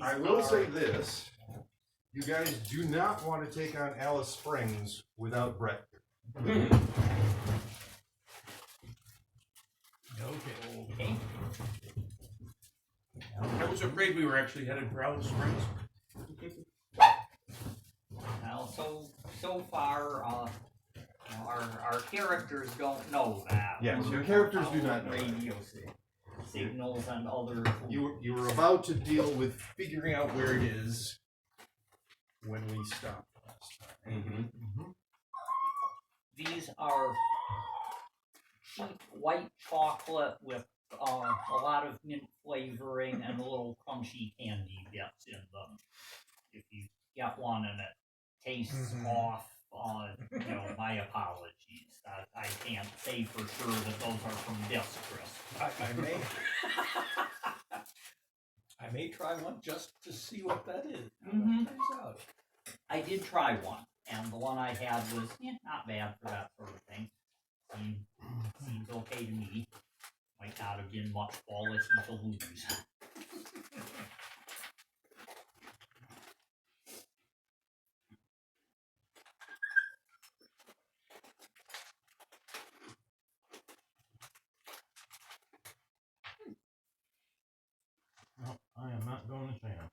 I will say this. You guys do not want to take on Alice Springs without Brett. Okay. I was afraid we were actually headed for Alice Springs. Well, so far, our characters don't know that. Yes, your characters do not know radio signals and other. You were about to deal with figuring out where it is when we stopped last time. These are cheap white chocolate with a lot of mint flavoring and a little crunchy candy bits in them. If you get one and it tastes off, my apologies. I can't say for sure that those are from this crisp. I may try one just to see what that is. Mm-hmm. Turns out. I did try one, and the one I had was not bad for that sort of thing. Seems okay to me. Might not have been much quality to lose. No, I am not going to Sam.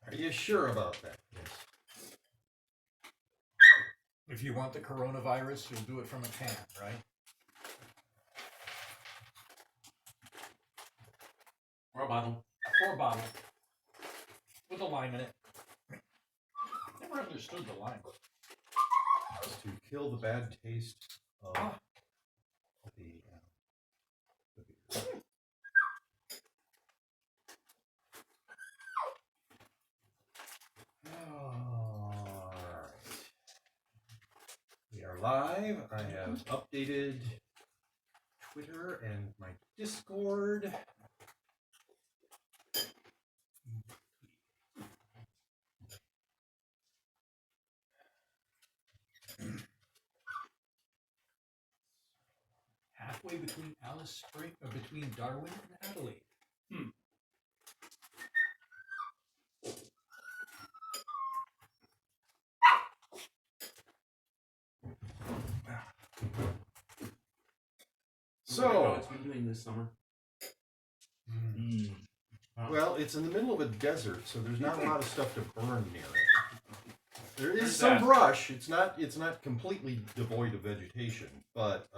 Are you sure about that? Yes. If you want the coronavirus, you'll do it from a can, right? Or a bottle. Or a bottle. With a lime in it. Never understood the lime. To kill the bad taste of the beer. Alright. We are live. I have updated Twitter and my Discord. Halfway between Alice Spring, or between Darwin and Adelaide. So, it's been doing this summer. Well, it's in the middle of a desert, so there's not a lot of stuff to burn near it. There is There's some that. brush. It's not completely devoid of vegetation, but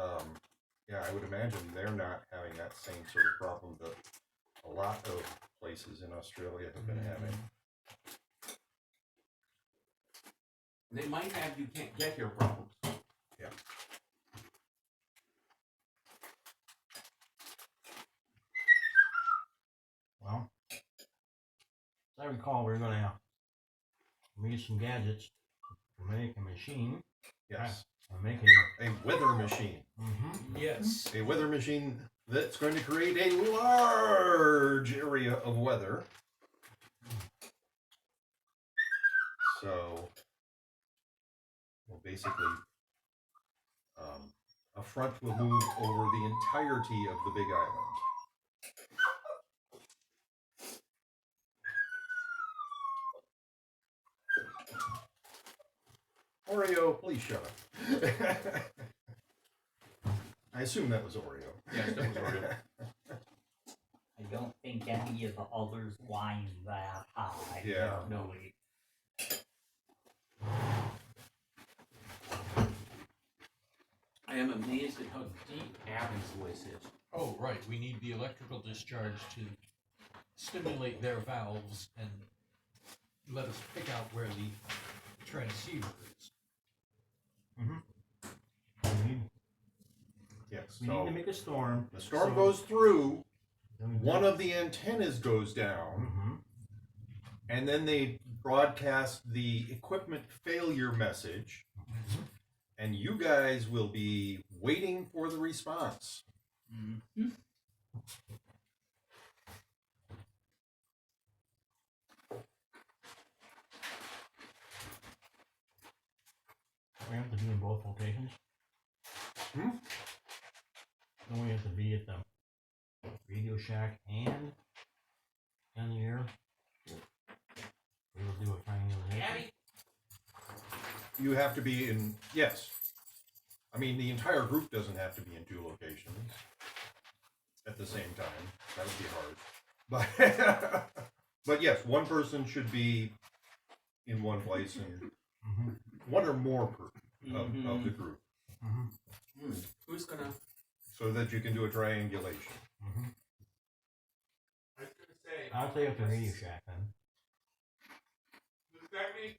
yeah, I would imagine they're not having that same sort of problem that a lot of places in Australia have been having. They might have you can't get here problems. Yeah. Well, as I recall, we're going to use some gadgets to make a machine. Yes. Make A weather machine. Yes. A weather machine that's going to create a large area of weather. So, well, basically, a front will move over the entirety of the big island. Oreo, please shut up. I assume that was Oreo. Yes, that was Oreo. I don't think any of the others whine that high. Yeah. No. Really. I am amazed at how deep Abby's voice is. Oh, right. We need the electrical discharge to stimulate their valves and let us pick out where the transceiver is. Yes. We need to make a storm. The storm goes through, one of the antennas goes down, and then they broadcast the equipment failure message, and you guys will be waiting for the response. We have to be in both locations. Don't we have to be at the radio shack and in the air. We will do a triangulation. Abby? You have to be in, yes. I mean, the entire group doesn't have to be in 2 locations at the same time. That would be hard. But yes, one person should be in one place and one or more of the group. Who's gonna? So that you can do a triangulation. I was gonna say. I'll take up the radio shack then. Does that mean?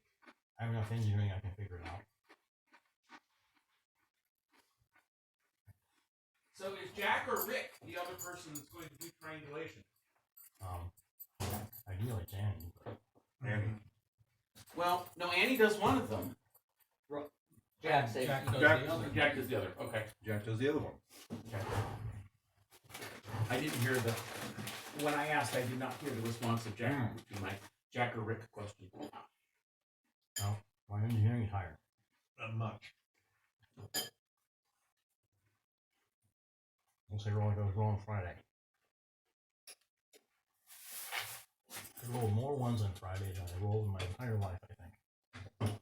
I have enough engineering, I can figure it out. So is Jack or Rick the other person that's going to do triangulation? Ideally it's Annie, but And Well, no, Annie does one of them. Jack says Jack he does Jack- the other. Jack does the other. Okay. Jack does the other one. I didn't hear the. When I asked, I did not hear the response of Jack to my Jack or Rick question. no, my engineering is higher. Not much. Once I roll, it goes wrong Friday. I rolled more ones on Friday than I rolled in my entire life, I think.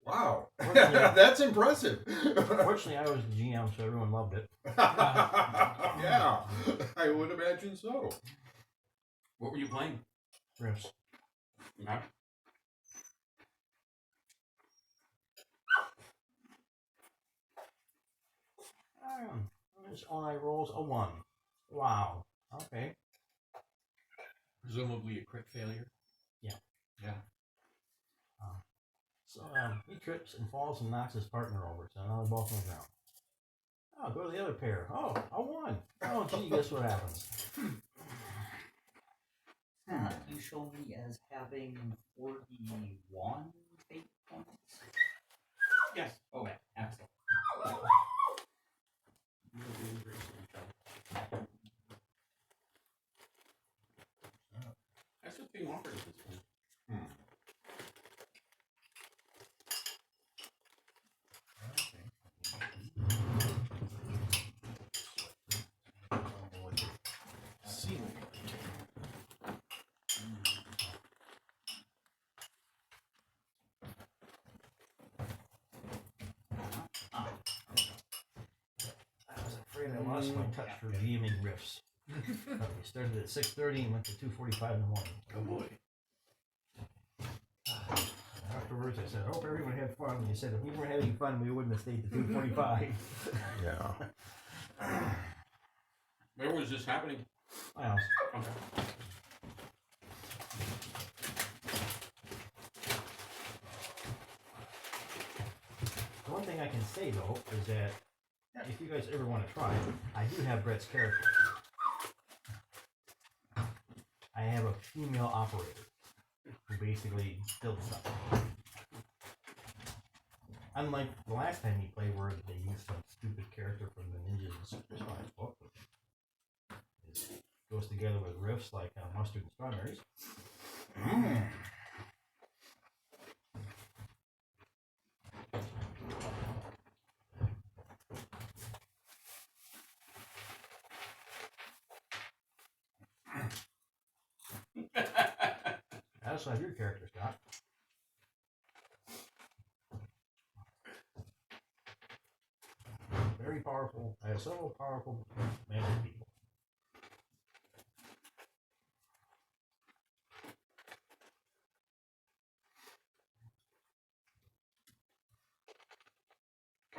Wow. Fortunately- That's impressive. Fortunately, I was the GM, so everyone loved it. Yeah, I would imagine so. What were you playing? Riffs. Okay. This all I rolls a 1. Wow. Okay. Presumably a crit failure. Yeah. Yeah. So he trips and falls and knocks his partner over, so now they're both on the ground. Oh, go to the other pair. Oh, a 1. Oh, gee, guess what happens? You show me as having 41 fate points. Yes. Okay, excellent. That's what's being offered at this point. I was afraid I lost my touch for GMing riffs. We started at 6:30 and went to 2:45 in the morning. Oh boy. Afterwards, I said, I hope everyone had fun. And he said, if we weren't having fun, we wouldn't have stayed to 2:45. Yeah. Where was this happening? My house. Okay. The one thing I can say, though, is that if you guys ever want to try, I do have Brett's character. I have a female operator who basically builds stuff. Unlike the last time he played, where they used some stupid character from the Ninjas and Super Spies book, which goes together with riffs like mustard and strawberries. I also have your character, Scott. Very powerful. I have several powerful magic people.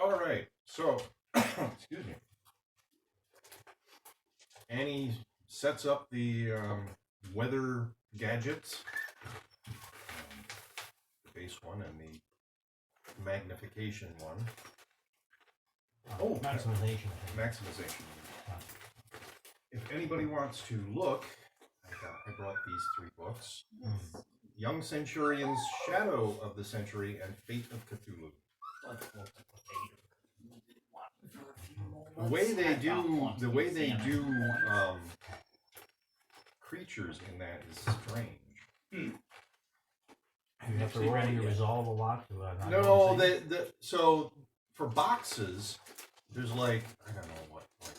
All right. So, excuse me. Annie sets up the weather gadgets, the base one and the magnification one. Maximization. I think. Maximization. If anybody wants to look, I brought these 3 books. Young Centurion's Shadow of the Century and Fate of Cthulhu. The way they do creatures in that is strange. You have to roll your resolve a lot to not No, say. so for boxes, there's like I don't know what, like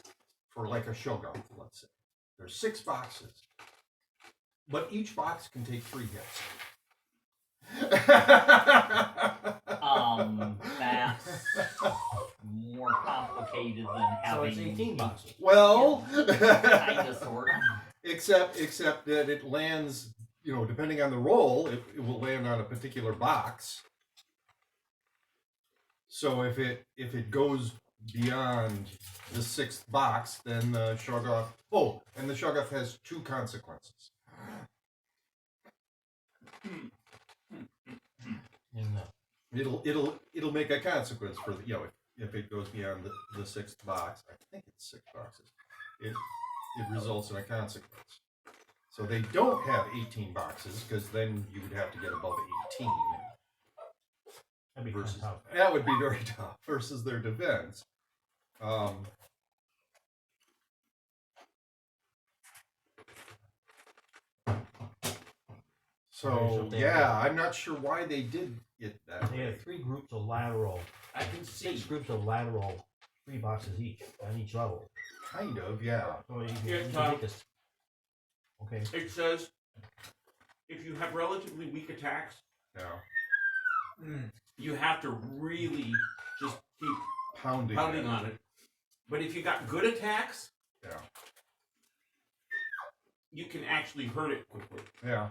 for like a Shogun, let's say. There's 6 boxes, but each box can take 3 hits. That's more complicated than So having it's 18 boxes. Well, kind of, sort of. except that it lands, you know, depending on the roll, it will land on a particular box. So if it goes beyond the 6th box, then the Shoggoth. Oh, and the Shoggoth has 2 consequences. It'll make a consequence for the, you know, if it goes beyond the 6th box. I think it's 6 boxes. It results in a consequence. So they don't have 18 boxes because then you would have to get above 18. That'd be Versus, tough. that would be very tough versus their defense. So yeah, I'm not sure why they did it that They way. had 3 groups of lateral. I can see. 6 groups of lateral, 3 boxes each on each level. Kind of, yeah. So you Here, can Tom. take this. Okay. It says if you have relatively weak attacks, Yeah. you have to really just keep Pounding on it. But if you got good attacks, Yeah. you can actually hurt it quickly. Yeah.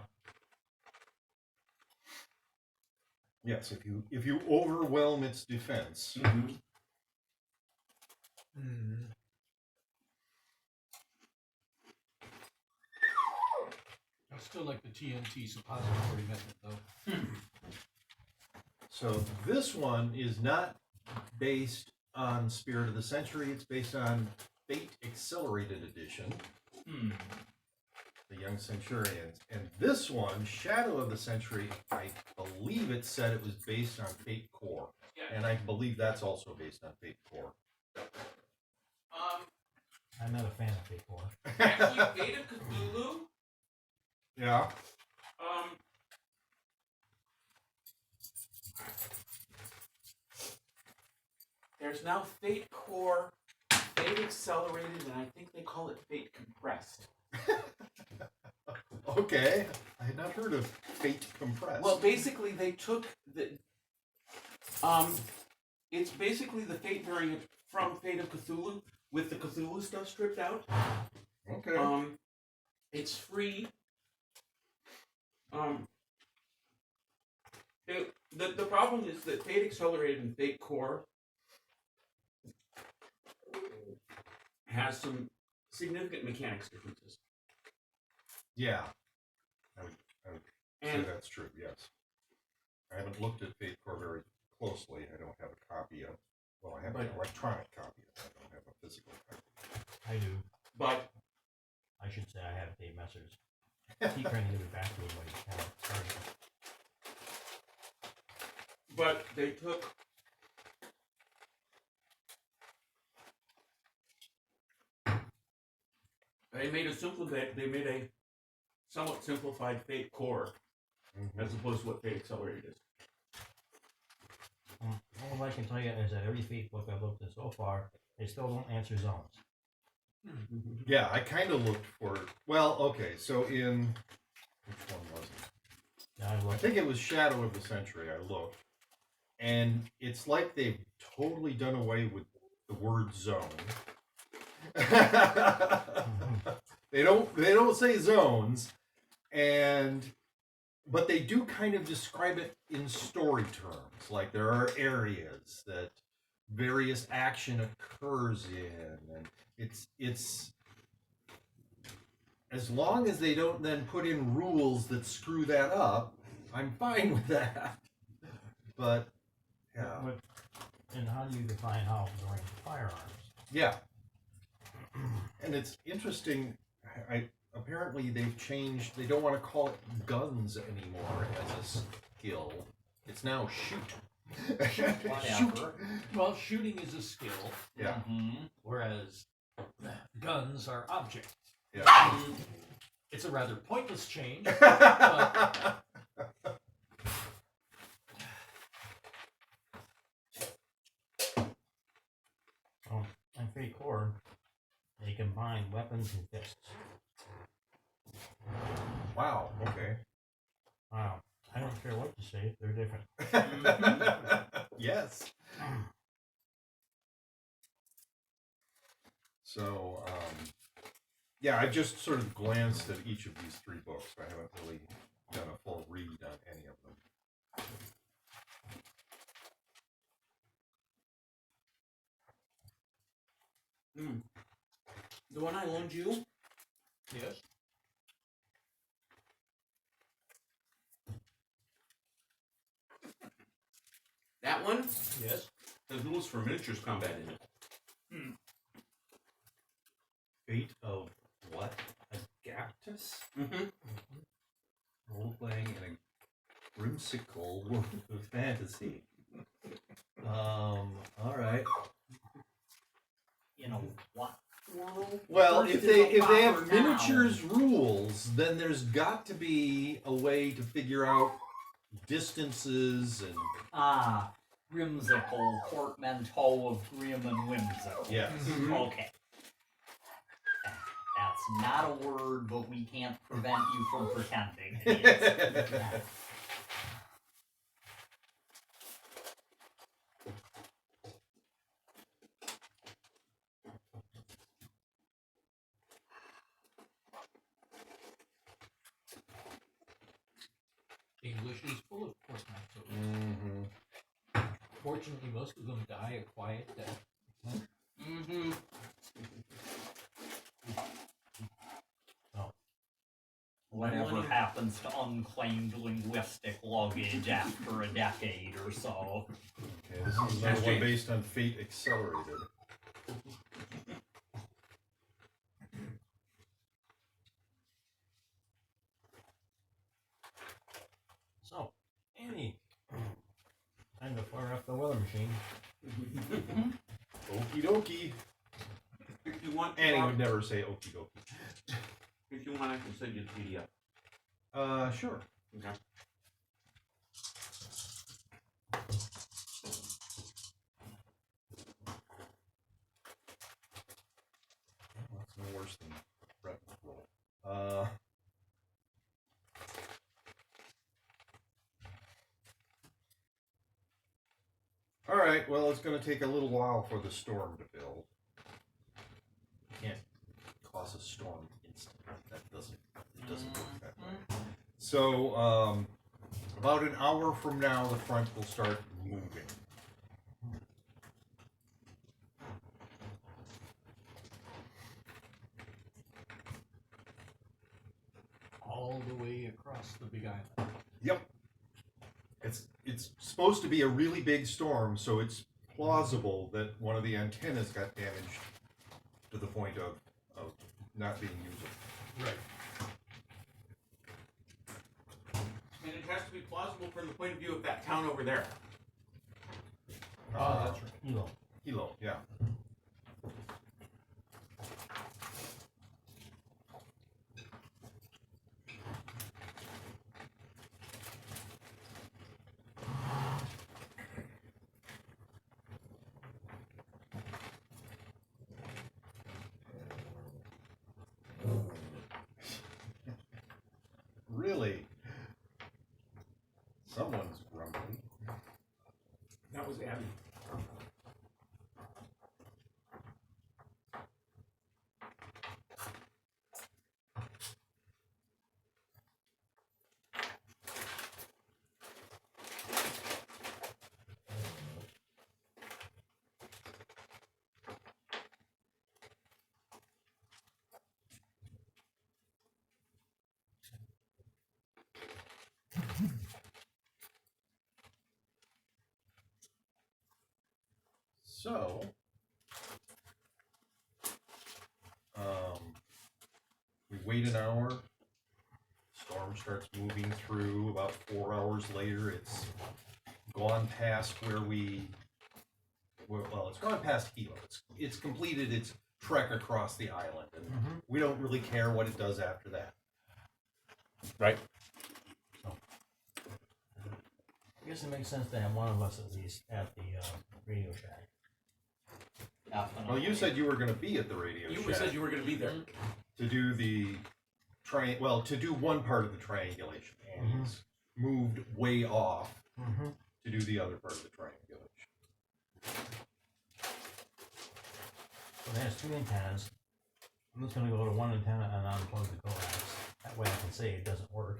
Yes, if you overwhelm its defense. I still like the TNT suppository method, though. So this one is not based on Spirit of the Century. It's based on Fate Accelerated Edition. The Young Centurions. And this one, Shadow of the Century, I believe it said it was based on Fate Core. Yeah. And I believe that's also based on Fate Core. I'm not a fan of Fate Core. Actually, Fate of Cthulhu. Yeah. There's now Fate Core, Fate Accelerated, and I think they call it Fate Compressed. Okay. I had not heard of Fate Compressed. Well, basically, they took the. It's basically the Fate variant from Fate of Cthulhu with the Cthulhu stuff stripped out. Okay. It's free. The problem is that Fate Accelerated and Fate Core has some significant mechanics differences. Yeah. I would say And that's true, yes. I haven't looked at Fate Core very closely. I don't have a copy of. Well, I have an electronic copy of it. I don't have a physical copy. I do. but I should say I have Dave Messers. Keep trying to give it back to him when he kind of started. but they took they made a somewhat simplified Fate Core as opposed to what Fate Accelerated is. All I can tell you is that every Fate book I've looked at so far, they still don't answer zones. Yeah, I kind of looked for. Well, okay, so in which one was it? Yeah, I I looked. think it was Shadow of the Century. I looked, and it's like they've totally done away with the word zone. They don't say zones, but they do kind of describe it in story terms. Like there are areas that various action occurs in, and it's as long as they don't then put in rules that screw that up, I'm fine with that. But yeah, And how do you define how to range firearms? yeah, and it's interesting. Apparently they've changed. They don't want to call it guns anymore as a skill. It's now shoot. Shoot. Whatever. Well, shooting is a skill, Yeah. whereas guns are objects. Yeah. It's a rather pointless change, but And Fate Core, they combine weapons and fists. Wow. Okay. Wow. I don't care what you say, they're different. Yes. So, yeah, I just sort of glanced at each of these 3 books. I haven't really done a full read on any of them. The one I loaned you, Yes. that one, Yes. has rules for miniatures combat in it. Fate of what? Agaptus? Mm-hmm. Role-playing in a whimsical world of fantasy. All right. You know what world? Well, First if is they a have proper noun. miniatures rules, then there's got to be a way to figure out distances and Ah, whimsical portmanteau of grim and whimsical. yes. Okay. That's not a word, but we can't prevent you from pretending it is. English is full of portmanteaus. Mm-hmm. Fortunately, most of them die a quiet death. Mm-hmm. Whatever happens to unclaimed linguistic luggage after a decade or so. Okay, this is another one based on Fate Accelerated. So, Annie, time to fire up the weather machine. Okie dokie. If you want, Annie would never say okie dokie. if you want, I can send you the PDF. Sure. Okay. Well, that's no worse than rep roll. All right. Well, it's going to take a little while for the storm to build. You can't cause a storm instantly. It doesn't work that way. So, about an hour from now, the front will start moving. All the way across the Big Island. Yep. It's supposed to be a really big storm, so it's plausible that one of the antennas got damaged to the point of not being usable. Right. And it has to be plausible from the point of view of that town over there. Oh, that's right. Hilo. Hilo, yeah. Really? Someone's grumbly. That was Abby. So, we wait an hour. Storm starts moving through. About 4 hours later, it's gone past where well, it's gone past Hilo. It's completed its trek across the island, and we don't really care what it does after that. Right? I guess it makes sense to have one of us at least at the Radio Shack. Definitely. Well, you said you were going to be at the radio You shack said you were going to be there. to do the to do one part of the triangulation. And he's moved way off to do the other part of the triangulation. So it has 2 antennas. I'm just going to go to one antenna and unplug the coax. That way I can say it doesn't work.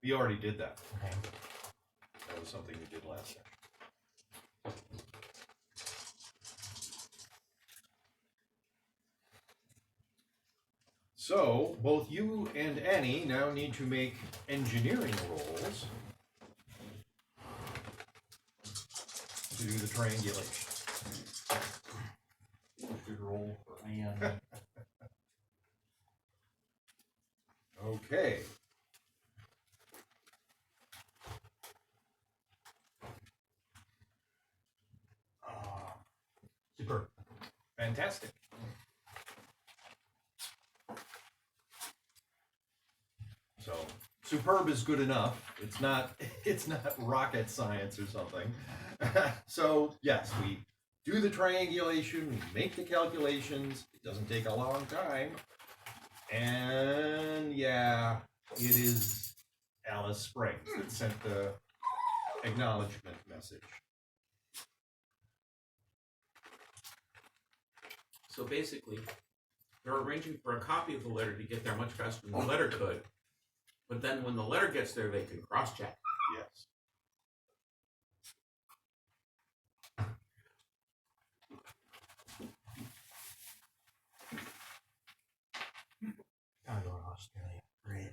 We already did that. Okay. That was something we did last time. So, both you and Annie now need to make engineering rolls to do the triangulation. Good roll for Anne. Okay. Super. Fantastic. So, superb is good enough. It's not rocket science or something. So, yes, we do the triangulation, we make the calculations. It doesn't take a long time. And yeah, it is Alice Springs that sent the acknowledgement message. So basically, they're arranging for a copy of the letter to get there much faster than the letter could. But then when the letter gets there, they can cross-check. Yes. Gotta go to Australia. Great.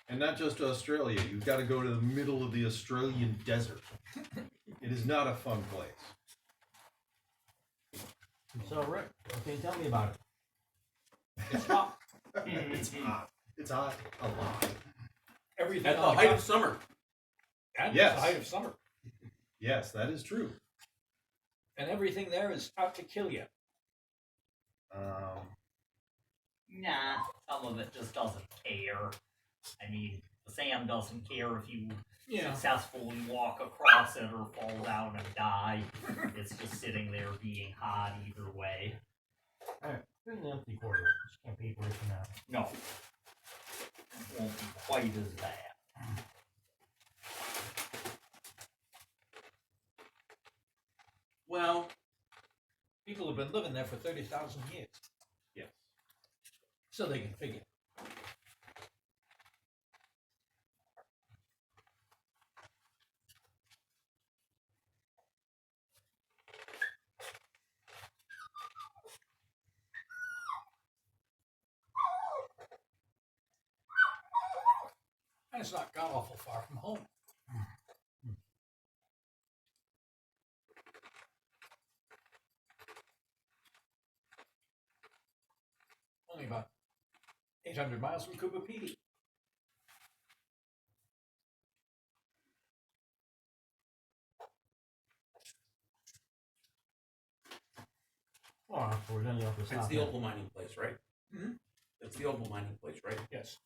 And not just Australia, you've got to go to the middle of the Australian desert. It is not a fun place. So, Rick, okay, tell me about it. It's hot. It's hot. It's hot a lot. Everything At the I height got- of summer. and Yes. it's the height of summer, Yes, that is true. and everything there is out to kill you. Nah, some of it just doesn't care. I mean, the sand doesn't care if you successfully walk across it or fall down and die. It's just sitting there being hot either way. Alright, here's an empty quarter. Just can't pay for it for now. No. It won't be quite as bad. Well, People have been living there for 30,000 years, Yes. so they can figure. And it's not god awful far from home. Only about 800 miles from Cooper Pedy. Oh, we're gonna have to that's stop the there. opal mining place, right? Mhm. That's the opal mining place, right? Yes.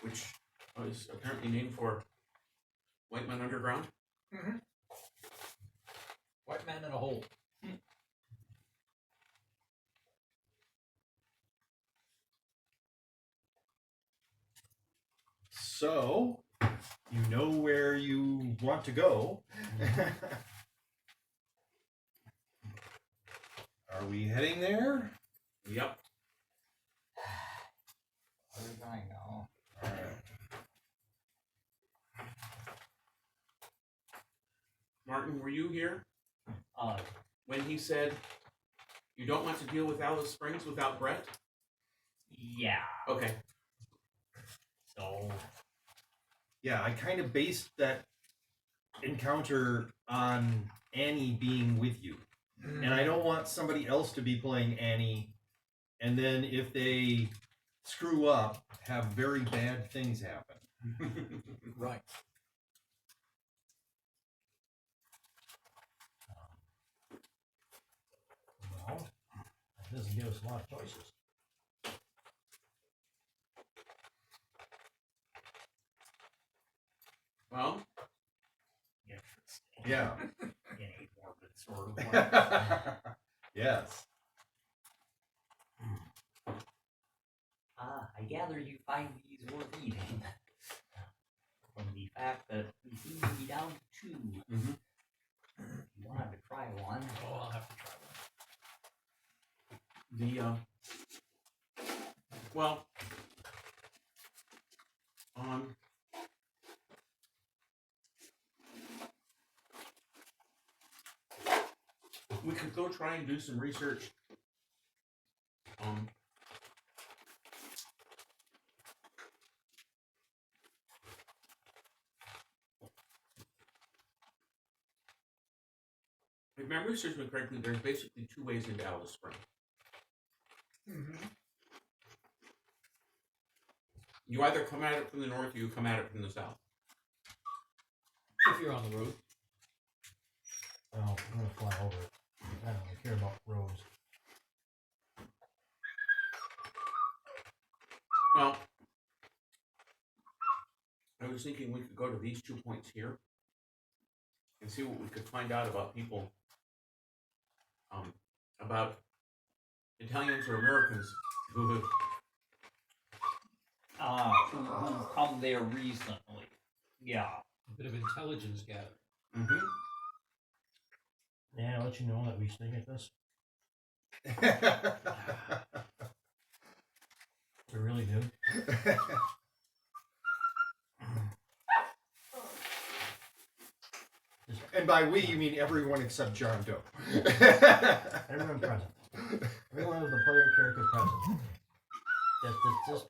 Which is apparently named for White Man Underground. Mm-hmm. White man in a hole. So, you know where you want to go. Are we heading there? Yep. What did I know? All right. Martin, were you here Uh, when he said you don't want to deal with Alice Springs without Brett? yeah. Okay. So, Yeah, I kind of based that encounter on Annie being with you. And I don't want somebody else to be playing Annie, and then if they screw up, have very bad things happen. Right. Well, that doesn't give us a lot of choices. Well, interesting. Yeah. In a morbid sort of works. Yes. I gather you find these worth eating. From the fact that we seem to be down to 2. Mhm. You want to try one? Oh, I'll have to try one. The well, we could go try and do some research. If my research went correctly, there's basically 2 ways into Alice Springs. You either come at it from the north or you come at it from the south. If you're on the road. Well, I'm gonna fly over it. I don't really care about roads. Well, I was thinking we could go to these 2 points here and see what we could find out about people, about Italians or Americans who have who come there recently. Yeah. A bit of intelligence gathering. Mm-hmm. Yeah, I'll let you know that we stink at this. We really do. And by we, you mean everyone except John Doe. Everyone present. Everyone with the player character present. Just.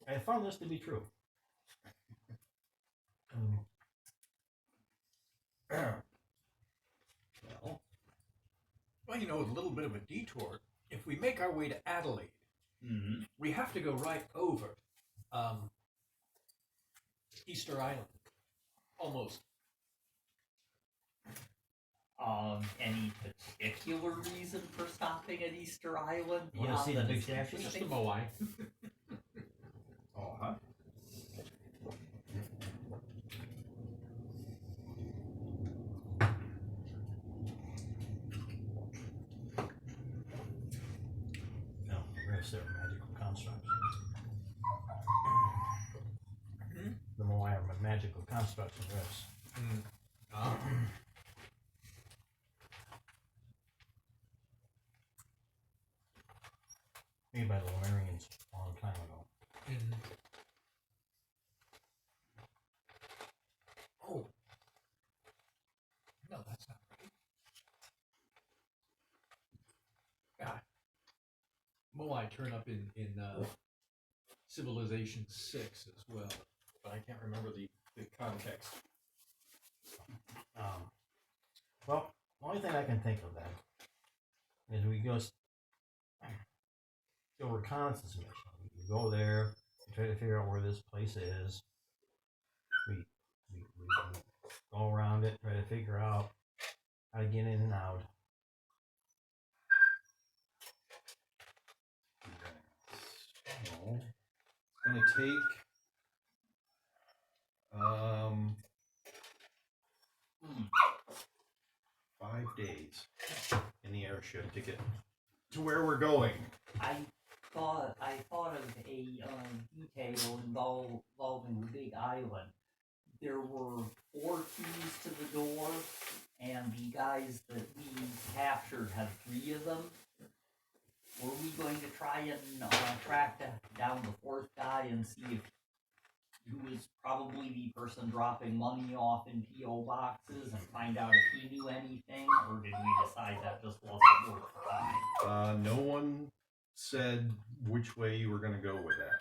I found this to be true. Well, you know, with a little bit of a detour, if we make our way to Adelaide, we have to go right over Easter Island. Almost. Any particular reason for stopping at Easter Island? You want to see the big statue? Just the Moai. Oh, huh? No, rifts are magical constructs. The Moai are magical constructs and rifts. Made by the Lemurians a long time ago. Oh. No, that's not right. God. Moai turn up in Civilization 6 as well, but I can't remember the context. Well, the only thing I can think of then is we go reconnaissance mission. We go there, we try to figure out where this place is. We go around it, try to figure out how to get in and out. So, it's going to take 5 days in the airship to get to where we're going. I thought of a detail involving the Big Island. There were 4 keys to the door, and the guys that we captured had 3 of them. Were we going to try and track down the 4th guy and see if who was probably the person dropping money off in P.O. boxes and find out if he knew anything, or did we decide that just wasn't worth the time? No one said which way you were going to go with that.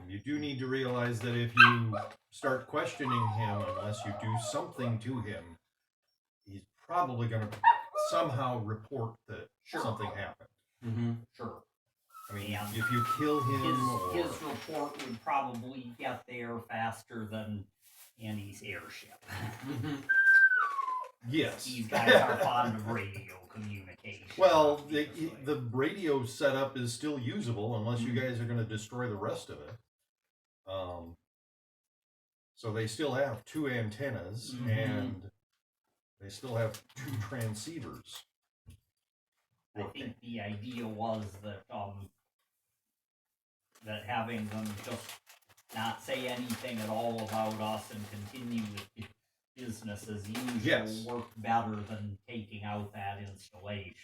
You do need to realize that if you start questioning him, unless you do something to him, he's probably going to somehow report that something happened. Mm-hmm. Sure. I mean, And if you kill him, his report would probably get there faster than Andy's airship. Mm-hmm. yes. These guys are fond of radio communication. Well, obviously. the radio setup is still usable unless you guys are going to destroy the rest of it. So they still have 2 antennas and they still have 2 transceivers. I think the idea was that that having them just not say anything at all about us and continue with business as usual worked better than taking out that installation.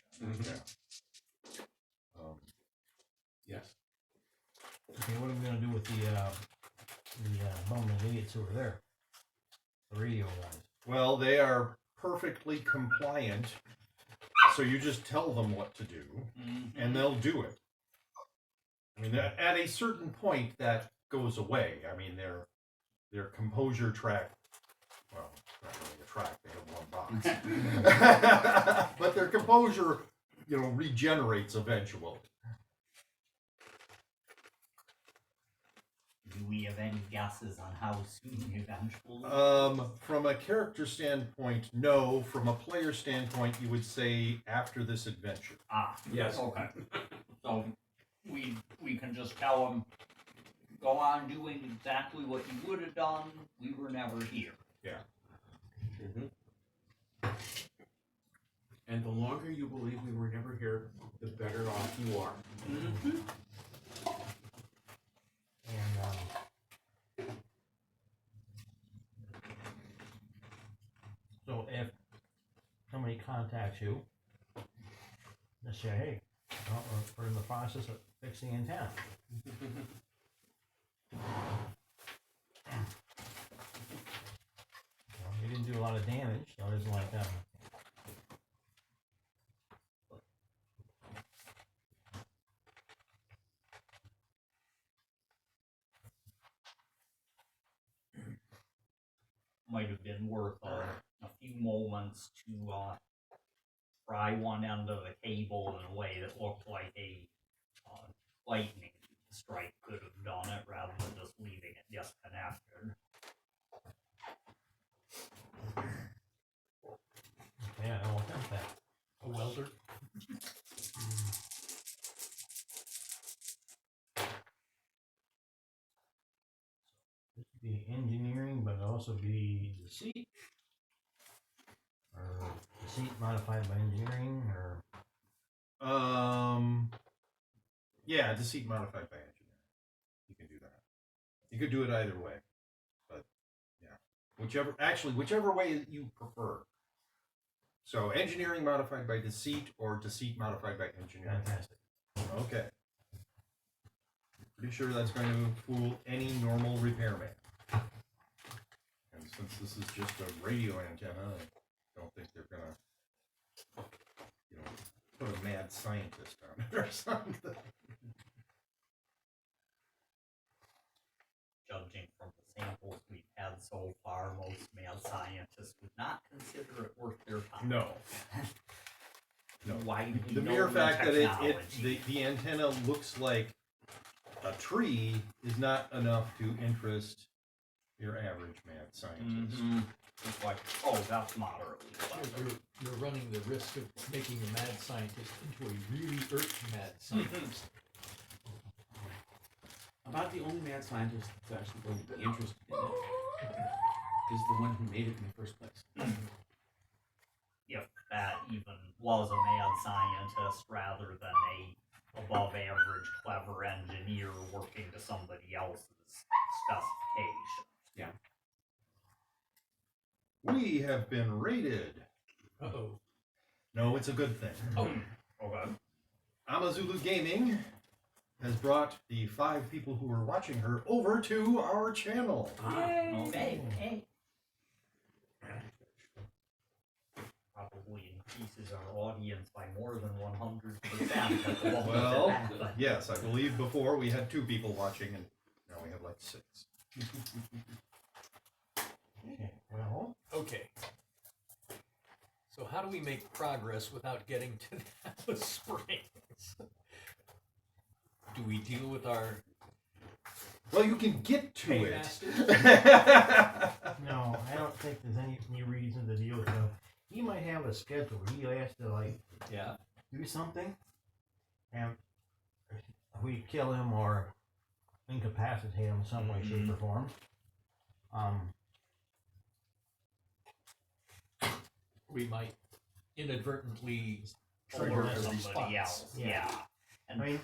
Yes. Okay, what are we gonna do with the bumbling idiots who are there? The radio guys. Well, they are perfectly compliant, so you just tell them what to do, and they'll do it. I mean, at a certain point, that goes away. I mean, their composure track, well, not really a track, they have 1 box. But their composure, regenerates eventually. Do we have any guesses on how soon eventually? From a character standpoint, no. From a player standpoint, you would say after this adventure. Yes. Okay. So we can just tell them, go on doing exactly what you would have done. We were never here. Yeah. And the longer you believe we were never here, the better off you are. And so if somebody contacts you, just say, hey, we're in the process of fixing antenna. You didn't do a lot of damage, so it isn't like that. Might have been worth a few moments to fry one end of the cable in a way that looked like a lightning strike could have done it, rather than just leaving it disconnected. Yeah, I don't think that. A welder. This would be engineering, but it'd also be deceit. Or deceit modified by engineering, or Yeah, deceit modified by engineering. You can do that. You could do it either way, but yeah, whichever way you prefer. So engineering modified by deceit, or deceit modified by engineering. fantastic. Okay. Pretty sure that's going to fool any normal repairman. And since this is just a radio antenna, I don't think they're gonna, put a mad scientist on it or something. Judging from the samples we've had so far, most mad scientists would not consider it worth their time. No. No. Widely The known mere fact that technology. the antenna looks like a tree is not enough to interest your average mad scientist. It's like, oh, that's moderately clever. You're running the risk of making a mad scientist into a really mad scientist. About the only mad scientist that's actually going to be interested in it is the one who made it in the first place. If that even was a mad scientist rather than a above average clever engineer working to somebody else's specifications. Yeah. We have been raided. Uh-oh. No, it's a good thing. Oh, Okay. Amazulu Gaming has brought the 5 people who are watching her over to our channel. Okay. Hey. Probably increases our audience by more than 100%. Well, yes, I believe before we had 2 people watching, and now we have like 6. Okay, well, okay. So how do we make progress without getting to Atlas Springs? Do we deal with our Well, you can get to it. paymasters? no, I don't think there's any reason to deal with him. He might have a schedule. He has to Yeah. do something, and we kill him or incapacitate him in some way, shape, or form. We might inadvertently Trigger Alert every somebody else. Yeah. Yeah. I mean,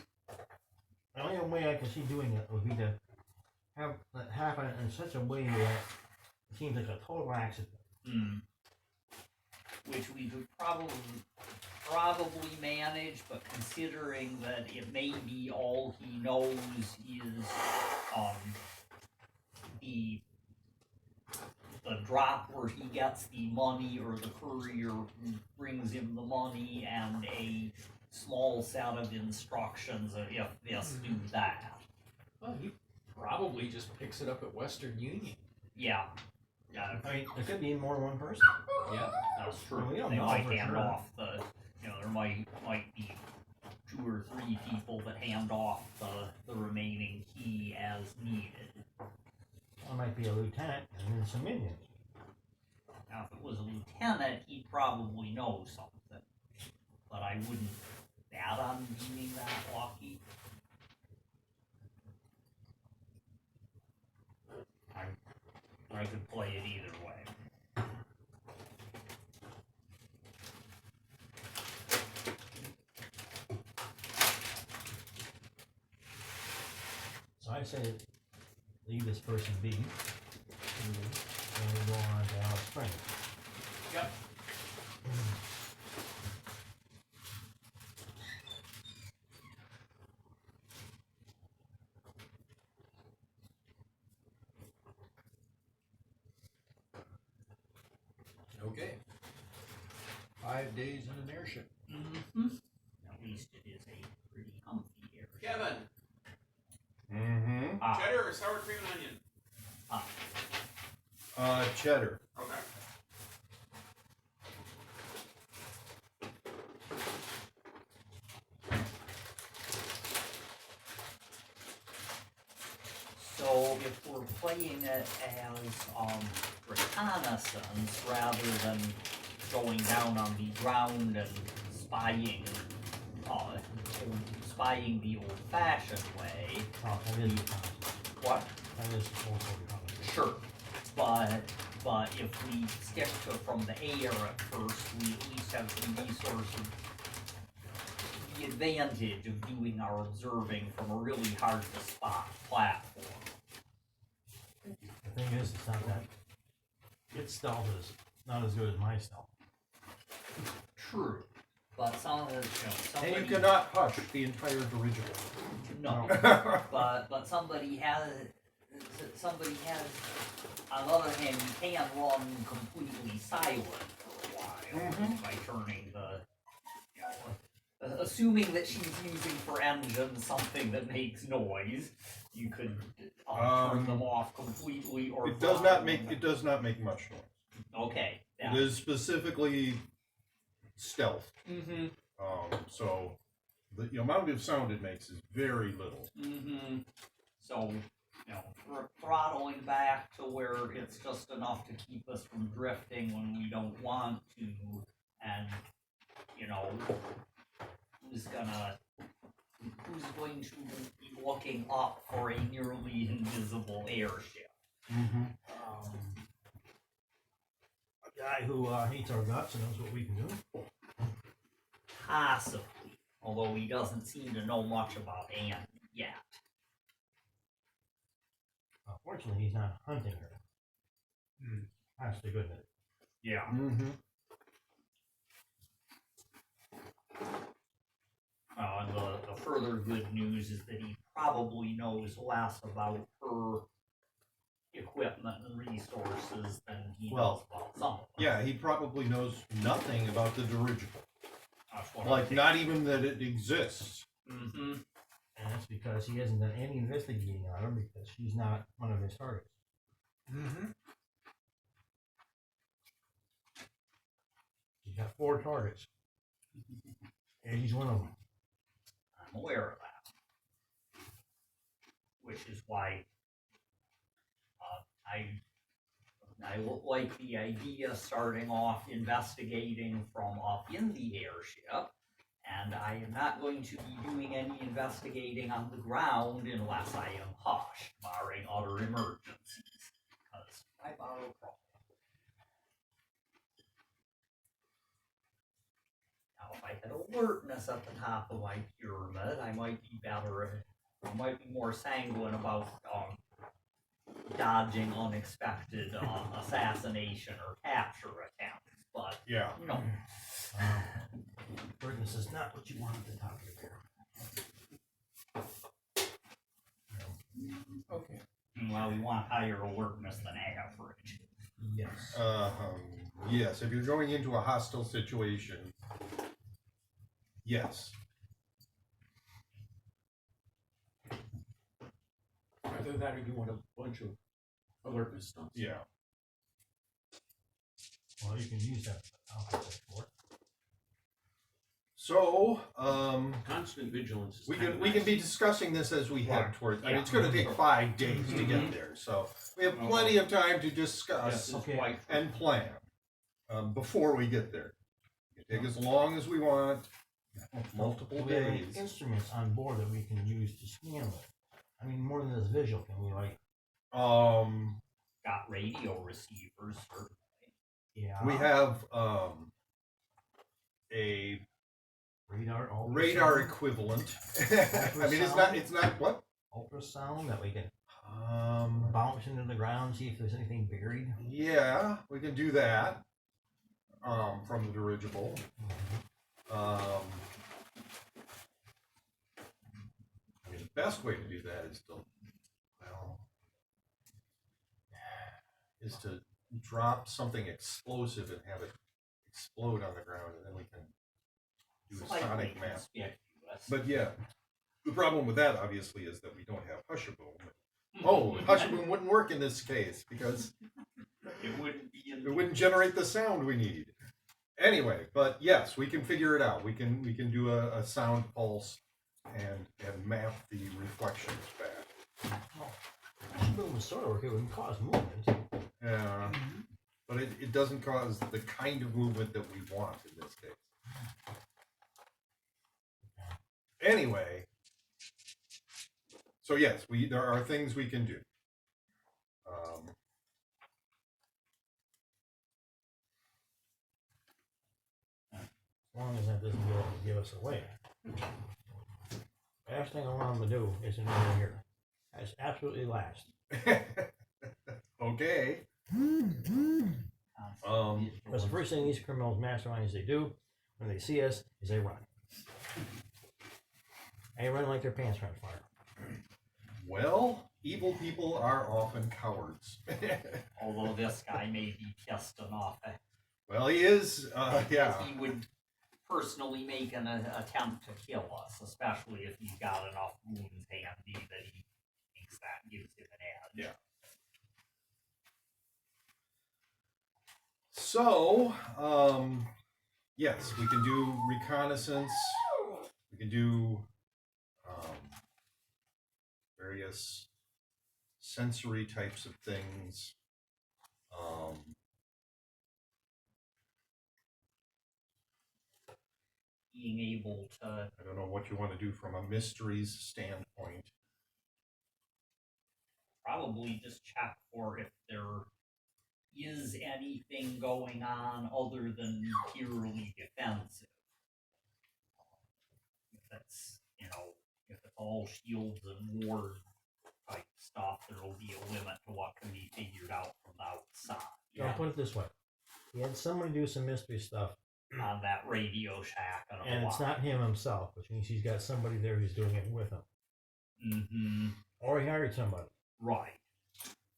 the only way I can see doing it would be to have that happen in such a way that it seems like a total accident. Which we could probably manage, but considering that it may be all he knows is the drop where he gets the money, or the courier who brings him the money, and a small set of instructions of if this, do that. Well, he probably just picks it up at Western Union. Yeah. I mean, there could be more than one person. Yeah. That's true. Well, we don't They know might for hand sure. off there might be 2 or 3 people that hand off the remaining key as needed. Or might be a lieutenant and then some minions. Now, if it was a lieutenant, he'd probably know something, but I wouldn't bet on being that lucky. I could play it either way. So I say leave this person be. And we go on to Alice Springs. Yep. Okay. 5 days in an airship. At least it is a pretty comfy area. Kevin, Mm-hmm. cheddar or sour cream and onion? Cheddar. Okay. So if we're playing it as reconnaissance rather than going down on the ground and spying, spying the old-fashioned way, Oh, that is reconnaissance. what? That is also reconnaissance. Sure, but if we stick to from the air at first, we at least have the resources, the advantage of doing our observing from a really hard to spot platform. The thing is, it's not that. Its stealth is not as good as my stealth. True, but some of the, somebody, And you cannot hush the entire dirigible. no, but somebody has, on the other hand, you can run completely silent for a while by turning the, assuming that she's using for engines something that makes noise, you could turn them off completely, or It does not make much noise. Okay. It is specifically stealth. Mm-hmm. So the amount of sound it makes is very little. Mm-hmm. So, throttling back to where it's just enough to keep us from drifting when we don't want to, and, who's going to be looking up for a nearly invisible airship? A guy who hates our guts and knows what we can do. Possibly, although he doesn't seem to know much about Anne yet. Fortunately, he's not hunting her. That's the good news. Yeah. Mm-hmm. And the further good news is that he probably knows less about her equipment and resources than he knows about some of them. Yeah, he probably knows nothing about the dirigible. That's what Like, not even that it exists. Mm-hmm. And that's because he hasn't done any investigating on her because she's not one of his targets. Mm-hmm. He's got 4 targets. And he's one of them. I'm aware of that. Which is why I like the idea of starting off investigating from up in the airship, and I am not going to be doing any investigating on the ground unless I am hushed, barring utter emergencies. Because I borrow from. Now, if I had alertness at the top of my pyramid, I might be better. I might be more sanguine about dodging unexpected assassination or capture attempts. But Yeah. no, Alertness is not what you want at the top of your pyramid. Okay. well, we want higher alertness than average. Yes. Yes, if you're going into a hostile situation, yes. Either that or you want a bunch of alertness stunts. Yeah. Well, you can use that for it. So, Constant vigilance is we kind can of we can nice. be discussing this as we head Right. towards. I mean, Yeah. it's going to take 5 days to get there, so we have plenty of time to discuss This is Okay. quite and plan before we get there. It can take as long as we want, multiple Do we have any days. instruments on board that we can use to scan with? I mean, more than this visual, can we got radio receivers. Certainly. yeah. We have a radar, radar equivalent. I mean, it's not what? ultrasound that we can Um, bounce into the ground, see if there's anything buried. yeah, we can do that. From the dirigible. I mean, the best way to do that is to drop something explosive and have it explode on the ground, and then we can do a Slightly sonic map. conspicuous. But yeah, the problem with that obviously is that we don't have Hushaboom. Oh, Hushaboom wouldn't work in this case because it wouldn't be in it wouldn't generate the sound we need. Anyway, but yes, we can figure it out. We can do a sound pulse and map the reflections back. Boom was sort of work. It would cause movement. Yeah, but it doesn't cause the kind of movement that we want in this case. Anyway, so yes, there are things we can do. As long as that doesn't give us away. Last thing I want them to do is in over here. That's absolutely last. Okay. Because the first thing these criminals masterminds they do when they see us is they run. They run like their pants are on fire. Well, evil people are often cowards. Although this guy may be pissed enough. Well, he is. Yeah. He would personally make an attempt to kill us, especially if he's got enough wounds handy that he thinks that gives him an edge. Yeah. So, yes, we can do reconnaissance. We can do various sensory types of things. Being able to I don't know what you want to do from a mysteries standpoint. probably just check for if there is anything going on other than purely defensive. If it's, if it's all shields and ward type stuff, there will be a limit to what can be figured out from the outside. I'll put it this way. He had somebody do some mystery stuff, On that Radio Shack and it's not him himself, which means he's got somebody there who's doing it with him. Mm-hmm. Or he hired somebody. Right.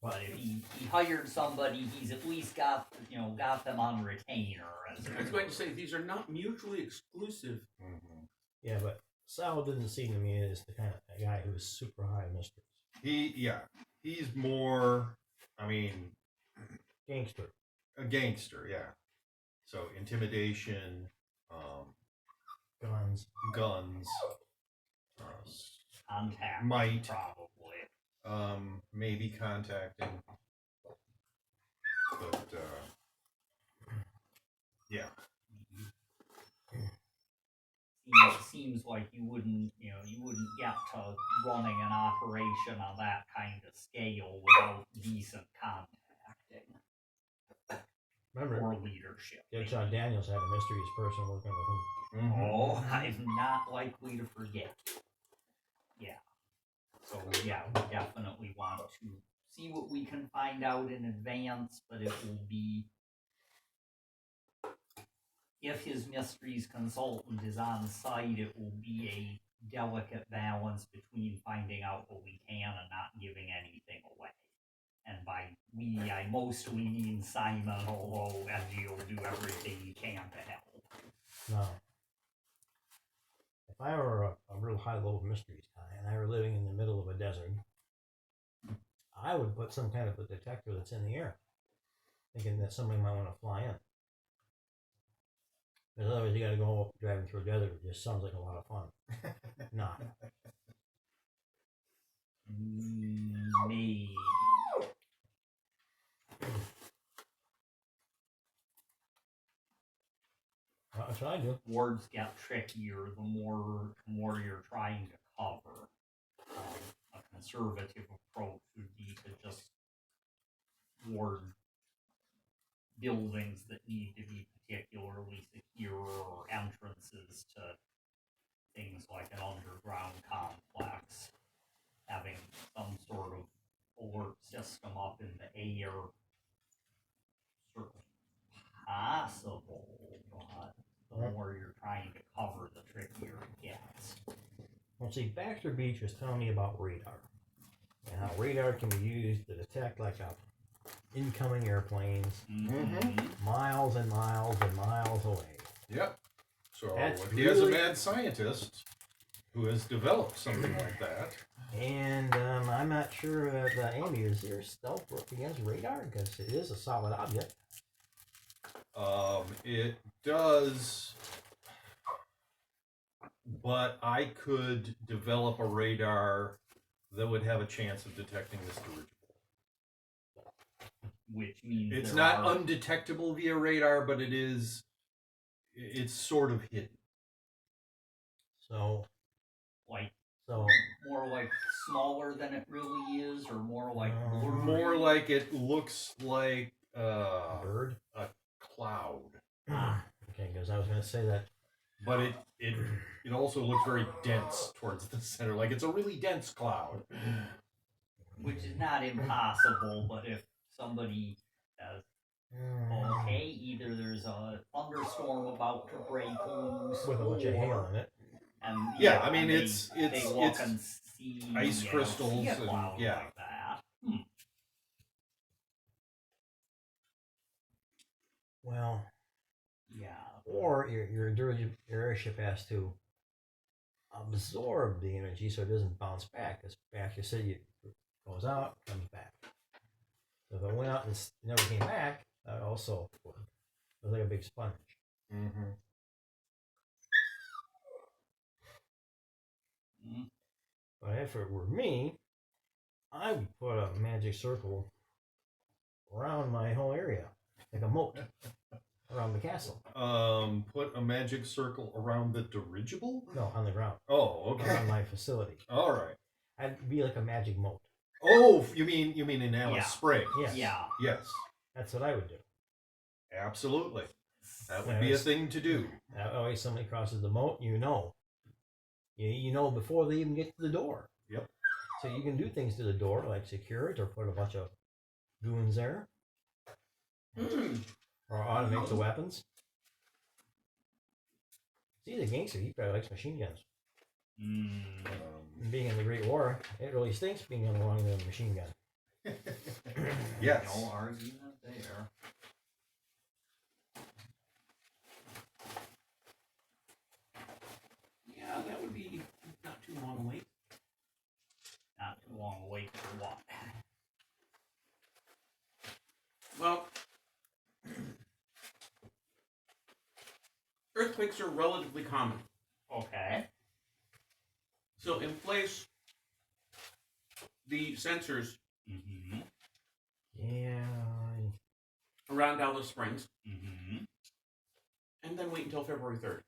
But if he hired somebody, he's at least got them on retainer. As I was going to say these are not mutually exclusive. Mm-hmm. Yeah, but Sal didn't seem to me as the kind of guy who was super high mysteries. He's more, Gangster. a gangster, yeah. So intimidation, Guns. guns, contact, might, probably. maybe contacting, but yeah. Seems like you wouldn't get to running an operation on that kind of scale without decent contact. Remember, or leadership. Deadshot Daniels had a mysterious person working with him. Oh, I'm not likely to forget. Yeah. So yeah, we definitely want to see what we can find out in advance, but it will be, if his mysteries consultant is on site, it will be a delicate balance between finding out what we can and not giving anything away. And by we, I mostly mean Simon, although Edgy will do everything he can to help. No. If I were a real high-level mysteries guy and I were living in the middle of a desert, I would put some kind of a detector that's in the air, thinking that somebody might want to fly in. Because otherwise you got to go up driving through a desert. It just sounds like a lot of fun. Not. Maybe. That's what I do. Words get trickier the more you're trying to cover. A conservative approach would be to just word buildings that need to be particularly secure, or entrances to things like an underground complex, having some sort of alert system up in the air. Certainly possible, but the more you're trying to cover, the trickier it gets. Well, see, Baxter Beach was telling me about radar and how radar can be used to detect like incoming airplanes miles and miles and miles away. Yep. So That's if he has a really- mad scientist who has developed something like that. And I'm not sure that Amy, is there stealth work against radar? Because it is a solid object. It does, but I could develop a radar that would have a chance of detecting this dirigible. Which means It's there not are, undetectable via radar, but it's sort of hidden. So more like smaller than it really is, or more like blurry? More like it looks like bird. a cloud. Okay, because I was going to say that. But it also looks very dense towards the center, like it's a really dense cloud. Which is not impossible, but if somebody says, okay, either there's a thunderstorm about to break loose, With a bunch of hail in it. and Yeah, I mean, and it's they look and see ice crystals see a and- cloud yeah. like that. Well, Yeah. or your airship has to absorb the energy so it doesn't bounce back. Because back you said it goes out, comes back. So if it went out and never came back, that also was like a big sponge. Mm-hmm. But if it were me, I would put a magic circle around my whole area, like a moat around the castle. Put a magic circle around the dirigible? No, on the ground. Oh, okay. Around my facility. All right. I'd be like a magic moat. Oh, you mean in Alice Yeah. Springs? Yes. Yeah. Yes. That's what I would do. Absolutely. That would be a thing to do. That way, somebody crosses the moat, you know. You know before they even get to the door. Yep. So you can do things to the door, like secure it or put a bunch of goons there. Or automate the weapons. See, the gangster, he probably likes machine guns. Being in the Great War, it really stinks being along with a machine gun. Yes. No argument there. Yeah, that would be not too long a wait. Not too long a wait for what? Well, earthquakes are relatively common. Okay. So in place the sensors Mm-hmm. Yeah. around Alice Springs, Mm-hmm. and then wait until February 3rd.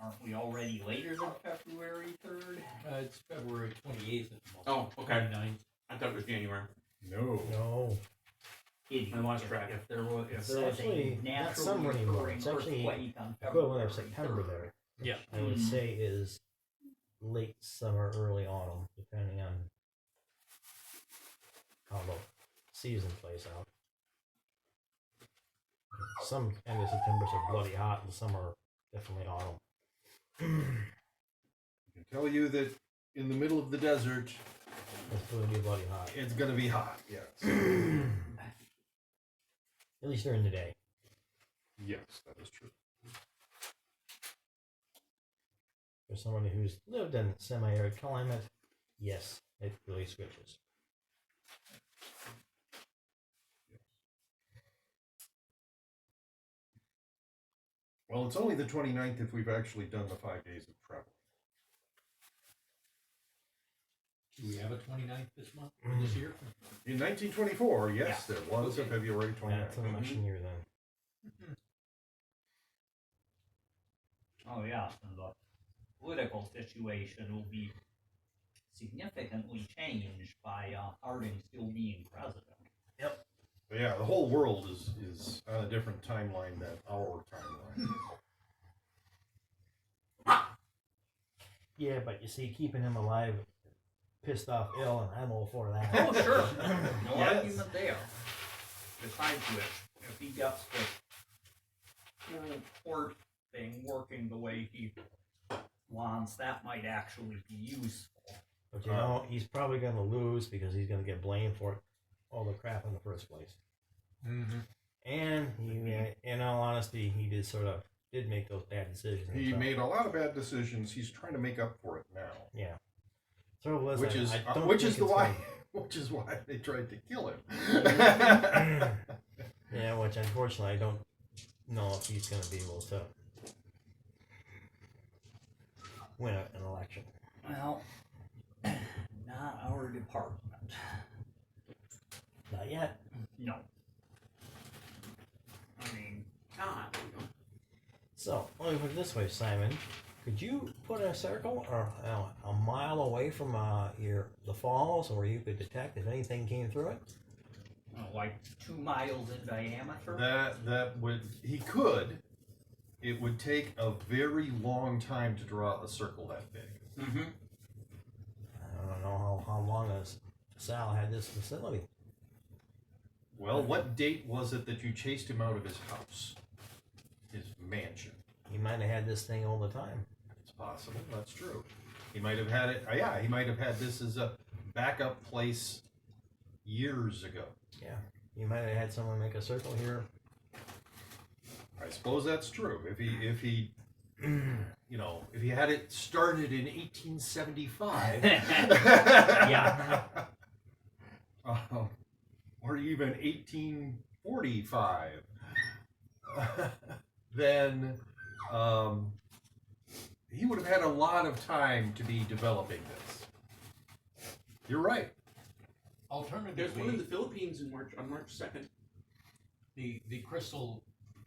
Aren't we already later than February 3rd? It's February 28th at the moment. Oh, okay. 29th. I thought it was January. No. No. Idiot. I lost track. If there was, if It's there was actually a not naturally summer anymore. occurring It's actually earthquake on equivalent of February September 3rd. there. Yeah. I would Mhm. say is late summer, early autumn, depending on how the season plays out. Some end of September are bloody hot, and some are definitely autumn. I can tell you that in the middle of the desert, It's going to be bloody hot. it's going to be hot. Yes. At least during the day. Yes, that is true. For somebody who's lived in semi-arid climate, yes, it really switches. Well, it's only the 29th if we've actually done the 5 days of travel. Do we have a 29th this month, or this year? In 1924, yes, Yeah. there was a Okay. February 29th. That's an election year then. Oh yeah, and the political situation will be significantly changed by Harding still being president. But yeah, the whole world is on a different timeline than our timeline. Yeah, but you see, keeping him alive, pissed off, ill, and I'm all for that. Oh sure, no Yes. argument there. Besides which, if he gets the whole court thing working the way he wants, that might actually be useful. But you know, he's probably going to lose because he's going to get blamed for all the crap in the first place. Mm-hmm. And he, in all honesty, he did make those bad decisions. He himself. made a lot of bad decisions. He's trying to make up for it now. Yeah. So listen, Which is I don't which think is the it's why gonna- which is why they tried to kill him. Yeah, which unfortunately I don't know if he's going to be able to win an election. Well, not our department. Not yet. No. I mean, God. So let me put it this way, Simon. Could you put a circle or a mile away from the falls, where you could detect if anything came through it? like 2 miles in diameter? That would he could. It would take a very long time to draw a circle that big. Mm-hmm. I don't know how long Sal had this facility. Well, what date was it that you chased him out of his house? His mansion. He might have had this thing all the time. It's possible. That's true. He might have had it. Yeah, he might have had this as a backup place years ago. Yeah. He might have had someone make a circle here. I suppose that's true. If he if he had it started in 1875, Yeah. or even 1845, then he would have had a lot of time to be developing this. You're right. There's one in the Alternatively, Philippines on March 2nd. the crystal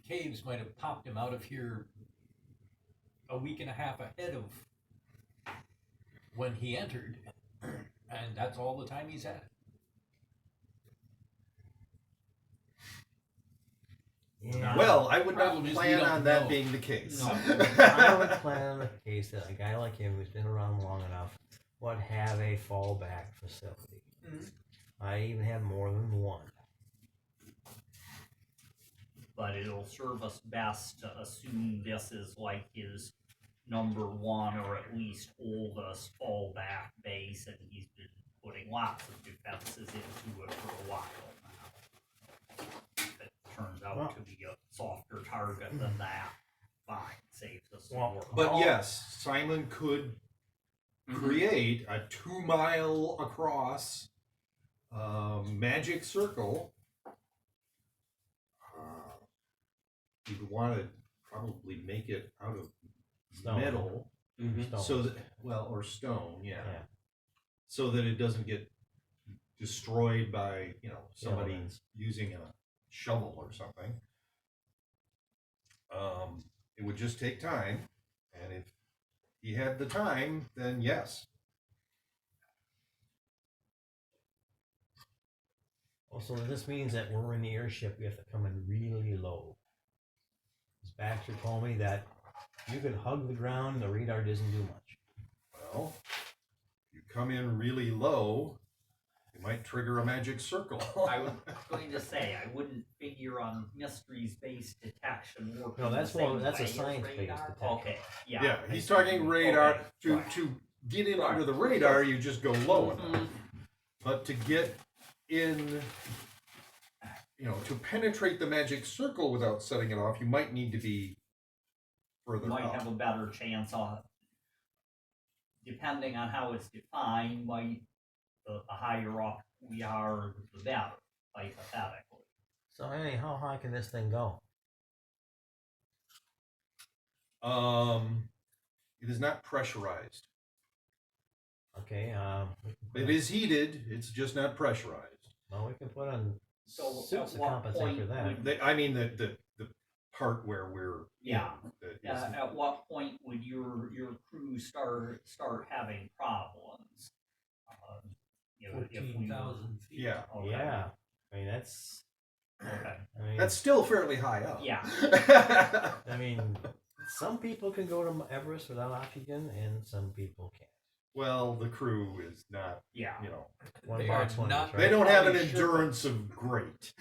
caves might have popped him out of here a week and a half ahead of when he entered, and that's all the time he's had. Yeah. Well, I would not Problem is we plan don't on that know. being the case. No. I would plan on the case that a guy like him who's been around long enough would have a fallback facility. Mhm. I even have more than one. But it'll serve us best to assume this is like his number one or at least oldest fallback base, and he's been putting lots of defenses into it for a while now. If it turns out to be a softer target than that, fine, saves us some Well, work. But yes, Simon could create a 2-mile across magic circle. You'd want to probably make it out of Stone. metal, Mm-hmm. Stone. so that or stone, yeah, Yeah. so that it doesn't get destroyed by somebody Elements. using a shovel or something. It would just take time, and if he had the time, then yes. Also, this means that when we're in the airship, we have to come in really low. As Baxter told me that you can hug the ground, the radar doesn't do much. Well, if you come in really low, you might trigger a magic circle. I was going to say I wouldn't figure on mysteries-based detection working. No, that's the same more. That's a way as science-based radar. detection. Okay, yeah. Yeah, he's talking radar. Okay, To right. to get in Right. under the radar, you just go low enough. Mhm. But to get in, to penetrate the magic circle without setting it off, you might need to be further Might up. have a better chance of, depending on how it's defined, the higher up we are, the better, hypothetically. So, Annie, how high can this thing go? It is not pressurized. Okay. It is heated. It's just not pressurized. Well, we can put on So suits at to what compensate point for that. would- The part where we're Yeah. in, that is- At what point would your crew start having problems? If we were- 14,000 feet. yeah, Okay. Yeah. I mean, that's. Okay. I mean, that's still fairly high up. Yeah. I mean, some people can go to Everest without oxygen, and some people can't. Well, the crew is not. Yeah. One They box are wonders, not- right? They don't have an Probably sure. endurance of great.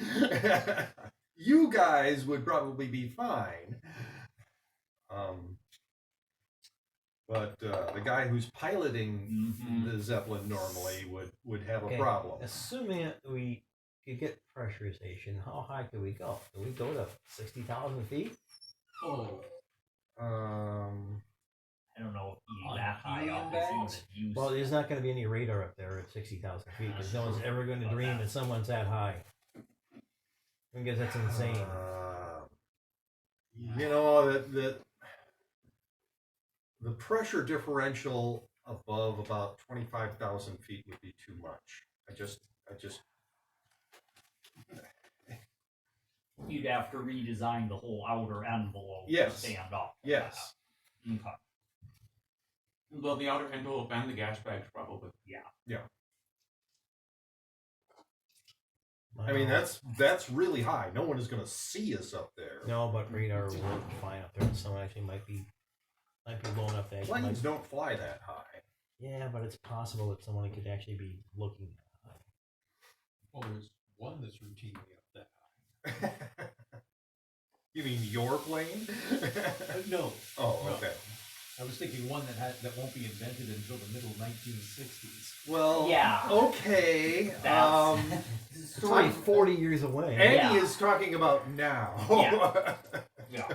You guys would probably be fine. But the guy who's piloting Mhm. the Zeppelin normally would have Okay, a problem. Assuming that we could get pressurization, how high could we go? Do we go to 60,000 feet? Oh, I don't know if being On that high helium up bags? is even Well, useful. there's not going to be any radar up there at 60,000 feet because no one's ever going to dream that someone's that high. Because that's insane. The pressure differential above about 25,000 feet would be too much. I just. You'd have to redesign the whole outer envelope Yes. to stand up. Yes. Okay. Well, the outer envelope and the gas bags probably. I mean, that's really high. No one is going to see us up there. No, but radar will work fine up there. And someone actually might be low enough to actually. Planes don't fly that high. Yeah, but it's possible that someone could actually be looking that high. well, there's one that's routinely up that high. You mean your plane? No, Oh, No. okay. I was thinking one that won't be invented until the middle 1960s. Well, Yeah. okay. That's It's only 40 years away. Andy Yeah. is talking about now. Yeah. Yeah.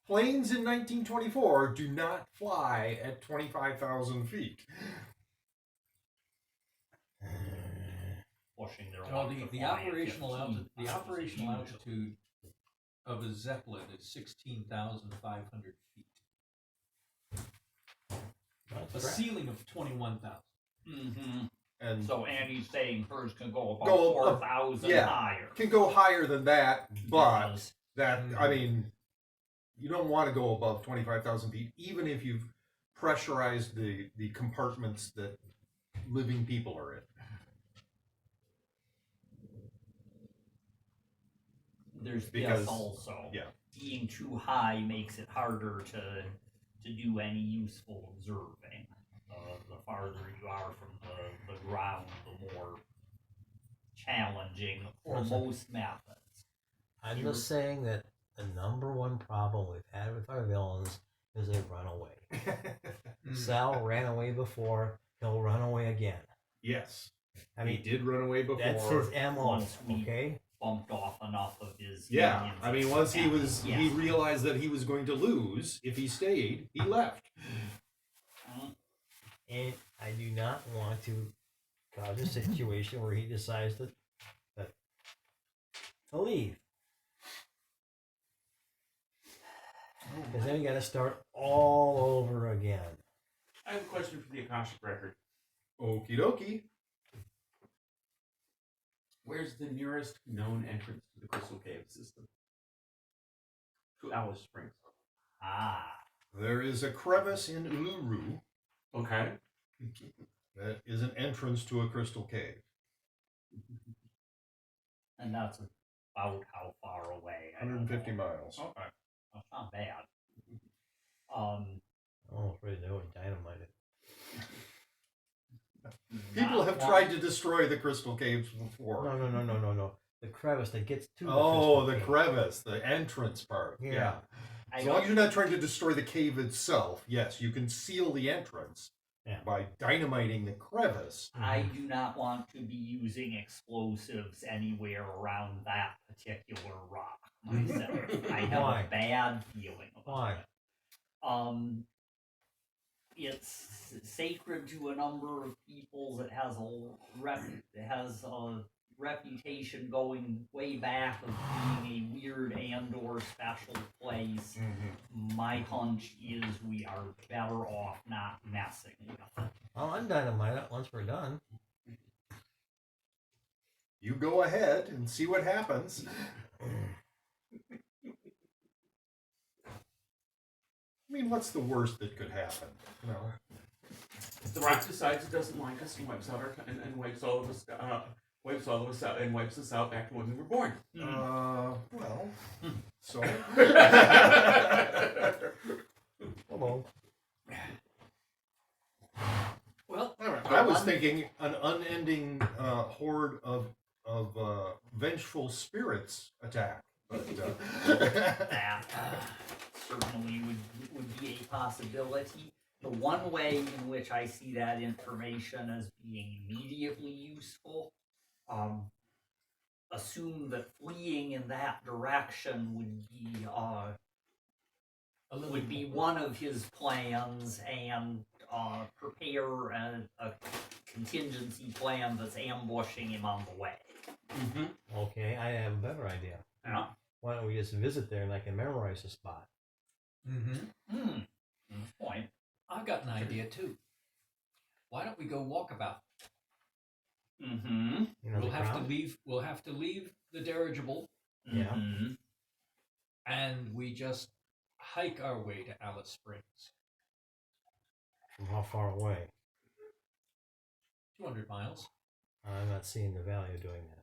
Planes in 1924 do not fly at 25,000 feet. pushing their Well, luck to the fly at operational 15,000 altitude usually. of a Zeppelin is 16,500 feet. That's A correct. ceiling of 21,000. Mm-hmm. And So Andy's saying hers can go about Go up- 4,000 yeah. higher. can go higher than that, but Because- I mean, you don't want to go above 25,000 feet, even if you've pressurized the compartments that living people are in. there's Because- this also. yeah. Being too high makes it harder to do any useful observing. The farther you are from the ground, the more challenging for Listen. most methods. I'm just saying that the number one problem we've had with our villains is they run away. Sal ran away before, he'll run away again. Yes. I He mean, did run away before. that's his MO, Once we- okay? Bumped off enough of his Yeah, minions I mean, and once he yeah. realized that he was going to lose if he stayed, he left. And I do not want to cause a situation where he decides to leave. Because then you got to start all over again. I have a question for the Akashic Record. Okie dokie. Where's the nearest known entrance to the Crystal Cave system? To Alice Springs. Ah, There is a crevice in Uluru Okay. that is an entrance to a crystal cave. And that's about how far away? 150 miles. Okay. That's not bad. Oh, afraid they would dynamite it. People have tried to destroy the crystal caves before. No. The crevice that gets to Oh, the the crystal crevice, the entrance part. cave. Yeah. I As long as don't, you're not trying to destroy the cave itself, yes, you can seal the entrance by dynamiting the crevice. I do not want to be using explosives anywhere around that particular rock myself. I have Why? a bad feeling about Why? it. It's sacred to a number of peoples. It has a reputation going way back of being a weird and/or special place. My hunch is we are better off not messing with it. I'll undynamite it once we're done. You go ahead and see what happens. I mean, what's the worst that could happen? You know? The rock decides it doesn't like us and wipes out our and wipes all of us out and wipes us out back to when we were born. Well, so. Hello. Well, I was thinking an unending horde of vengeful spirits attack. But, that certainly would be a possibility. The one way in which I see that information as being immediately useful, assume that fleeing in that direction would be one of his plans, and prepare a contingency plan that's ambushing him on the way. Okay, I have a better idea. Yeah. Why don't we just visit there and I can memorize the spot? Good point. I've got an idea too. Why don't we go walkabout? You know, We'll the have to ground? leave. We'll have to leave the dirigible, Yeah. and we just hike our way to Alice Springs. From how far away? 200 miles. I'm not seeing the value of doing that.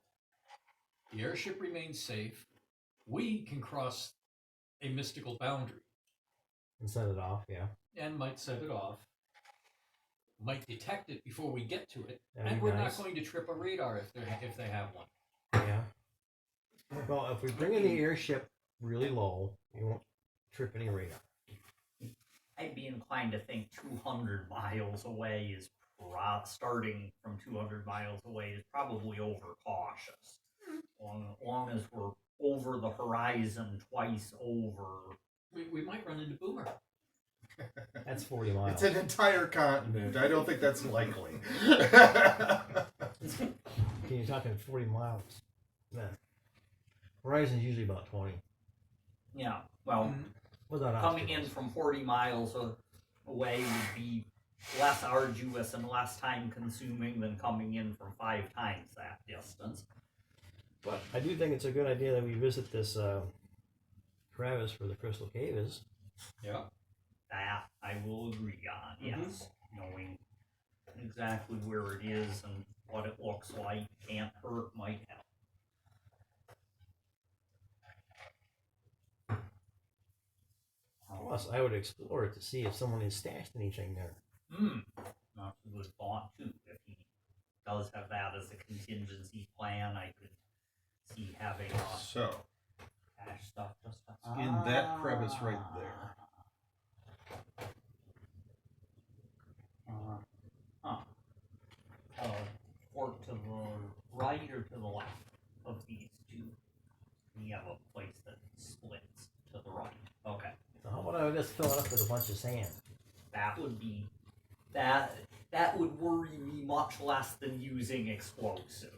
The airship remains safe. We can cross a mystical boundary And set it off, yeah. and might set it off. Might detect it before we get to it, That'd and be we're nice. not going to trip a radar if they have one. Yeah. Well, if we bring in the airship really low, you won't trip any radar. I'd be inclined to think 200 miles away is starting from 200 miles away is probably overcautious. Long as we're over the horizon twice over. We might run into Boomer. That's 40 miles. it's an entire continent. I don't think that's likely. You're talking 40 miles. Yeah. Horizon's usually about 20. Yeah, well, Without coming in obstacles. from 40 miles away would be less arduous and less time consuming than coming in from 5 times that distance. But I do think it's a good idea that we visit this crevice where the crystal cave is. Yeah. That I will agree on, yes. Knowing exactly where it is and what it looks like can't hurt, might help. Plus, I would explore it to see if someone has stashed anything there. That's a good thought, too. If he does have that as a contingency plan, I could see having So, cash stuff just in that crevice right there. Fork to the right or to the left of these two? We have a place that splits to the right. Okay. So how about I just fill it up with a bunch of sand? That would be that would worry me much less than using explosives.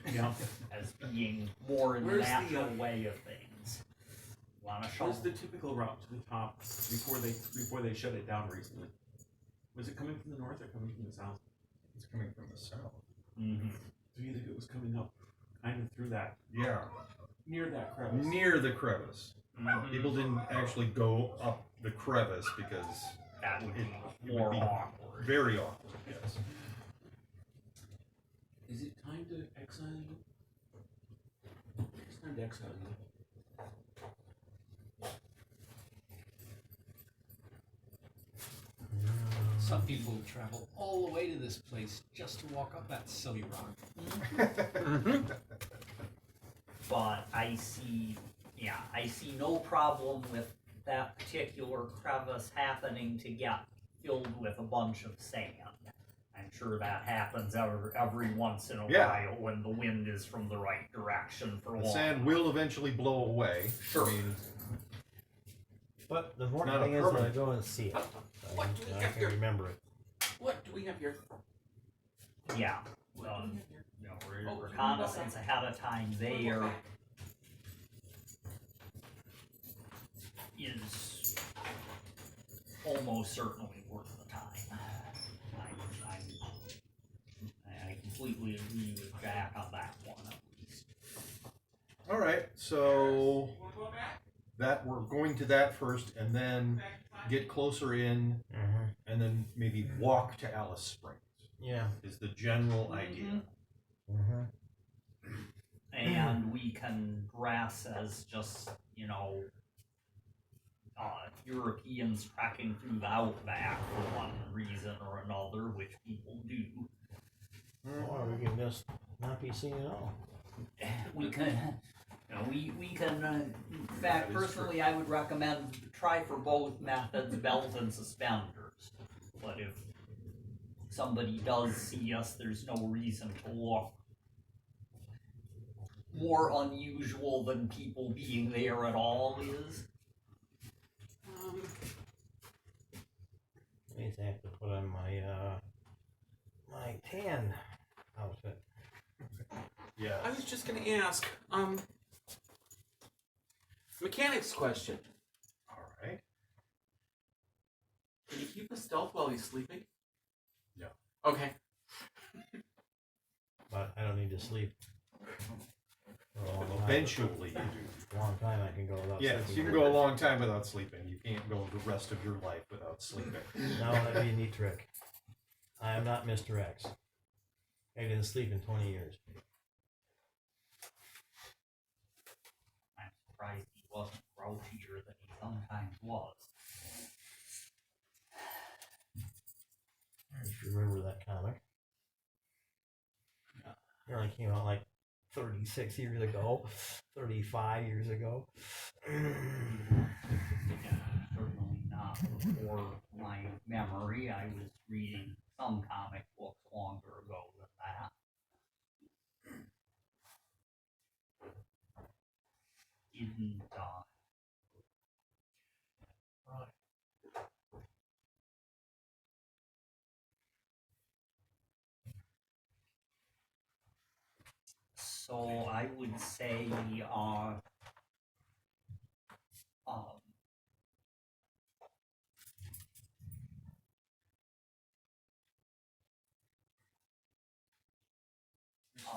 As being more in the Where's the, natural way of things. Wanna show Where's the typical route to the top before they shut it down recently? Was it coming from the north or coming from the south? It's coming from the south. Do you think it was coming up kind of through that, Yeah, near that crevice? near the crevice. People didn't actually go up the crevice because that would be It more would be awkward. very awkward. Yes. Is it time to exile you? It's time to exile you. Some people travel all the way to this place just to walk up that silly rock. But I see no problem with that particular crevice happening to get filled with a bunch of sand. I'm sure that happens every once in a while when the wind is from the right direction for The long. sand will eventually blow away. Sure. I mean, But the important Not a thing is that I permanent. go and see it. So What do we I have can here? remember it. What do we have here? Yeah. What do we have here? You know, Oh, reconnaissance ahead of time there is almost certainly worth the time. I completely agree with Jack on that one, at least. all right. So that we're going to that first, and then get closer in, Mm-hmm. and then maybe walk to Alice Springs. Yeah. Is the general idea. Mm-hmm. And we can dress as just, Europeans trekking through the outback for one reason or another, which people do. Or we can just not be seen at all. We can, we can. In fact, That is personally, I would recommend try for both methods, belt and suspenders. But if somebody does see us, there's no reason to look more unusual than people being there at all is. I means I have to put on my my tan outfit. Yeah. I was just gonna ask, mechanics question. All right. Can you keep a stealth while he's sleeping? No. Okay. But I don't need to sleep. For a long time. Eventually, you do. A long time I can go without Yes, sleeping. you can go a long time without sleeping. You can't go the rest of your life without sleeping. No, that'd be a neat trick. I am not Mr. X. I didn't sleep in 20 years. I'm surprised he wasn't grouchier than he sometimes was. If you remember that comic. It only came out like 36 years ago, 35 years ago. Certainly not before my memory. I was reading some comic books longer ago than that. Didn't So I would say,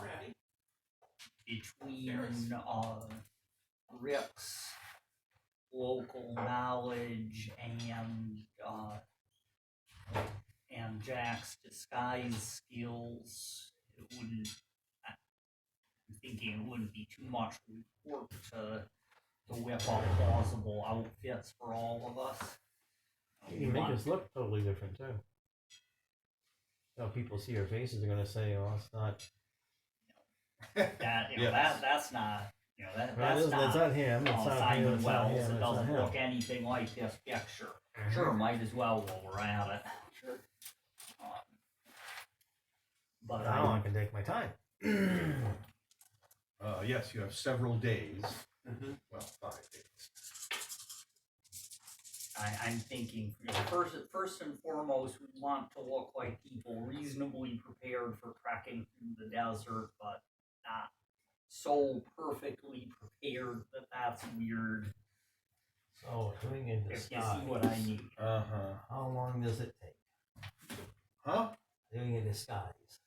Ready? between Rick's local knowledge and Jack's disguise skills, it wouldn't. I'm thinking it wouldn't be too much work to whip up plausible outfits for all of us. You can make us look totally different too. So people see our faces, they're gonna say, "Oh, it's not." That Yes. that's not That's that's not not him. It's not him. Simon It's not Wells. him. It It's not doesn't him. look anything like this picture. Sure, might as well while we're at it. Sure. But Now I can take my time. Yes, you have several days. Mm-hmm. Well, 5 days. I'm thinking, first and foremost, we want to look like people reasonably prepared for trekking through the desert, but not so perfectly prepared that that's weird. So doing in If you disguise. see what I mean. How long does it take? Huh? Doing a disguise.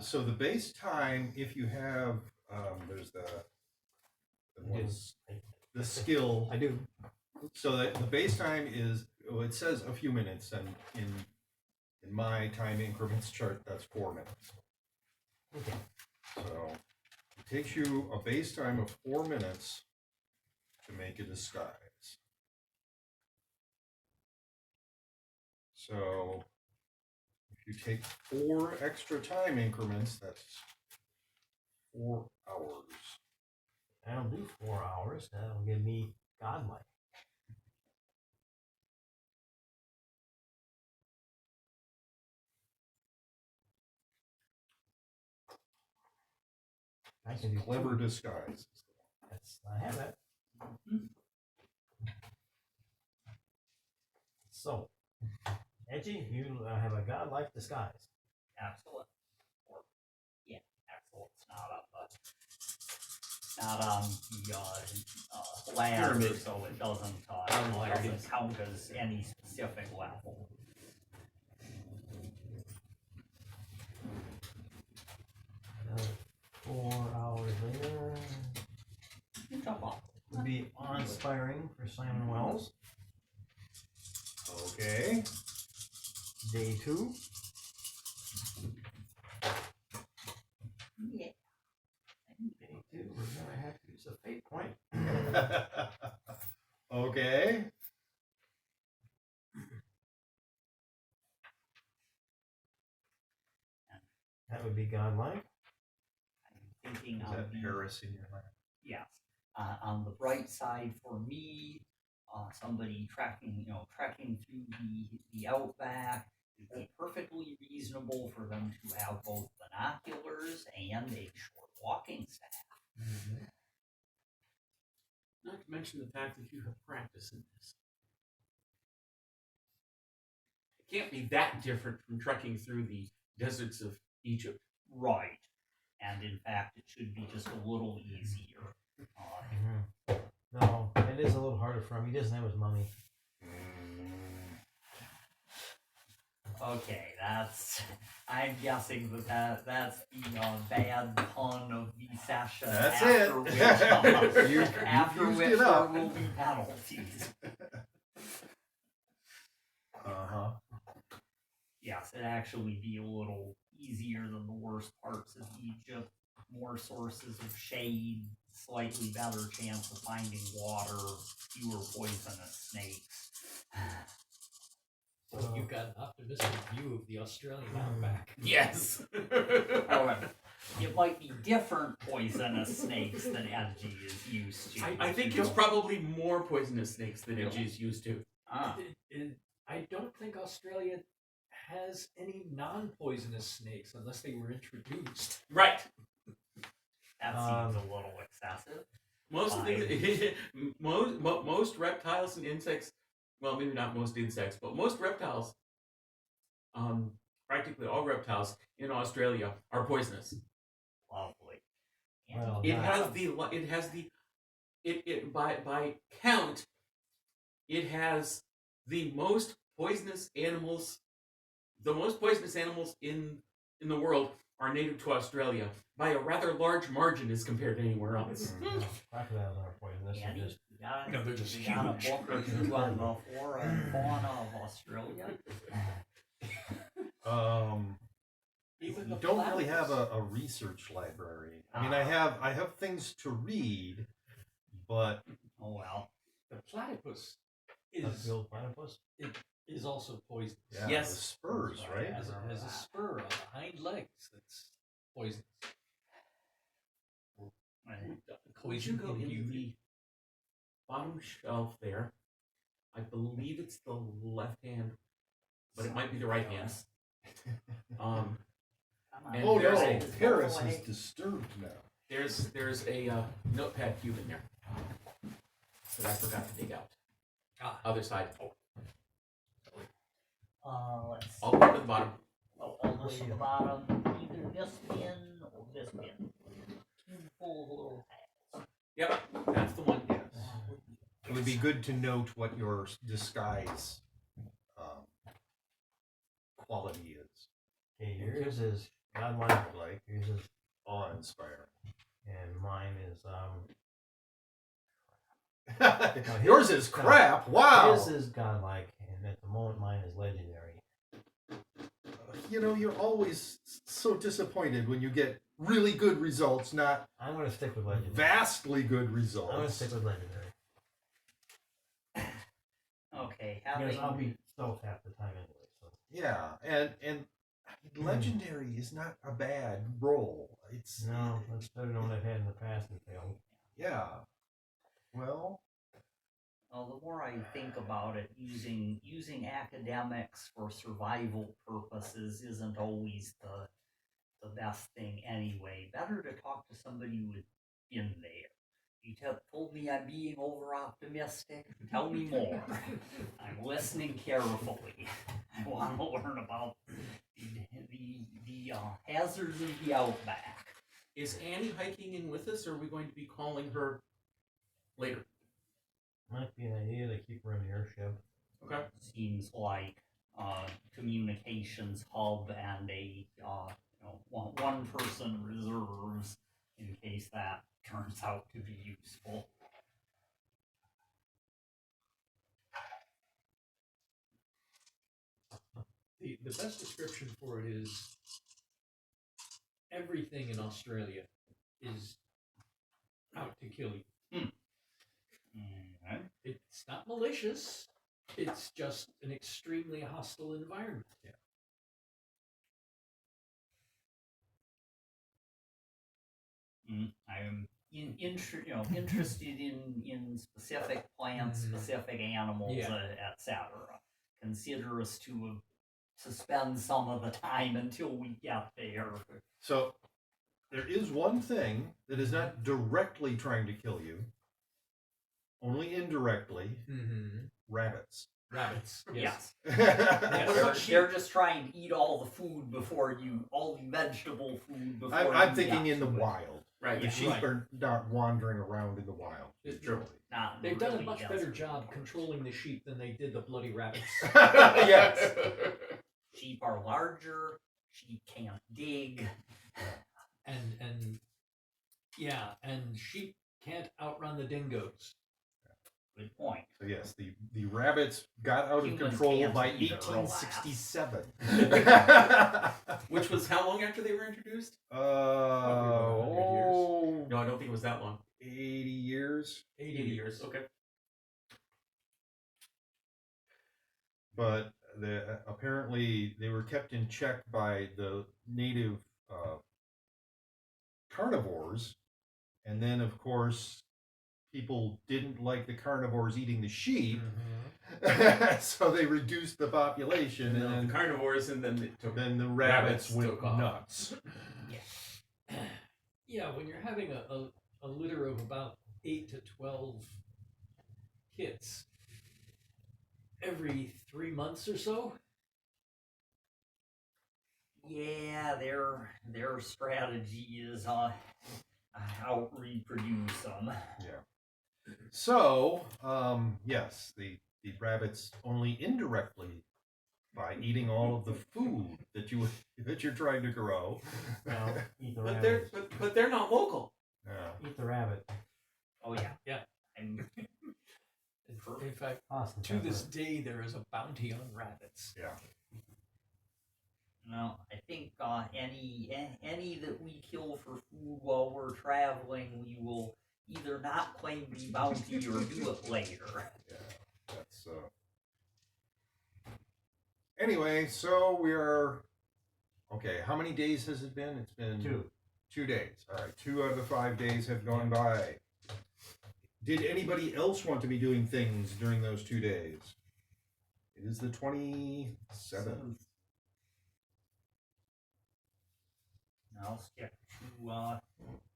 So the base time, if you have, there's the I do. skill. I do. So that the base time is well, it says a few minutes, and in my time increments chart, that's 4 minutes. Okay. So it takes you a base time of 4 minutes to make a disguise. So if you take 4 extra time increments, that's 4 hours. That'll do 4 hours. That'll give me godlike. I can do Clever 2. disguise. I have that. So, Edgy, you have a godlike disguise. Excellent. Or, yeah, excellent's not on the lab, Pyramid. so it doesn't count as any specific level. Another 4 hours later. You jump off. Would be awe-inspiring for Simon Wells. Okay. Day 2. Yeah. Day 2, we're gonna have to use a fate point. Okay. That would be godlike. I'm thinking Is on that the Paris in your mind? yes. On the bright side for me, somebody trekking through the outback, it'd be perfectly reasonable for them to have both binoculars and a short walking staff. Not to mention the fact that you have practice in this. It can't be that different from trekking through the deserts of Egypt. Right. And in fact, it should be just a little easier. No, it is a little harder for him. He doesn't have his money. Okay, I'm guessing that's the bad pun of the session. That's after it. Which, You've after used which it there up. will be penalties. Uh-huh. Yes, it'd actually be a little easier than the worst parts of Egypt. More sources of shade, slightly better chance of finding water, fewer poisonous snakes. So you've got an optimistic view of the Australian outback. Yes. However, it might be different poisonous snakes than Edgy is used to. I think it's probably more poisonous snakes than Edgy is used to. I don't think Australia has any non-poisonous snakes unless they were introduced. Right. That seems a little excessive. Most of the most reptiles and insects, well, maybe not most insects, but most reptiles, practically all reptiles in Australia are poisonous. Lovely. Well, By count, it has the most poisonous animals. The most poisonous animals in the world are native to Australia by a rather large margin as compared to anywhere else. Crocodiles aren't poisonous. Andy, They're just No, they're just you got a huge. book or two on the flora and fauna of Australia? Even You the don't really have platypus. a research library. I mean, I have things to read, but Oh well. The platypus That's is the old platypus. is also poisonous. yeah, Yes. the spurs, right? It has a spur on the hind legs that's poisonous. Would you go into the bottom shelf there? I believe it's the left hand, but it might be the right hand. Come on. And Oh there's no, a- Paris is disturbed now. There's a notepad cube in there that I forgot to dig out. Other side. Let's see. All the way to the bottom. I'll look at the bottom. Either this bin or this bin. Two full of little tags. Yep, that's the one. Yes. It would be good to note what your disguise quality is. Okay, yours is godlike, Like yours is, awe-inspiring. and mine is Yours is crap. Wow. His is godlike, and and at the moment mine is legendary. You know, you're always so disappointed when you get really good results, not I'm going to stick with legendary. vastly good I'm going to results. stick with legendary. Okay, Because I'll having be stealth half the time anyway. So. Yeah, and legendary is not a bad roll. It's No, that's better than what I've had in the past and failed. yeah. Well, the more I think about it, using academics for survival purposes isn't always the best thing anyway. Better to talk to somebody who's been there. You told me I'm being over optimistic. Tell me more. I'm listening carefully. I want to learn about the hazards of the outback. Is Annie hiking in with us, or are we going to be calling her later? Might be an idea to keep her in the airship. Okay. Seems like communications hub and a one person reserves in case that turns out to be useful. The best description for it is everything in Australia is out to kill you. Mm-hmm. It's not malicious. It's just an extremely hostile environment. Yeah. I'm interested in specific plants, specific animals, etc. Consider us to suspend some of the time until we get there. so there is one thing that is not directly trying to kill you, only indirectly. Rabbits. Rabbits. Yes. Yes. They're just trying to eat all the food all the vegetable food before I'm you thinking get in the to it. wild. Right. The sheep are not wandering around in the wild. It's true. Not They've done a really much yes. better job controlling the sheep than they did the bloody rabbits. Yes. Sheep are larger. Sheep can't dig. and sheep can't outrun the dingoes. Good point. So yes, the rabbits got out of Humans control can't by either, 1867. Which was how long after they were introduced? No, No, I don't think it was that long. 80 years. 80 years. Okay. But apparently they were kept in check by the native carnivores, and then of course people didn't like the carnivores eating the sheep, so they reduced the population, and The then, carnivores, and then it took. the rabbits went took off. nuts. Yeah, when you're having a litter of about 8 to 12 kits every 3 months or so. Yeah, their strategy is out reproduce them. Yeah. So, yes, the rabbits only indirectly by eating all of the food that you're trying to grow. Well, eat the But rabbit. they're not local. Yeah. Eat the rabbit. Oh yeah, Yeah. I'm In fact, Awesome. to this day, there is a bounty on rabbits. Yeah. No, I think any that we kill for food while we're traveling, we will either not claim the bounty or do it later. Yeah. That's Anyway, so we are okay. How many days has it been? It's been 2 days. All right, 2 out of the 5 days have gone by. Did anybody else want to be doing things during those 2 days? It is the 27th. I'll stick to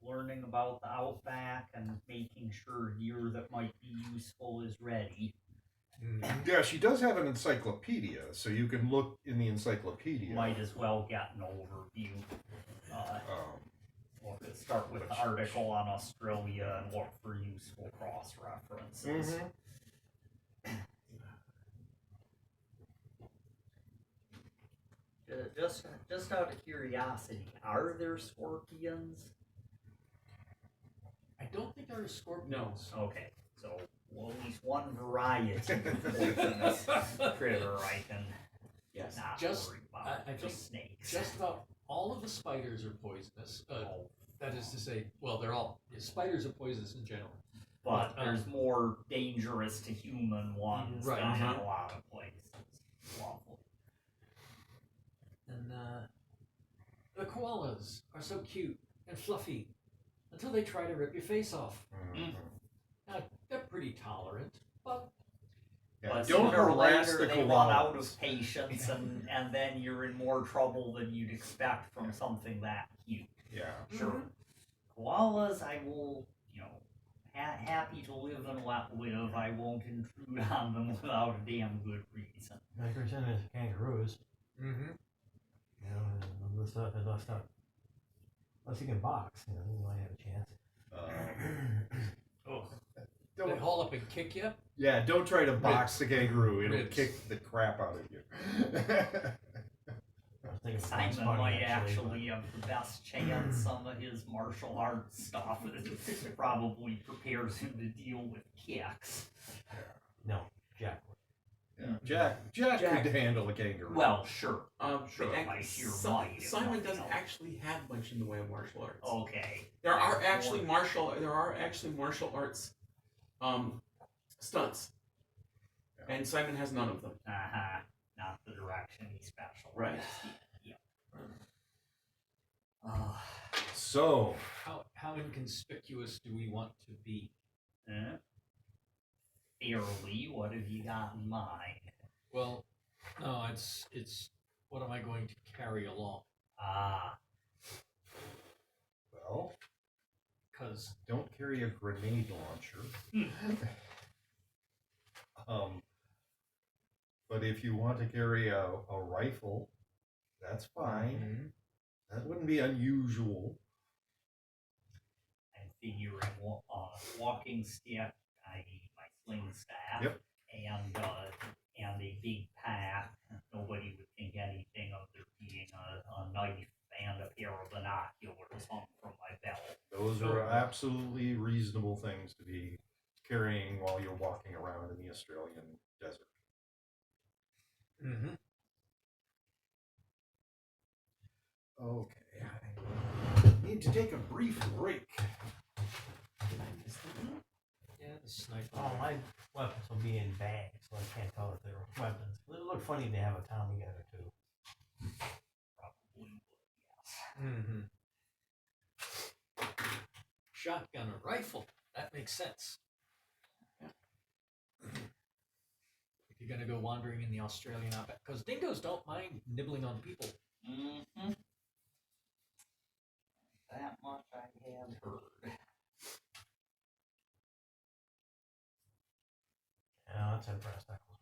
learning about the outback and making sure gear that might be useful is ready. Yeah, she does have an encyclopedia, so you can look in the encyclopedia. Might as well get an overview. We'll start with the article on Australia and look for useful cross-references. Just out of curiosity, are there scorpions? I don't think there are scorpions. Okay, so Well, at least one variety of poisonous critter I can Yes. not Just- worry about. I think Just snakes. Just about all of the spiders are poisonous. That is to say, well, they're all spiders are poisonous in general. But but, there's more dangerous to human ones Right. than in Uh-huh. a lot of places. Lovely. And the koalas are so cute and fluffy until they try to rip your face off. Mhm. Now, they're pretty tolerant, but Yeah, But don't sooner or harass later the they run out koalas. of patience, and then you're in more trouble than you'd expect from something that cute. Yeah. Sure. Koalas, I will, happy to live and let live. I won't intrude on them without a damn good reason. Like we're saying, there's kangaroos. mm-hmm. You know, unless you can box, you know, you might have a chance. Oh, they Don't, haul up and kick you. yeah, don't try to box the kangaroo. It'll Ribs. kick the crap out of you. I was thinking Simon Bugs Bunny, might actually, actually have the best chance. Some of his martial arts stuff probably prepares him to deal with kicks. but no, Jack. Yeah. Jack Jack. could handle a kangaroo. Well, sure. Sure. By sheer might, if Simon nothing doesn't else. actually have much in the way of martial arts. Okay. There are actually martial arts stunts. Yeah. And Simon has none of them. Not the direction he specializes Right. in. Yeah. So, How inconspicuous do we want to be? Fairly, what have you got in mind? Well, no, it's what am I going to carry along? well, Because don't carry a grenade launcher. But if you want to carry a rifle, that's fine. That wouldn't be unusual. I'm figuring walking stick, i.e. my sling staff, Yep. and a big pack. Nobody would think anything of there being a knife and a pair of binoculars hung from my belt. Those are absolutely reasonable things to be carrying while you're walking around in the Australian desert. mm-hmm. Okay, I need to take a brief break. Yeah, the sniper. Oh, my weapons will be in bags, so I can't tell if they're weapons. It'll look funny to have a Tommy gun or two. Probably would, yes. Mm-hmm. Shotgun or rifle. That makes sense. If you're gonna go wandering in the Australian outback, because dingoes don't mind nibbling on people. Mm-hmm. That much I have heard. Yeah, that's impressed. I was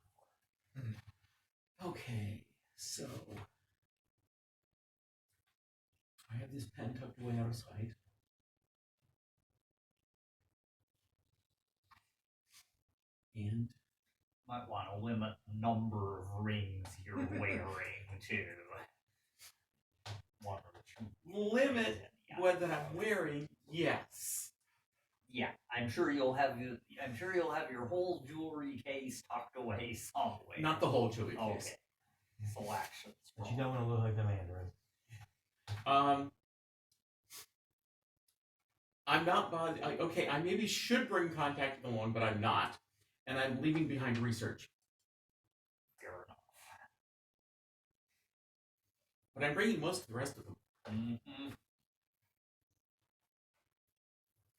before. Okay, so I have this pen tucked away out of sight. And Might want to limit the number of rings you're wearing to one or two. limit Yeah. what that I'm wearing, yes. Yeah, I'm sure you'll have your whole jewelry case tucked away somewhere. Not the whole jewelry case. Okay. Selections. But you don't want to look like the Mandarin. I'm not bothered. Okay, I maybe should bring contacting along, but I'm not. And I'm leaving behind research. Fair enough. But I'm bringing most of the rest of them. Mm-hmm.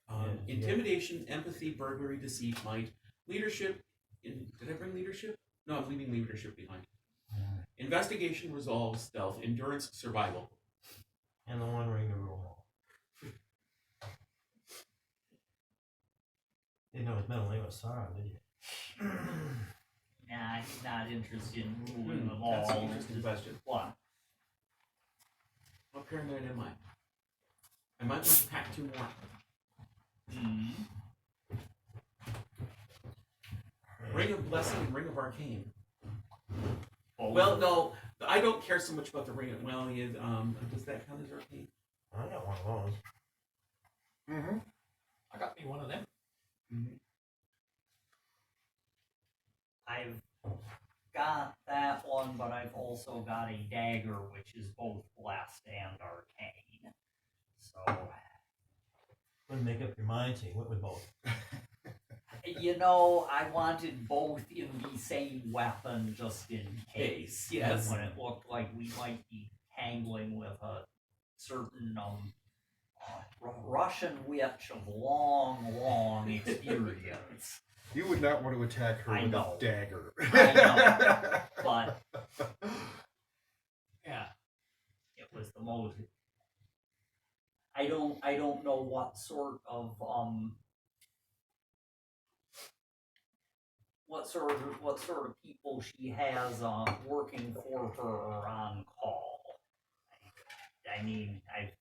Yeah. Intimidation, empathy, burglary, deceit, might, leadership. Did I bring leadership? No, I'm leaving leadership behind. Investigation, resolve, stealth, endurance, survival. And the one ring to rule all. Didn't know his middle name was Sauron, did you? Nah, he's not interested in ruling them all. That's an interesting question. What? How paranoid am I? I might want to pack 2 more. Mm-hmm. Ring of Blessing and Ring of Arcane. Both. Well, no, I don't care so much about the Ring of... Well, yeah, does that count as Arcane? I got one of those. Mm-hmm. I got me one of them. Mm-hmm. I've got that one, but I've also got a dagger, which is both blessed and arcane. So, Wouldn't make up your mind, so you went with both. you know, I wanted both in the same weapon just in case. Yes. When it looked like we might be tangling with a certain Russian witch of long experience. You would not want to attack her I with know. a dagger. I know, but Yeah. it was the most. I don't know what sort of people she has working for her or on call. I mean, I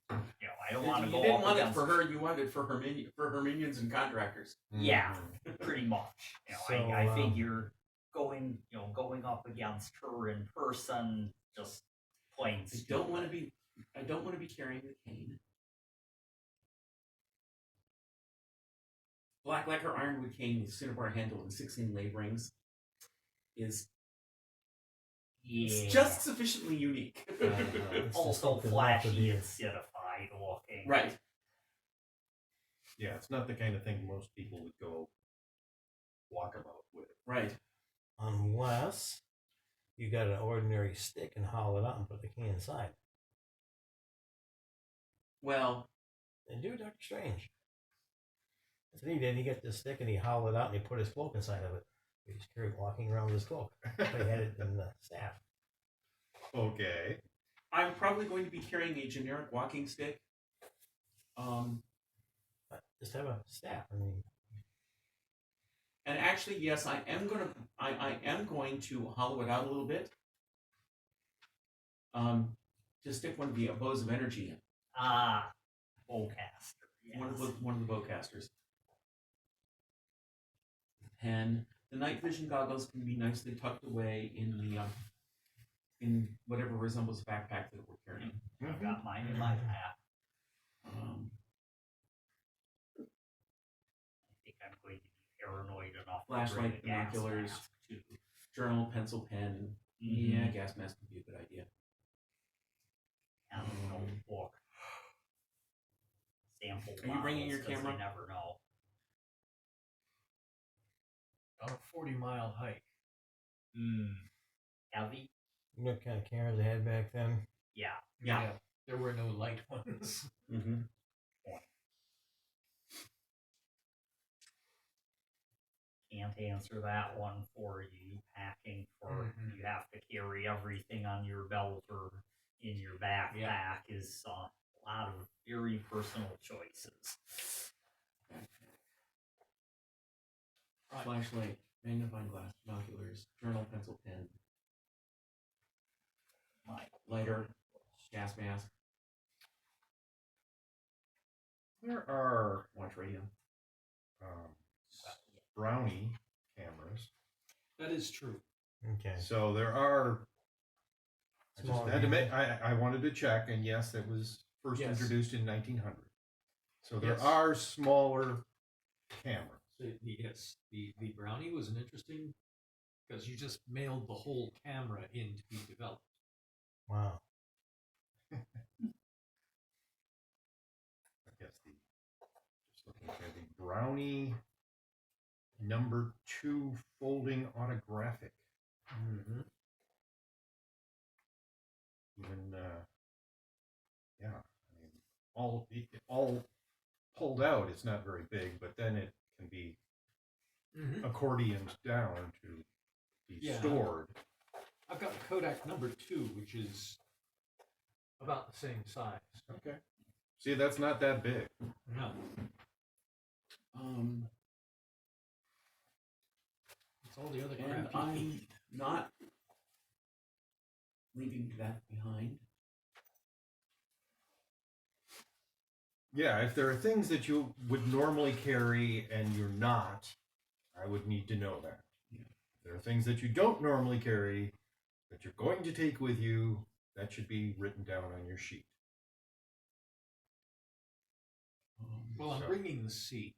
don't want to You go didn't up want it against for her. You wanted it for her minions and contractors. Yeah, pretty much. I So, figure going up against her in person just plain I stupid. don't want to be carrying the cane. Black lacquer ironwood cane with cinnabar handle and 6 inlay rings is just sufficiently unique. It's also something flashy not to be- and citified looking. Right. Yeah, it's not the kind of thing most people would go walk about with. Right. Unless you got an ordinary stick and hollow it out and put the key inside. Well, And do Doctor Strange. That's what he did. He got this stick and he hollowed it out and he put his cloak inside of it. He just carried walking around with his cloak. But he had it in the staff. Okay. I'm probably going to be carrying a generic walking stick. But just have a staff. I mean, And actually, yes, I am going to hollow it out a little bit. To stick one of the bows of energy in. Bowcaster. Yes. One of the bowcasters. Pen. The night vision goggles can be nicely tucked away in whatever resembles a backpack that we're carrying. I've got mine in my pack. I think I'm going to be paranoid enough Flashlight, to bring a gas binoculars. mask too. Journal, pencil, pen. Yeah, gas mask would be a good idea. And a notebook. Sample. Are you bringing your bottles, 'cause camera? You never know. On a 40-mile hike. Heavy? you know what kind of cameras they had back then? Yeah. Yeah. There were no light ones. Mm-hmm. Can't answer that one for you. Packing for you have to carry everything on your belt or in your backpack is a lot of very personal choices. Flashlight, magnifying glass, binoculars, journal, pencil, pen, lighter, gas mask, There are watch radio. brownie cameras. That is true. Okay. So there are. I just Smaller had to cameras. I wanted to check, and yes, it was first Yes. introduced in 1900. So there Yes. are smaller cameras. So, yes, the brownie was an interesting because you just mailed the whole camera in to be developed. Wow. I guess just looking at the brownie number 2 folding autographic. Mm-hmm. Even yeah, I mean, all pulled out. It's not very big, but then it can be accordioned down to be Yeah. stored. I've got the Kodak number 2, which is about the same size. Okay. See, that's not that big. No, it's all the other And crap. you I'm need. not leaving that behind. Yeah, if there are things that you would normally carry and you're not, I would need to know that. Yeah. If there are things that you don't normally carry that you're going to take with you, that should be written down on your sheet. Well, I'm So- bringing the seat.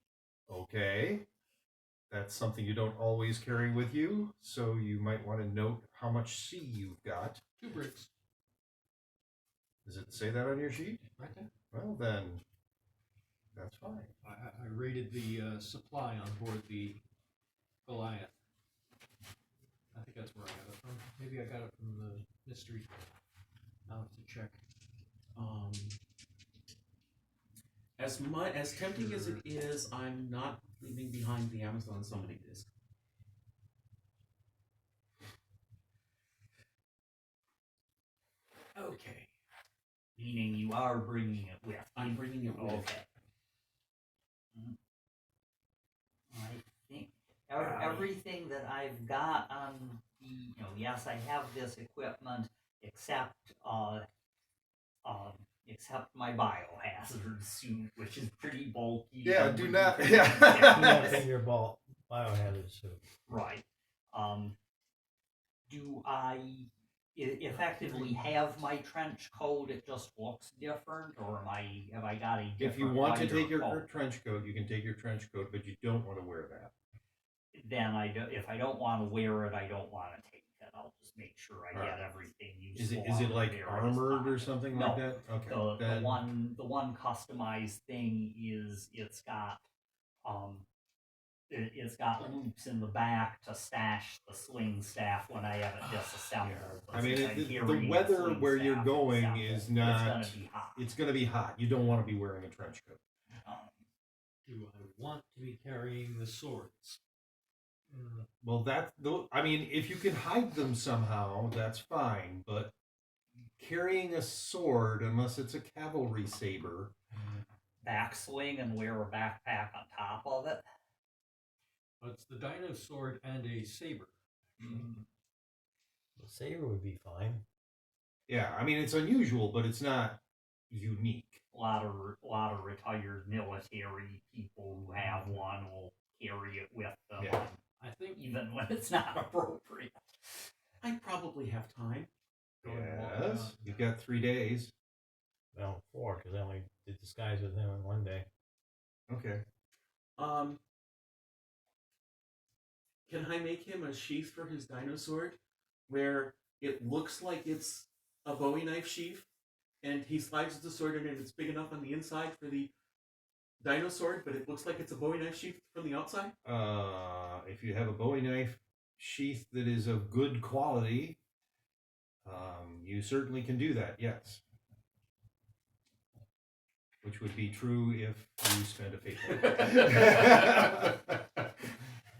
Okay. that's something you don't always carry with you, so you might want to note how much C you've got. 2 bricks. Does it say that on your sheet? Right there. Well, then, that's fine. I rated the supply on board the Goliath. I think that's where I got it from. Maybe I got it from the mystery. I'll have to check. As tempting as it is, I'm not leaving behind the Amazon summoning disc. Okay. Meaning you are bringing it with. I'm bringing it with. Okay. I think everything that I've got on the, yes, I have this equipment except my biohazard suit, which is pretty bulky. Yeah, do not. Do Yeah. not take your biohazard suit. Right. Do I effectively have my trench coat? It just looks different, or have I got a different? If you want to lighter take your coat? trench coat, you can take your trench coat, but you don't want to wear that. Then if I don't want to wear it, I don't want to take it. I'll just make sure I Alright. get everything Is useful. it on like there as armored or possible. something No. like that? Okay. The then- one customized thing is it's got it's got loops in the back to stash the swing staff when I have it disassembled. But I mean, since I'm the carrying weather swing where you're staff going assembled, is not. It's gonna be hot. It's going to be hot. You don't want to be wearing a trench coat. Do I want to be carrying the swords? Well, I mean, if you can hide them somehow, that's fine. But carrying a sword, unless it's a cavalry saber, Backswing and wear a backpack on top of it. It's the dino sword and a saber. The saber would be fine. yeah. I mean, it's unusual, but it's not unique. A lot of retired military people who have one will carry it with them, Yeah. I think even when it's not appropriate. I probably have time. Yes, you've got 3 days. Well, 4, because I only did disguise with him in 1 day. Okay. Can I make him a sheath for his dino sword where it looks like it's a Bowie knife sheath, and he slides the sword in and it's big enough on the inside for the dino sword, but it looks like it's a Bowie knife sheath from the outside? If you have a Bowie knife sheath that is of good quality, you certainly can do that. Yes. Which would be true if you spent a fate point.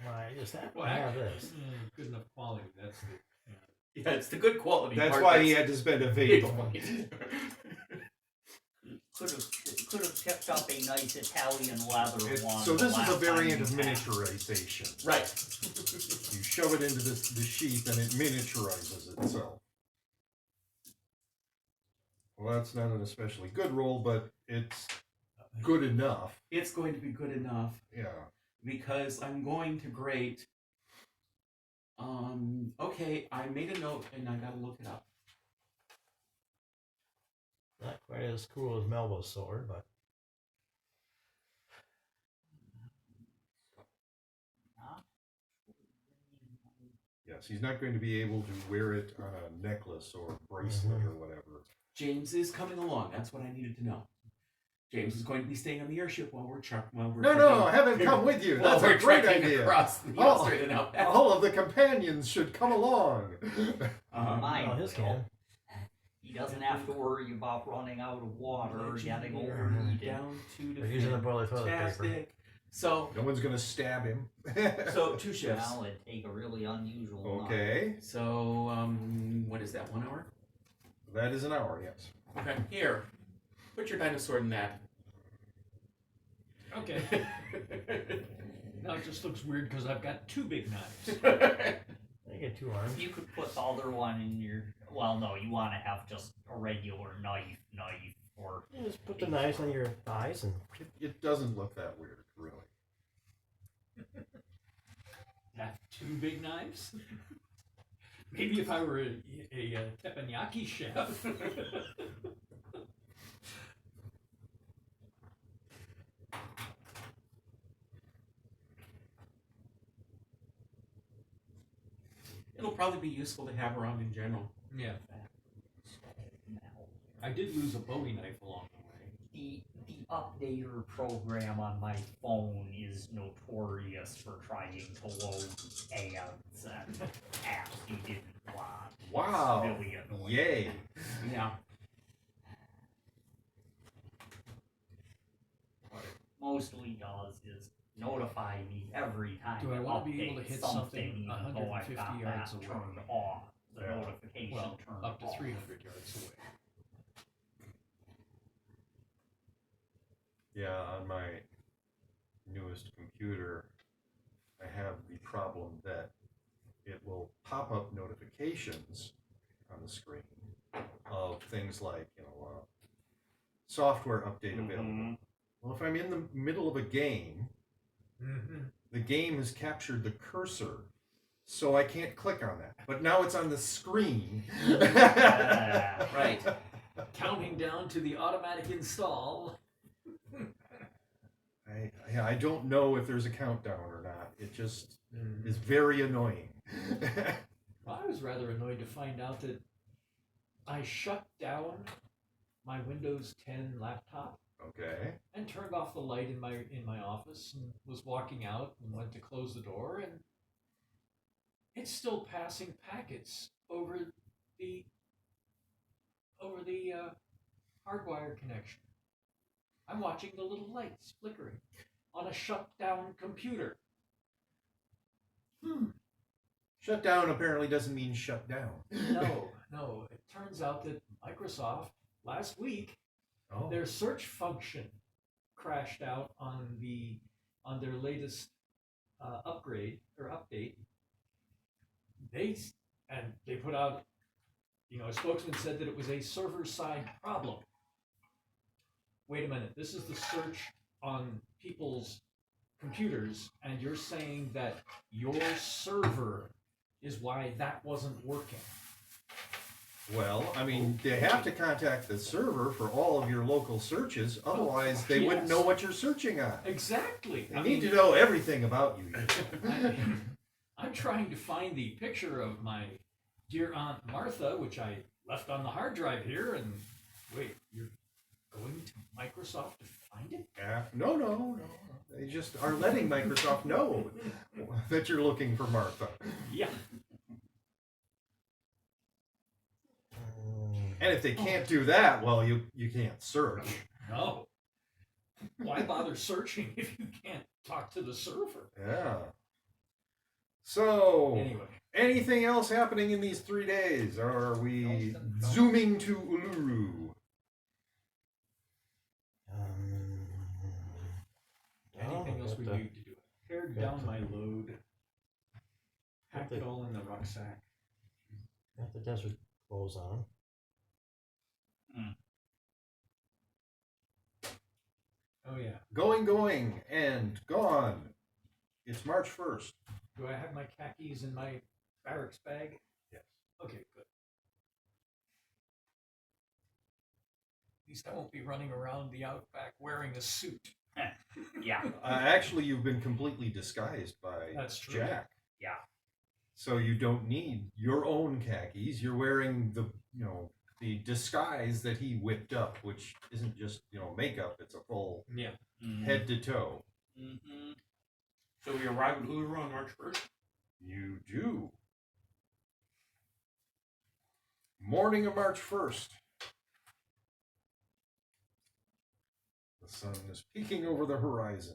Well, I just happen to have this. good enough quality. That's the. Yeah, it's the good quality That's part. why he had to spend a fate point. Could have kept up a nice Italian leather one. So this is a the last variant time of you had it. miniaturization. Right. You shove it into the sheath and it miniaturizes itself. Well, that's not an especially good roll, but it's good enough. It's going to be good enough Yeah. because I'm going to grate. Okay, I made a note and I gotta look it up. Not quite as cool as Melba's sword, but Yes, he's not going to be able to wear it on a necklace or bracelet or whatever. James is coming along. That's what I needed to know. James is going to be staying on the airship while we're No, have him come with you. While That's we're a great trekking idea. across the Oh. Australian outback. All of the companions should come along. Mine well, his will. can. He doesn't have to worry about running out of water or getting Engineer overheated. down to They're using the boiler toilet paper. fantastic. So, No one's going to stab him. 2 shifts. Well, it'd take a really unusual night. Okay. So, what is that? 1 hour? That is an hour, yes. Okay. Here, put your dinosaur in that. Okay. Now it just looks weird because I've got 2 big knives. They get 2 arms. You could put the other one in your. Well, no, you want to have just a regular knife, or You just put the knives on your thighs and It doesn't look that weird, really. Have 2 big knives? Maybe if I were a teppanyaki chef. probably be useful to have around in general. Yeah. I did lose a Bowie knife along the way. The updater program on my phone is notorious for trying to load ads and apps you didn't want. Wow. It's really annoying. Yay. Yeah. What it mostly does is notify me every time Do I it want to be able to updates hit something, something even though I've 150 got yards that away? turned off. The Yeah. notification Well, turned up to off. 300 yards away. Yeah, on my newest computer, I have the problem that it will pop up notifications on the screen of things like, software update available. Well, if I'm in the middle of a game, the game has captured the cursor, so I can't click on that. But now it's on the screen. Right. Counting down to the automatic install. I don't know if there's a countdown or not. It just is very annoying. I was rather annoyed to find out that I shut down my Windows 10 laptop Okay. and turned off the light in my office and was walking out and went to close the door, and it's still passing packets over the hardwire connection. I'm watching the little lights flickering on a shut down computer. Shut down apparently doesn't mean shut down. No. It turns out that Microsoft last week, Oh. their search function crashed out on their latest upgrade or update. They put out, a spokesman said that it was a server-side problem. Wait a minute, this is the search on people's computers, and you're saying that your server is why that wasn't working. Well, I mean, they have to contact the server for all of your local searches, otherwise they wouldn't know what you're searching on. Exactly. They need to know everything about you. I'm trying to find the picture of my dear Aunt Martha, which I left on the hard drive here, and wait, you're going to Microsoft to find it? No. They just are letting Microsoft know that you're looking for Martha. Yeah. And if they can't do that, well, you can't search. No. Why bother searching if you can't talk to the server? Yeah. So, Anyway. anything else happening in these 3 days? Or are we zooming to Uluru? Anything else we need to do? Pared down my load. Packed it all in the rucksack. Got the desert clothes on. Oh yeah. Going, and gone. It's March 1st. Do I have my khakis in my barracks bag? Yes. Okay, good. At least I won't be running around the outback wearing a suit. Yeah. Actually, you've been completely disguised by That's true. Jack. Yeah. So you don't need your own khakis. You're wearing the disguise that he whipped up, which isn't just, makeup. It's a full head to toe. Mm-hmm. So we arrive in Uluru on March 1st? You do. Morning of March 1st. The sun is peeking over the horizon.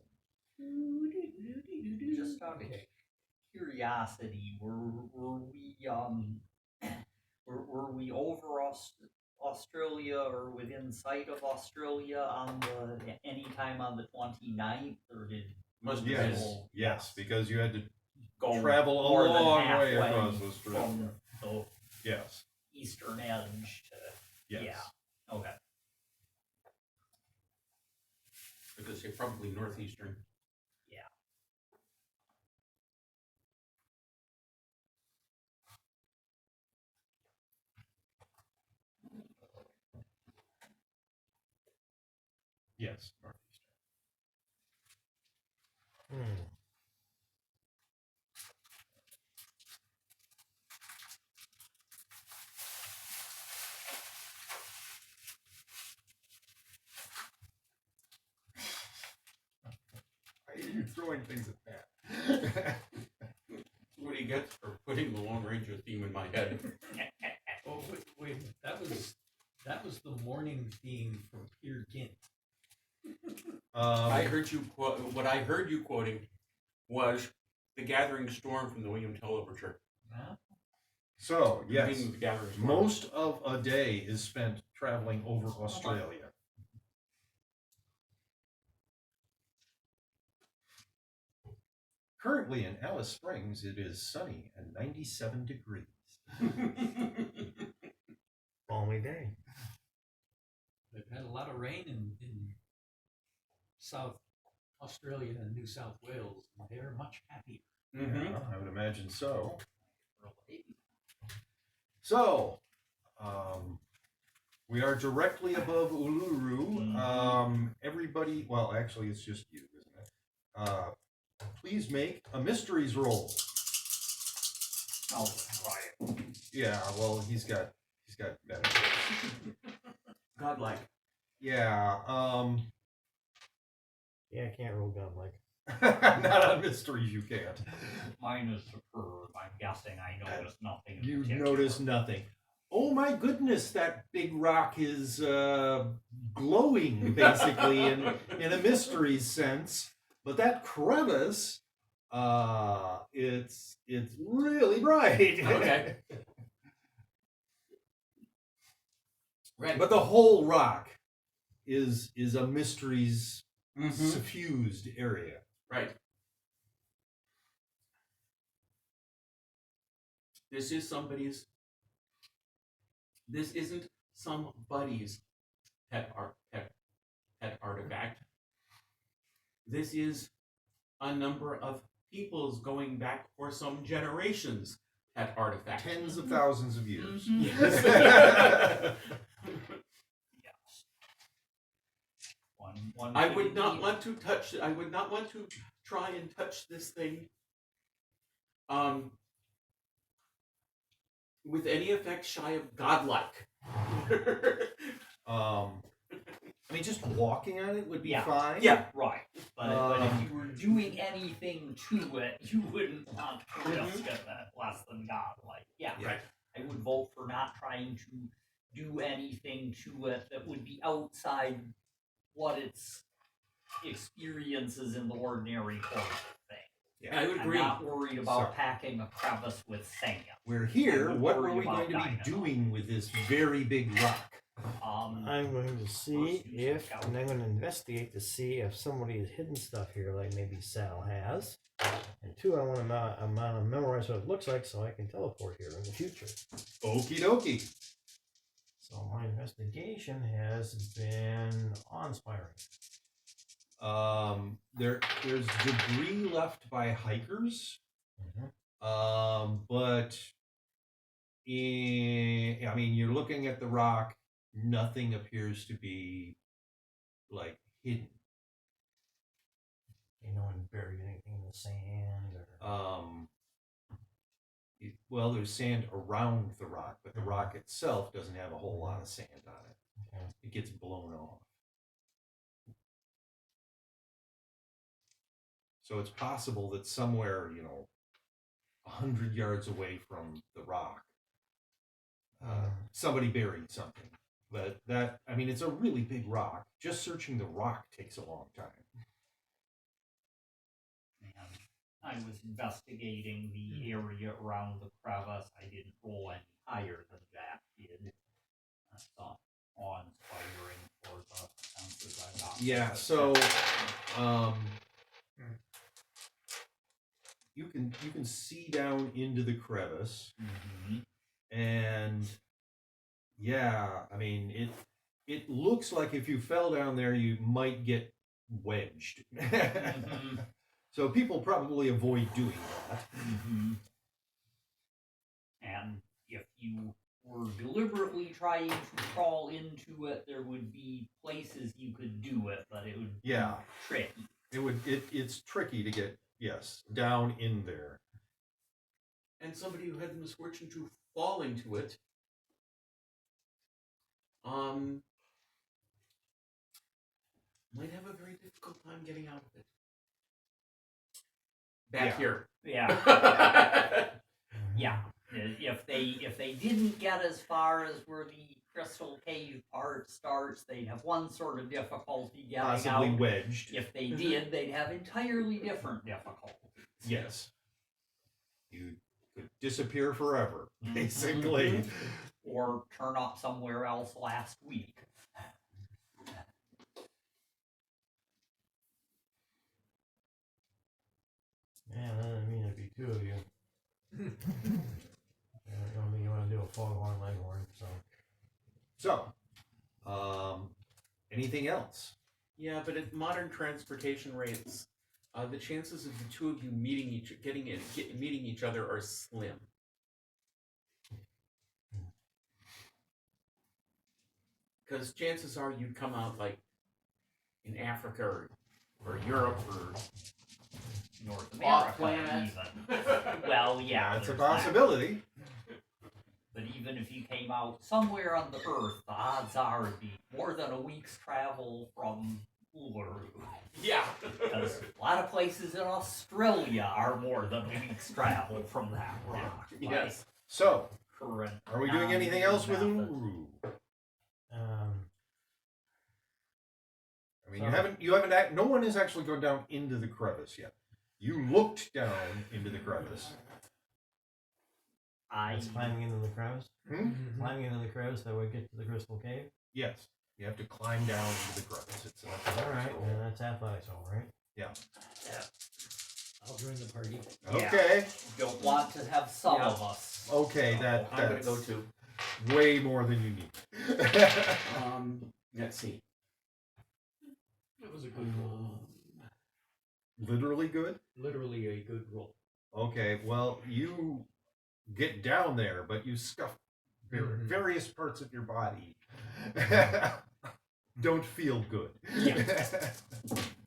Just out of curiosity, were we over Australia or within sight of Australia on any time on the 29th, or did Must have Yes, been. yes, because you had to go travel a more than long way halfway across Australia. from the Yes. eastern edge to Yes. yeah. Okay. Because you're probably northeastern. Yes. Northeastern. throwing things at that. What do you get for putting the Lone Ranger theme in my head? Oh wait, that was the morning theme from Peer Gynt. I heard you quote. What I heard you quoting was "The Gathering Storm" from the William Tell Overture. Huh? So, yes, Meaning the Gathering Storm. most of a day is spent traveling over Australia. Currently in Alice Springs, it is sunny and 97 degrees. Balmy day. They've had a lot of rain in South Australia and New South Wales, and they're much happier. Yeah, I would imagine so. So, we are directly above Uluru. Everybody, well, actually, it's just you, isn't it? Please make a mysteries roll. Oh, right. Yeah, well, he's got better. Godlike. Yeah, Yeah, I can't roll godlike. not on mysteries, you can't. Mine is superb. I'm guessing I noticed nothing. in You particular. notice nothing. Oh my goodness, that big rock is glowing, basically, in a mysteries sense. But that crevice, it's really bright. Okay. Right. But the whole rock is a mysteries Mhm. suffused area. Right. This is somebody's. This isn't somebody's pet artifact. This is a number of people's going back for some generations pet artifact. Tens of thousands of years. Mhm. Yes. Yes. One I could would not indeed- want to touch. I would not want to try and touch this thing. With any effect shy of godlike. I mean, just walking on it would be Yeah. fine. Yeah. Right. But if you were doing anything to it, you wouldn't want to risk it less than God. Like, yeah, Right. I would vote for not trying to do anything to it that would be outside what its experiences in the ordinary course of things. Yeah, I would I'm agree. not worried about So- packing a crevice with sand. We're here. I'm What are worried we about going to be dynamite. doing with this very big rock? I'm going to see if, and I'm going to investigate to see if somebody has hidden stuff here, like maybe Sal has. And two, I want to memorize what it looks like so I can teleport here in the future. Okie dokie. So my investigation has been awe-inspiring. There's debris left by hikers. But I mean, you're looking at the rock. Nothing appears to be like hidden. No one buried anything in the sand or. Well, there's sand around the rock, but the rock itself doesn't have a whole lot of sand on it. Okay. It gets blown off. So it's possible that somewhere, 100 yards away from the rock, somebody buried something. But it's a really big rock. Just searching the rock takes a long time. And I was investigating the area around the crevice. I didn't roll any higher than Jack did. That's awe-inspiring for the senses I got. Yeah, so you can see down into the crevice, and yeah, I mean it looks like if you fell down there you might get wedged. So people probably avoid doing that. And if you were deliberately trying to crawl into it, there would be places you could do it, but it would Yeah. be tricky. It's tricky to get down in there. And somebody who had the misfortune to fall into it, might have a very difficult time getting out of it. back here. Yeah. Yeah. If they didn't get as far as where the Crystal Cave part starts, they'd have one sort of difficulty getting Possibly out. wedged. If they did, they'd have entirely different difficulties. Yes. You could disappear forever, basically. Or turn up somewhere else last week. Yeah, that doesn't mean it'd be two of you. I don't think you want to do a foghorn leghorn, so. So, anything else? Yeah, but at modern transportation rates, the chances of the two of you meeting each other are slim. Because chances are you'd come out like in Africa or Europe or North off America, planet. even. Well, yeah. That's a there's that. possibility. But even if you came out somewhere on the Earth, the odds are it'd be more than a week's travel from Uluru. Yeah. Because a lot of places in Australia are more than a week's travel from that rock. Yes. So, Current. are we doing anything else with method. Uluru? Um, I mean, you haven't. No one has actually gone down into the crevice yet. You looked down into the crevice. it's climbing into the crevice. Climbing into the crevice that would get to the Crystal Cave. Yes, you have to climb down into the crevice. It's an All right, athletics roll. then that's athletics, all right. Yeah. I'll join the party. Okay. Don't want to have some of us. Okay, I'm gonna that's go too. way more than you need. Let's see. It was a good roll. Literally good? Literally a good roll. Okay, well, you get down there, but you scuff various parts of your body. Don't feel good.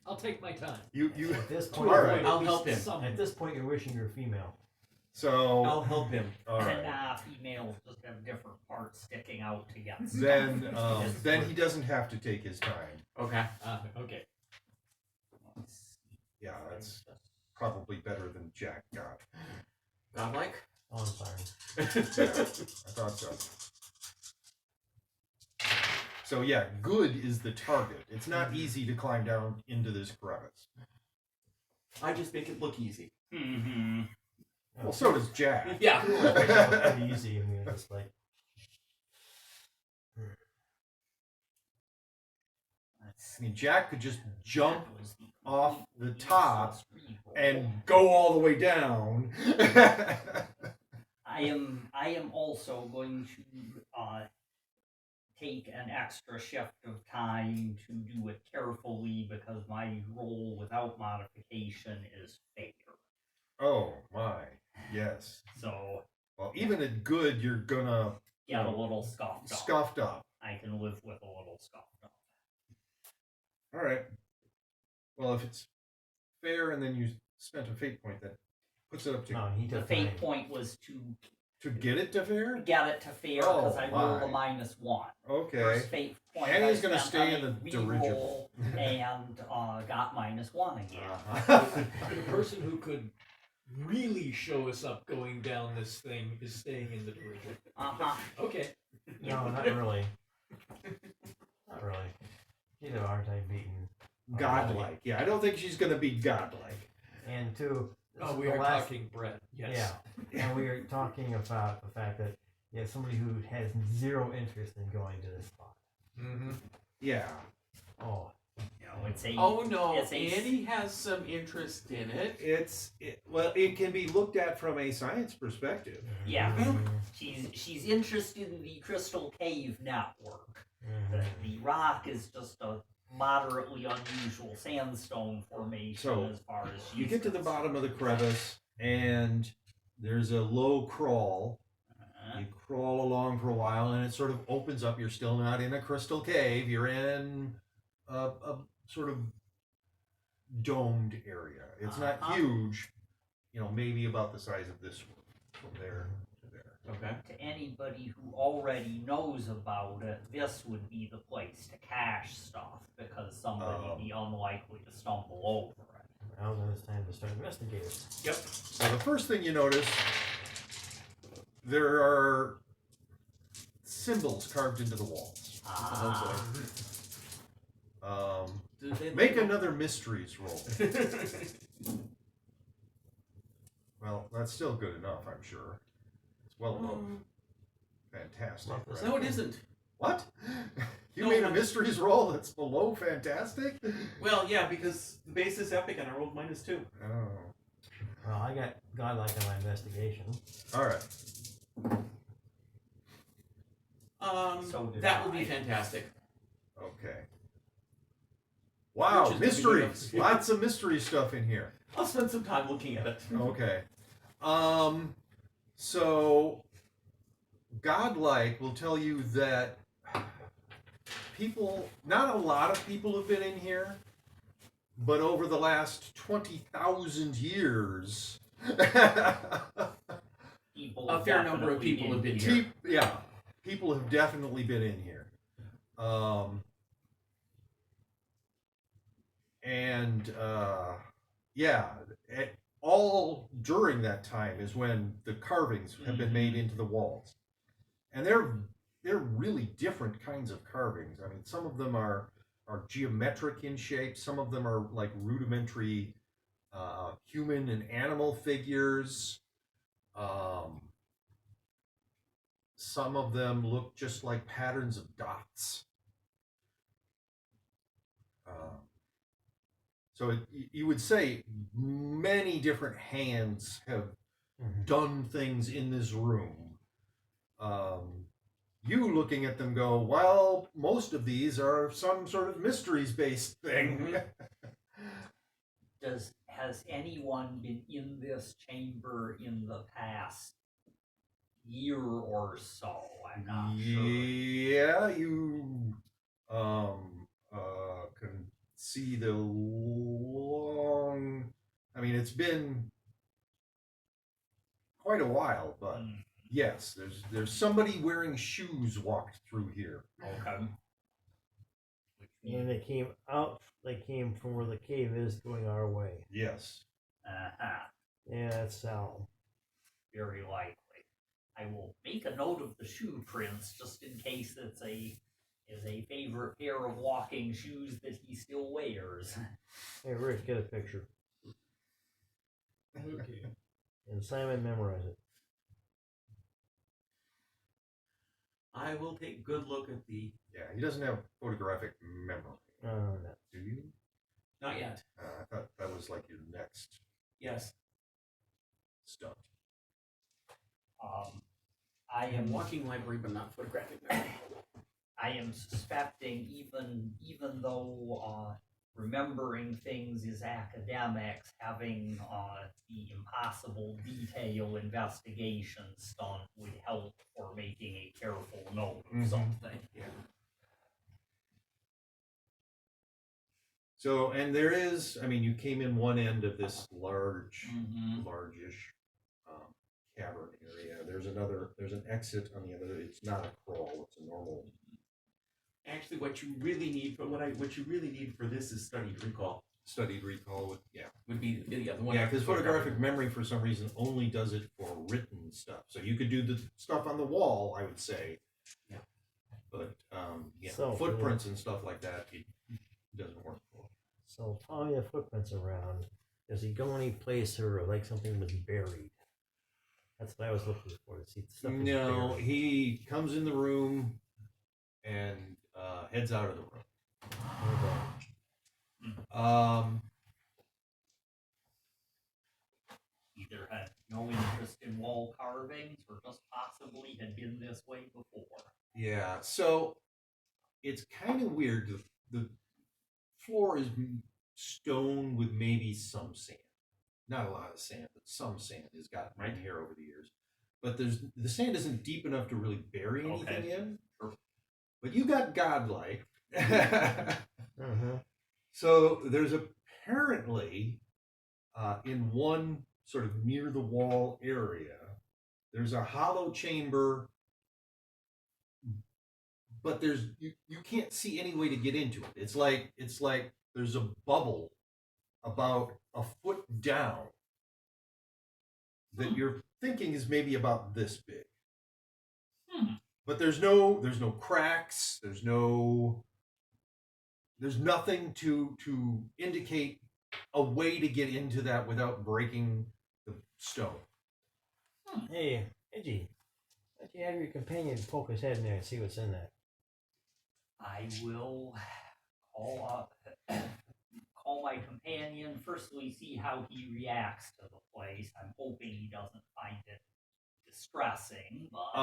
I'll take my time. You At this point, all right. I'll help him. At this point, you're wishing you're female. So I'll help him. all right. And females just have different parts sticking out to get stuff. Then he doesn't have to take his time. Okay. Okay. Yeah, that's probably better than Jack got. Godlike? Oh, I'm sorry. Yeah, I thought so. So yeah, good is the target. It's not easy to climb down into this crevice. I just make it look easy. Mm-hmm. Well, so does Jack. Yeah. Pretty easy. I mean, it's like I mean, Jack could just jump off the top and go all the way down. I am also going to take an extra shift of time to do it carefully because my roll without modification is fair. Oh my, yes. So Well, even at good, you're gonna get a little scuffed up. scuffed up. I can live with a little scuffed up. All right. Well, if it's fair, and then you spent a fate point, that puts it up to no, he The took fate mine. point was to get it to fair. get it to fair Oh, because I rolled a my. -1. Okay. First fate point And he's I gonna spent stay on in a the dirigible. reroll and got -1 again. The person who could really show us up going down this thing is staying in the dirigible. Okay. No, not really. Not really. She's a hard time beating. Godlike. Yeah, I don't think she's gonna be godlike. And two. Oh, we the are last- talking Brett. Yes. Yeah, and we are talking about the fact that you have somebody who has zero interest in going to this spot. Mm-hmm. Yeah. Oh, It's a Oh no, It's a- Annie has some interest in it. It can be looked at from a science perspective. Yeah. Mhm. she's interested in the Crystal Cave network. Mhm. The rock is just a moderately unusual sandstone formation So, as far as You she's get to the concerned. bottom of the crevice, and there's a low crawl. You crawl along for a while, and it sort of opens up. You're still not in a crystal cave. You're in a sort of domed area. It's not huge. Maybe about the size of this one, from there to there. Okay. To anybody who already knows about it, this would be the place to cache stuff because somebody would be unlikely to stumble over it. Now then it's time to start investigating. Yep. So the first thing you notice, there are symbols carved into the walls. Make another mysteries roll. Well, that's still good enough, I'm sure. It's well above fantastic. Right? No, it isn't. What? You No, made a I'm- mysteries roll that's below fantastic? Well, yeah, because the base is epic and I rolled -2. Oh. Well, I got godlike on my investigation. All right. So did That would I. be fantastic. Okay. Wow, Which is mysteries. good. Lots of mystery stuff in here. I'll spend some time looking at it. Okay. So godlike will tell you that people, not a lot of people have been in here, but over the last 20,000 years, People A fair number of definitely people have been here. here. people have definitely been in here. All during that time is when the carvings have been made into the walls, and they're really different kinds of carvings. I mean, some of them are geometric in shape. Some of them are like rudimentary human and animal figures. Some of them look just like patterns of dots. So you would say many different hands have done things in this room. You looking at them go, well, most of these are some sort of mysteries-based thing. Has anyone been in this chamber in the past year or so? I'm not sure. Yeah, you can see the long. I mean, it's been quite a while, but yes, there's somebody wearing shoes walked through here. Okay. And they came from where the cave is going our way. Yes. Yeah, that's Sal. Very likely. I will make a note of the shoe prints just in case it's a favorite pair of walking shoes that he still wears. Hey, Rich, get a picture. Okay. And Simon, memorize it. I will take a good look at the. Yeah, he doesn't have photographic memory. No. Do you? Not yet. I thought that was like your next Yes. stunt. I I am walking library, but not photographic memory. I am suspecting even though remembering things is academics, having the impossible detail investigation stunt would help for making a careful note of something. Yeah. So, and there is, I mean, you came in one end of this largish cavern area. There's an exit on the other. It's not a crawl. It's a normal. Actually, what you really need for this is studied recall. Studied recall would Would be the one. yeah, because photographic memory for some reason only does it for written stuff. So you could do the stuff on the wall, I would say. Yeah. But So, footprints and stuff like that, it doesn't work for. So following the footprints around, does he go any place or like something was buried? That's what I was looking for, to see stuff was No, buried. he comes in the room and heads out of the room. Either had no interest in wall carvings or just possibly had been this way before. Yeah, so it's kind of weird. The floor is stone with maybe some sand. Not a lot of sand, but some sand has gotten in here over the years. But the sand isn't deep enough to really bury anything in. But you got godlike. So there's apparently in one sort of near the wall area, there's a hollow chamber, but you can't see any way to get into it. It's like there's a bubble about a foot down that you're thinking is maybe about this big. But there's no cracks, there's nothing to indicate a way to get into that without breaking the stone. Hey, Edgy, why don't you have your companion poke his head in there and see what's in there? I will call my companion. Firstly, see how he reacts to the place. I'm hoping he doesn't find it distressing. But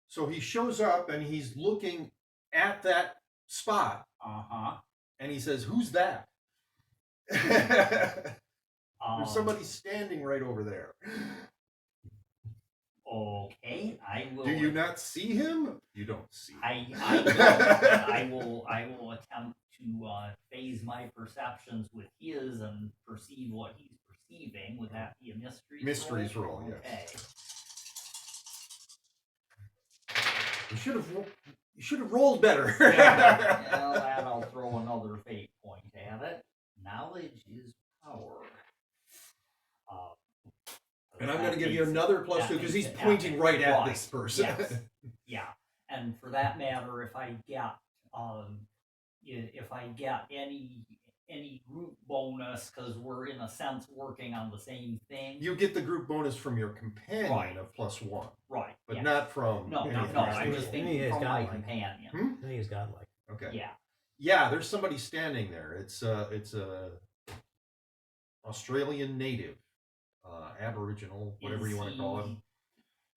So he shows up and he's looking at that spot and he says, "Who's that?" There's somebody standing right over there. Okay, I will. Do you not see him? You don't see him. I will attempt to phase my perceptions with his and perceive what he's perceiving. Would that be a mysteries roll? Yes. You should have rolled better. Well, and I'll throw another fate point at it. Knowledge is power. And I'm going to give you another +2 because he's pointing right at this person. Yes. Yeah, and for that matter, if I get any group bonus, because we're in a sense working on the same thing. You get the group bonus from your companion of +1. Right. But not from... No, any of I'm the just people. thinking from my godlike. companion. I think he's godlike. Okay. Yeah. Yeah, there's somebody standing there. It's a Australian native, Aboriginal, whatever you want to call him.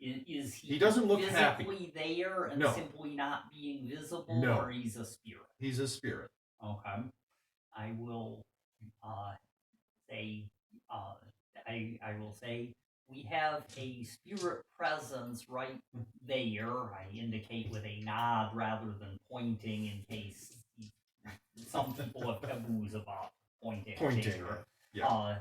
Is he? He doesn't look physically happy. there and No. simply not being visible, No. or he's a spirit? He's a spirit. Okay. I will say. I will say we have a spirit presence right there. I indicate with a nod rather than pointing, in case some people have taboos about pointing. Finger. Yeah.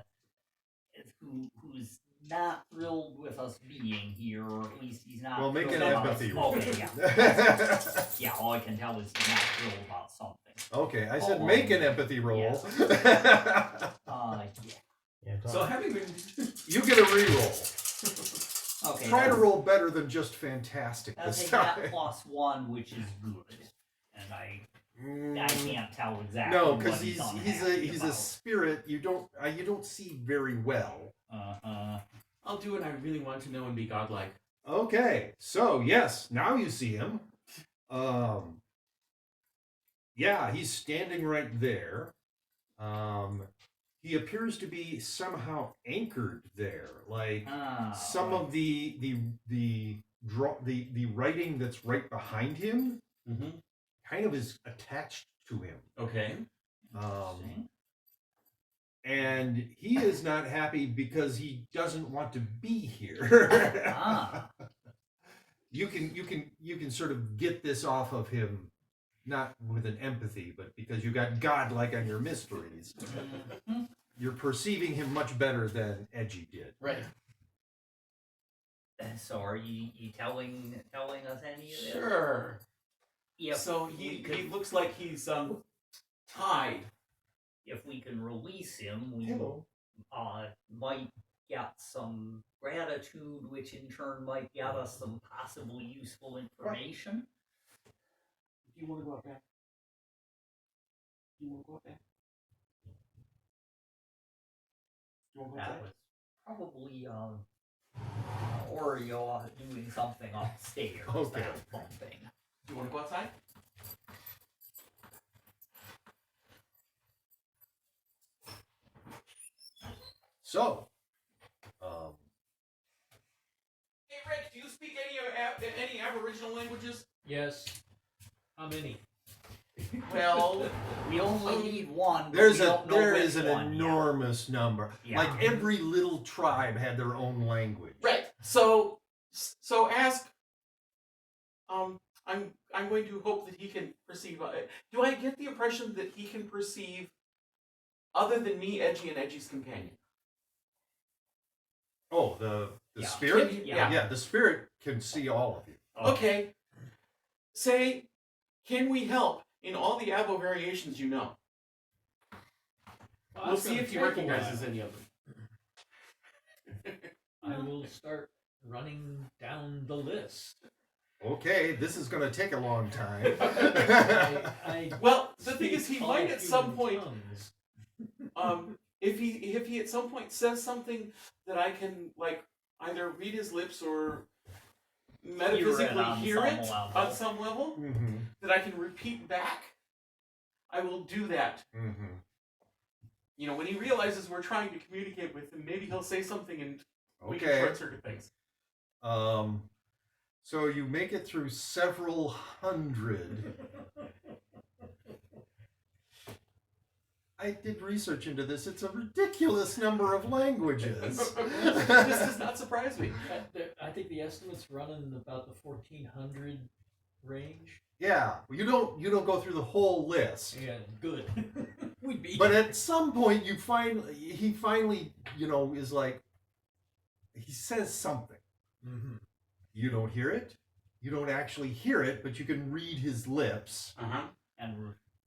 Who's not thrilled with us being here, or at least he's not. Well, make an thrilled about empathy us. roll. Okay, yeah. Yeah, all I can tell is he's not thrilled about something. Okay, I said make an empathy roll. Yeah. So having been... You get a reroll. Okay. Try to roll better than just fantastic That's this a time. net +1, which is good, and I can't tell exactly. No, what because he's he's a spirit. You don't see very well. I'll do what I really want to know and be godlike. Okay, so yes, now you see him. Yeah, he's standing right there. He appears to be somehow anchored there, like some of the writing that's right behind him kind of is attached to him. Okay. And he is not happy because he doesn't want to be here. You can sort of get this off of him, not with an empathy, but because you got godlike on your mysteries. You're perceiving him much better than Edgy did. Right. So are you telling us any of this? Sure. If So he looks like he's tied. If we can release him, we might get some gratitude, which in turn might get us some possibly useful information. Do you want to go out back? Do you want to go out back? That was probably Oreo doing something upstairs. Okay. That bumping. Do you want to go outside? So, Hey Rick, do you speak any Aboriginal languages? Yes. How many? Well, We only need one. But there we is don't an know which one yet. enormous number. Yeah. Like every little tribe had their own language. right. So ask. I'm going to hope that he can perceive. Do I get the impression that he can perceive, other than me, Edgy, and Edgy's companion? Oh, the Yeah. spirit? Yeah. Yeah, the spirit can see all of you. Okay. Say, can we help in all the Abo variations you know? Well, We'll that's see gonna if he take a recognizes while. any of them. I will start running down the list. Okay, this is going to take a long time. I Well, the thing speak is, he all might at some human point, tongues. if he at some point says something that I can like either read his lips or metaphysically hear it on some level, Mm-hmm. that I can repeat back, I will do that. Mm-hmm. You know, when he realizes we're trying to communicate with him, maybe he'll say something and we can Okay. short circuit things. So you make it through several hundred. I did research into this. It's a ridiculous number of languages. This does not surprise me. I think the estimates running about the 1400 range. Yeah, you don't go through the whole list. Yeah, good. We'd be. But at some point, he finally, is like, he says something. Mm-hmm. You don't hear it. You don't actually hear it, but you can read his lips. Uh-huh.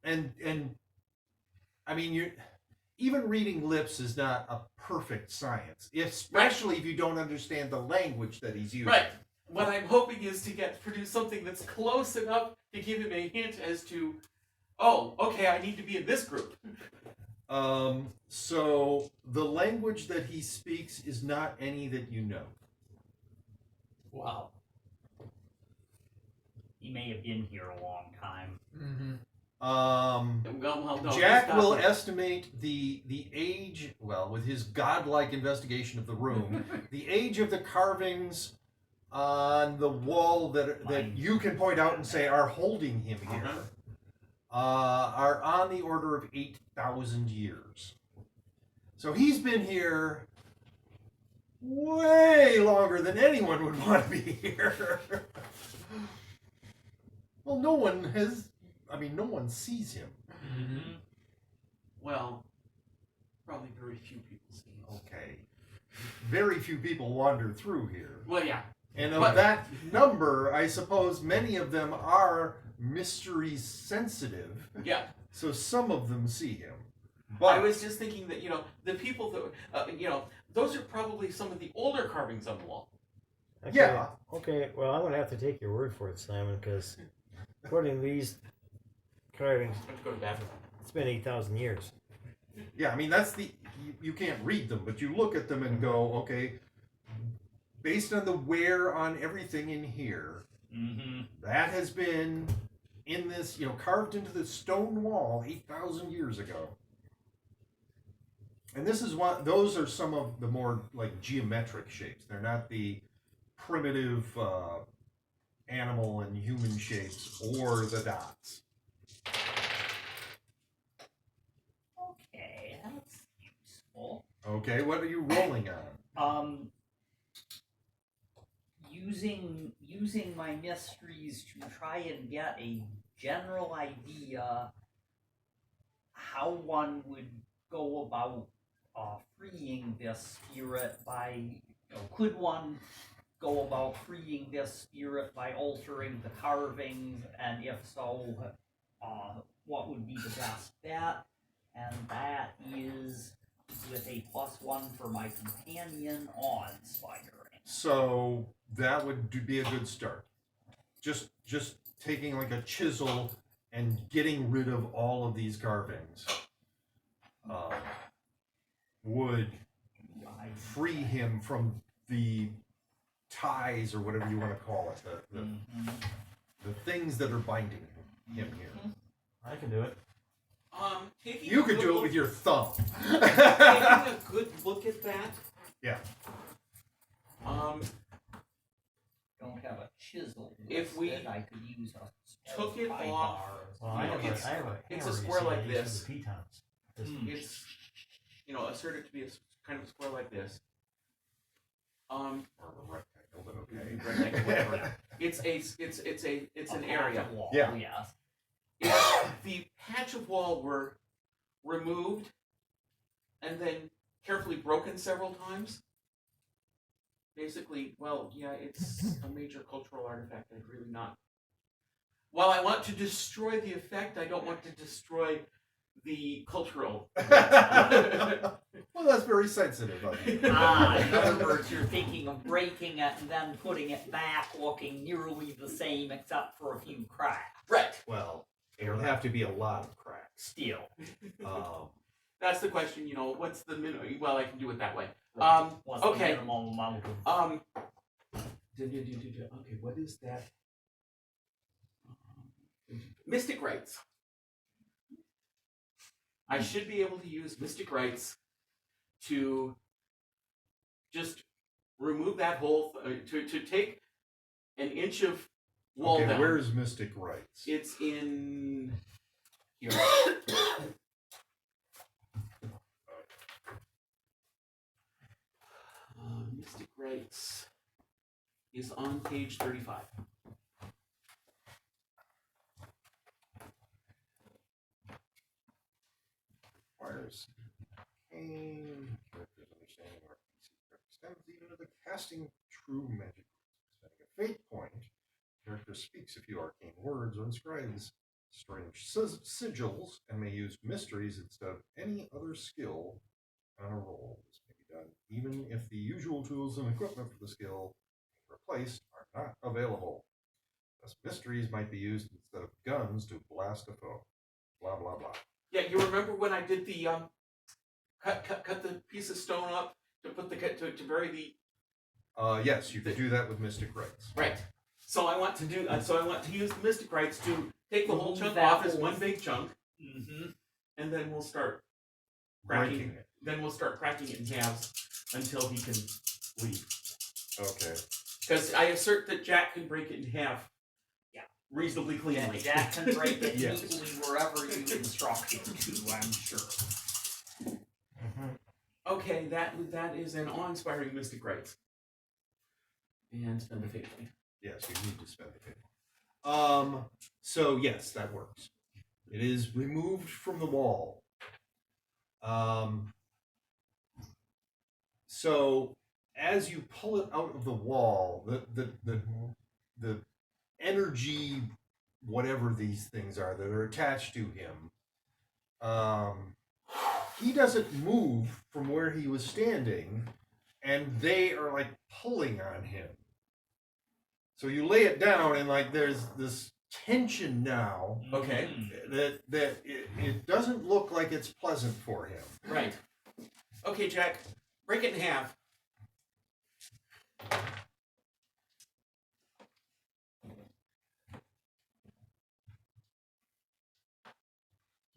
And I mean, even reading lips is not a perfect science, especially if you don't understand the language that he's using. Right. What I'm hoping is to produce something that's close enough to give him a hint as to, oh, okay, I need to be in this group. So the language that he speaks is not any that you know. Wow. He may have been here a long time. Mm-hmm. Well, no, Jack he's will got- estimate the age, well, with his godlike investigation of the room, the age of the carvings on the wall that you can point out and say are holding him here are on the order of 8,000 years. So he's been here way longer than anyone would want to be here. Well, no one sees him. Mm-hmm. Well, probably very few people see him. Okay. Very few people wander through here. Well, yeah. And of But- that number, I suppose many of them are mystery sensitive. Yeah. So some of them see him. I But was just thinking that, the people that, those are probably some of the older carvings on the wall. Okay, Yeah. Okay, well, I'm going to have to take your word for it, Simon, because according to these carvings, I have to go to the bathroom. it's been 8,000 years. yeah, I mean, that's you can't read them, but you look at them and go, okay, based on the wear on everything in here, that has been in this, carved into the stone wall 8,000 years ago. And this is those are some of the more like geometric shapes. They're not the primitive animal and human shapes or the dots. Okay, that's useful. Okay, what are you rolling on? Using my mysteries to try and get a general idea how one would go about freeing this spirit could one go about freeing this spirit by altering the carvings, and if so, what would be the best bet? And that is with a +1 for my companion on spidering. So that would be a good start. Just taking like a chisel and getting rid of all of these carvings would free him from the ties or whatever you want to call it, the things that are binding him here. I can do it. Taking You a could good do it look- with your thumb. Taking a good look at that. Yeah. Don't have a chisel. If we listed, I could use a took it pie off- bar. Well, I have It's- a hammer. it's a you square see, like I use this. for the pitons. It's, assert it to be a kind of a square like this. Or a rectangle, but okay. Rectangle, whatever. It's an area. Wall, Yeah. Yes. If the patch of wall were removed and then carefully broken several times, basically, well, yeah, it's a major cultural artifact. I'd really not. While I want to destroy the effect, I don't want to destroy the cultural. Well, that's very sensitive of you. In other words, you're thinking of breaking it and then putting it back looking nearly the same except for a few cracks. Right. Well, there'll have to be a lot of cracks. Still. That's the question. You know, what's the minimum? Well, I can do it that way. What's the Okay. minimum amount of... Okay, what is that? Mystic rights. I should be able to use mystic rights to just remove that whole to take an inch of wall Okay, down. where's Mystic Rights? It's in here. Mystic rights is on page 35. Requires arcane characters understanding of RPG extends even to the casting of true magic. Spending a fate point, character speaks a few arcane words or inscribes strange sigils and may use mysteries instead of any other skill on a roll. This may be done even if the usual tools and equipment for the skill replaced are not available. Thus, mysteries might be used instead of guns to blast a foe. Blah blah blah. Yeah, you remember when I did the cut the piece of stone up to put the to bury the. Yes, you could do that with Mystic Rights. Right. So I want to do. So I want to use the mystic rights to take the whole Remove chunk that off as whole- one big chunk, Mm-hmm. and then we'll start cracking. Breaking it. Then we'll start cracking it in halves until he can leave. Okay. Because I assert that Jack can break it in half. Yeah. Reasonably cleanly. Jack can break it Yes. neatly wherever you instruct him to, I'm sure. Okay, that is an awe-inspiring mystic rights. And spend the fate point. Yes, you need to spend the fate. So yes, that works. It is removed from the wall. So as you pull it out of the wall, the energy, whatever these things are that are attached to him, he doesn't move from where he was standing, and they are like pulling on him. So you lay it down, and like there's this tension now Okay. Mhm. that it doesn't look like it's pleasant for him. Right. Okay, Jack, break it in half.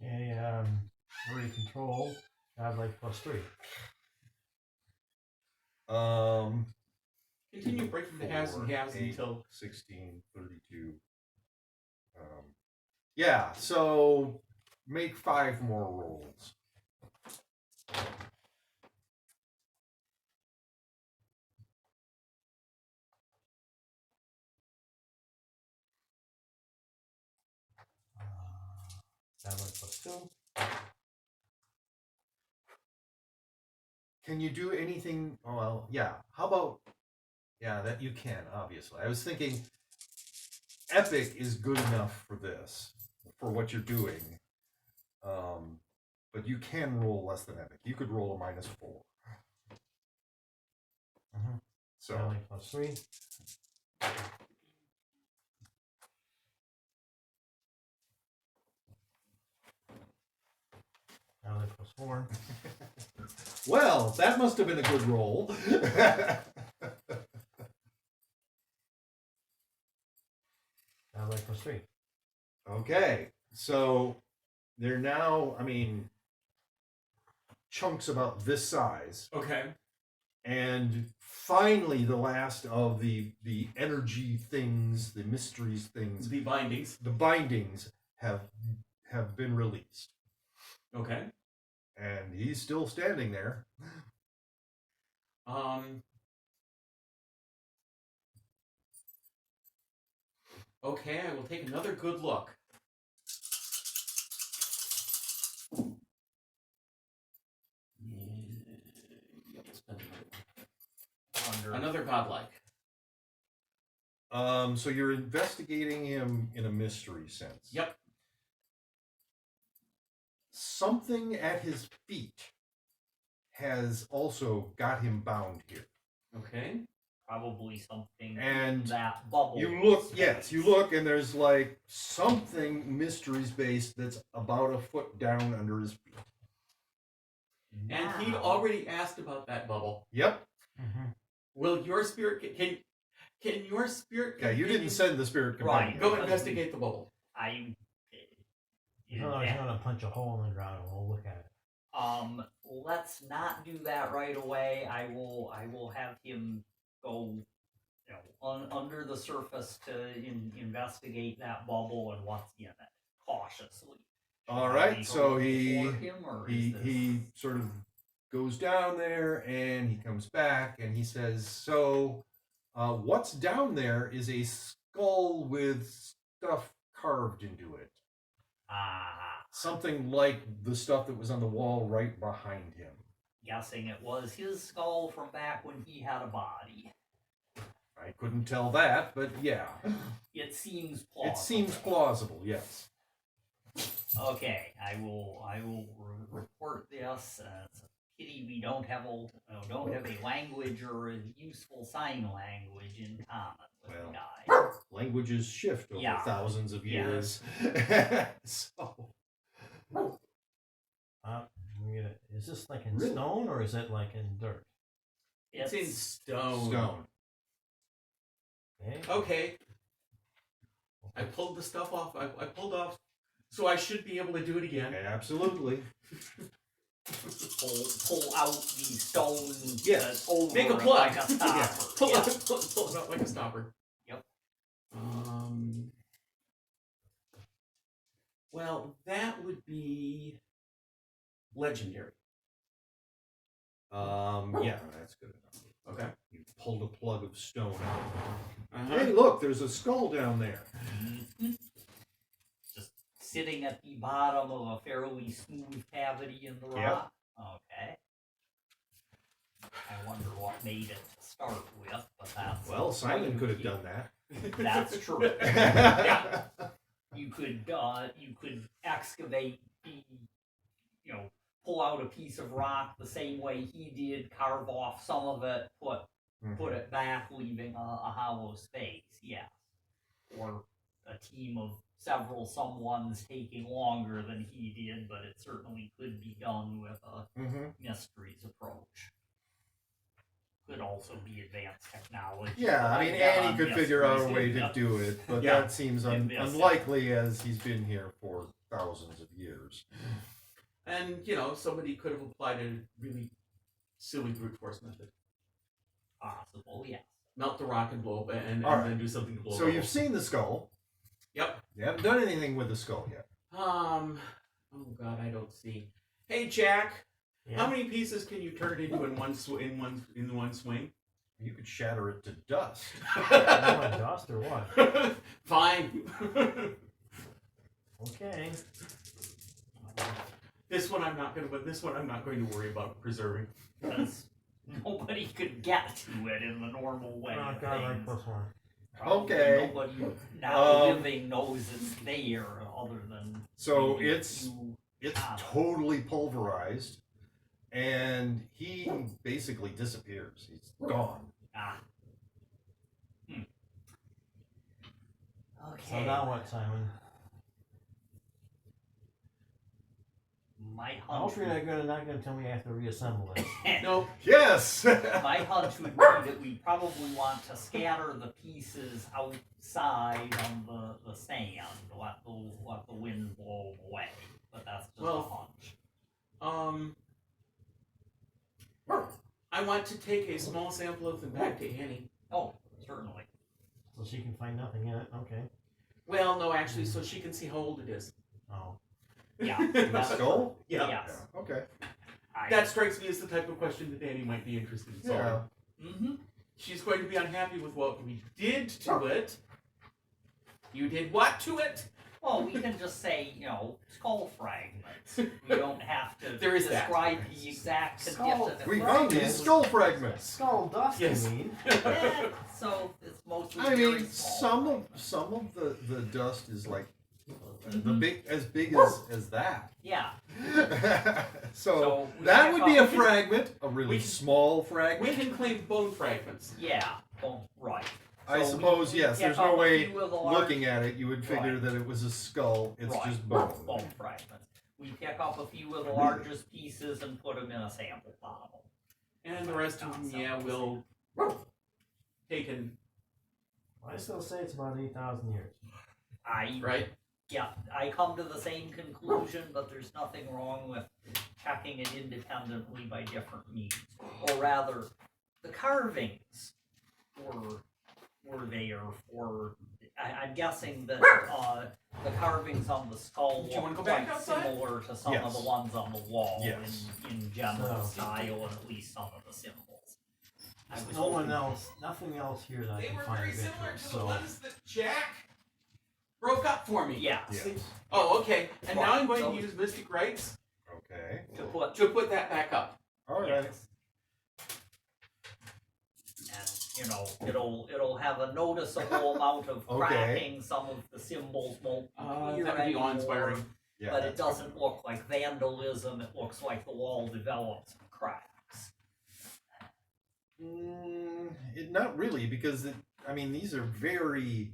Okay, already control. Godlike +3. Continue breaking the halves and 4, halves 8, until 16, 32. Yeah, so make 5 more rolls. Godlike +2. Can you do anything? Oh, well, yeah. How about? Yeah, that you can, obviously. I was thinking epic is good enough for this, for what you're doing. But you can roll less than epic. You could roll a -4. So, Godlike +3. Godlike +4. well, that must have been a good roll. Godlike +3. Okay, so they're now, I mean, chunks about this size. okay. And finally, the last of the energy things, the mysteries things, The bindings. the bindings have been released, Okay. and he's still standing there. Okay, I will take another good look. Another godlike. So you're investigating him in a mystery sense. Yep. something at his feet has also got him bound here. Okay. Probably something And in that bubble. You look, space. yes, you look, and there's like something mysteries based that's about a foot down under his feet. And he'd Now- already asked about that bubble. Yep. Will your spirit can your spirit? Yeah, you didn't send the spirit companion. Right. Go investigate the bubble. I. No, he's gonna punch a hole in the ground and we'll look at it. Let's not do that right away. I will have him go, under the surface to investigate that bubble and what's in it cautiously. All Should right, I so go he before him, or is he this- sort of goes down there and he comes back and he says, "So, what's down there is a skull with stuff carved into it, something like the stuff that was on the wall right behind him." Guessing it was his skull from back when he had a body. I couldn't tell that, but yeah, It seems plausible. it seems plausible. Yes. Okay, I will report this. It's a pity we don't have a language or a useful sign language in common with Well, the guy. Languages shift over Yeah. thousands of Yeah. years. So, Is this like in Really? stone or is it like in dirt? It's in stone. stone. Okay. Okay. I pulled the stuff off. I pulled off, so I should be able to do it again. Absolutely. Pull out the stone. Yes. that's over Make a it plug. like a stopper. Yeah. Pull Yeah. pull it out like a stopper. Yep. Well, that would be legendary. Yeah, that's good enough. Okay. You pulled a plug of stone out. Uh-huh. Hey, look, there's a skull down there. Mhm. Just sitting at the bottom of a fairly smooth cavity in the Yep. rock. Okay. I wonder what made it to start with, but that's Well, Simon could have done that. That's true. Yeah. You could excavate pull out a piece of rock the same way he did, carve off some of it, put it back, leaving a hollow space. Yes. Or a team of someone's taking longer than he did, but it certainly could be done with a mysteries approach. Could also be advanced technology. Yeah, I mean, Annie could figure out a way to do it, but Yeah. that seems Yes. unlikely as he's been here for thousands of years. And, somebody could have applied a really silly brute force method. Possible, yes. Melt the rock and blow up, and All right. then do something to blow So it you've up. seen the skull. Yep. You haven't done anything with the skull yet. Oh God, I don't see. Hey, Jack, Yeah. how many pieces can you turn it into in one swing? You could shatter it to dust. You want dust or what? Fine. Okay. This one I'm not going to worry about preserving. Because nobody could get to it in the normal way. Oh, of God, like things. this one. Probably Okay. Nobody now Um, living knows it's there, other than So maybe it's you. totally pulverized, and he basically disappears. He's gone. Okay. So now what, Simon? My I hunch. hope you're not gonna tell me I have to reassemble this. Nope. Yes. My hunch would be that we probably want to scatter the pieces outside on the sand, let the wind blow them away. But that's just Well, a hunch. I want to take a small sample of them back to Annie. Oh, certainly. So she can find nothing in it. Okay. Well, no, actually, so she can see how old it is. Oh. Yeah. The that's- skull? Yeah. Yes. Yeah. Okay. That strikes me as the type of question that Annie might be interested in solving. Yeah. Mm-hmm. She's going to be unhappy with what we did to it. You did what to it? Well, we can just say, skull fragments. We don't have to There is that. describe the exact Skull- condition. We of found it. these skull fragments. Skull dust, Yes. you mean? Yeah, so it's mostly I very mean, small some of the dust is like The big as that. Yeah. So we that pick would be a up- fragment, a really we can- small We fragment. can claim bone fragments. Yeah. Oh, right. I So suppose we yes. pick There's up no a way few of the large- looking at it you would figure Right. that it was a skull. It's Right. just bone. Bone fragments. We pick up a few of the largest pieces and put them in a sample bottle. And the rest of them, yeah, will taken, I still say it's about 8,000 years. right? Yeah, I come to the same conclusion, but there's nothing wrong with checking it independently by different means. Or rather, the carvings were there for. I'm guessing that the carvings on the skull Do you wanna look go back quite outside? similar to some of Yes. the ones on the wall Yes. in general So- style and at least some of the symbols. I was No one hoping- else, nothing else here that I They can were find very of similar interest. to the So, ones that Jack broke up for me. Yes. Yes. Oh, okay. And now I'm going So- to use Mystic Rites Okay. To put to put that back up. All right. Yes. And it'll have a noticeable amount of Okay. cracking. Some of the symbols won't appear That would be anymore, awe-inspiring. Yeah. but it that's doesn't good. look like vandalism. It looks like the wall developed some cracks. Not really, because these are very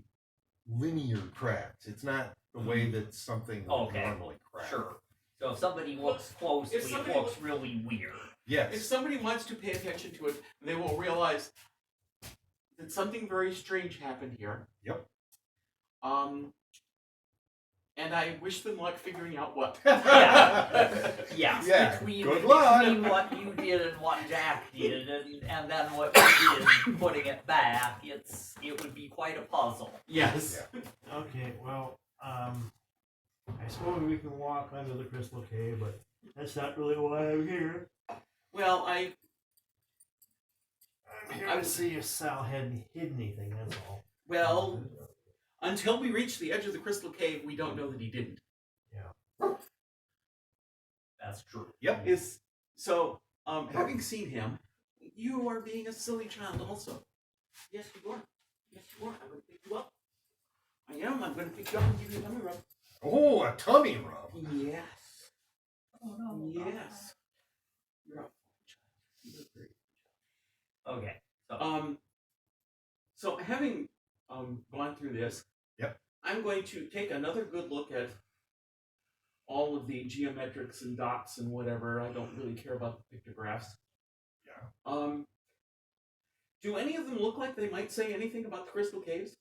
linear cracks. It's not the way that something would Okay. normally crack. Sure. So if somebody looks closely, if it somebody looks really weird. Yes. If somebody wants to pay attention to it, they will realize that something very strange happened here. Yep. And I wish them luck figuring out what. Yes, Yeah, between good luck. what you did and what Jack did, and then what you did putting it back, it would be quite a puzzle. Yes. okay, well, I suppose we can walk under the crystal cave, but that's not really why I'm here. Well, I'm here to see if Sal had hid anything, that's all. until we reach the edge of the crystal cave, we don't know that he didn't. That's true. Yep. Having seen him, you are being a silly child also. Yes, you are. Yes, you are. I'm going to pick you up. I am. I'm going to pick you up and give you a tummy rub. Oh, a tummy rub. Yes. Oh no. Yes. You're a child. You're a great Okay. So having gone through this, Yep. I'm going to take another good look at all of the geometrics and dots and whatever. I don't really care about the pictographs. Yeah. Do any of them look like they might say anything about the crystal caves?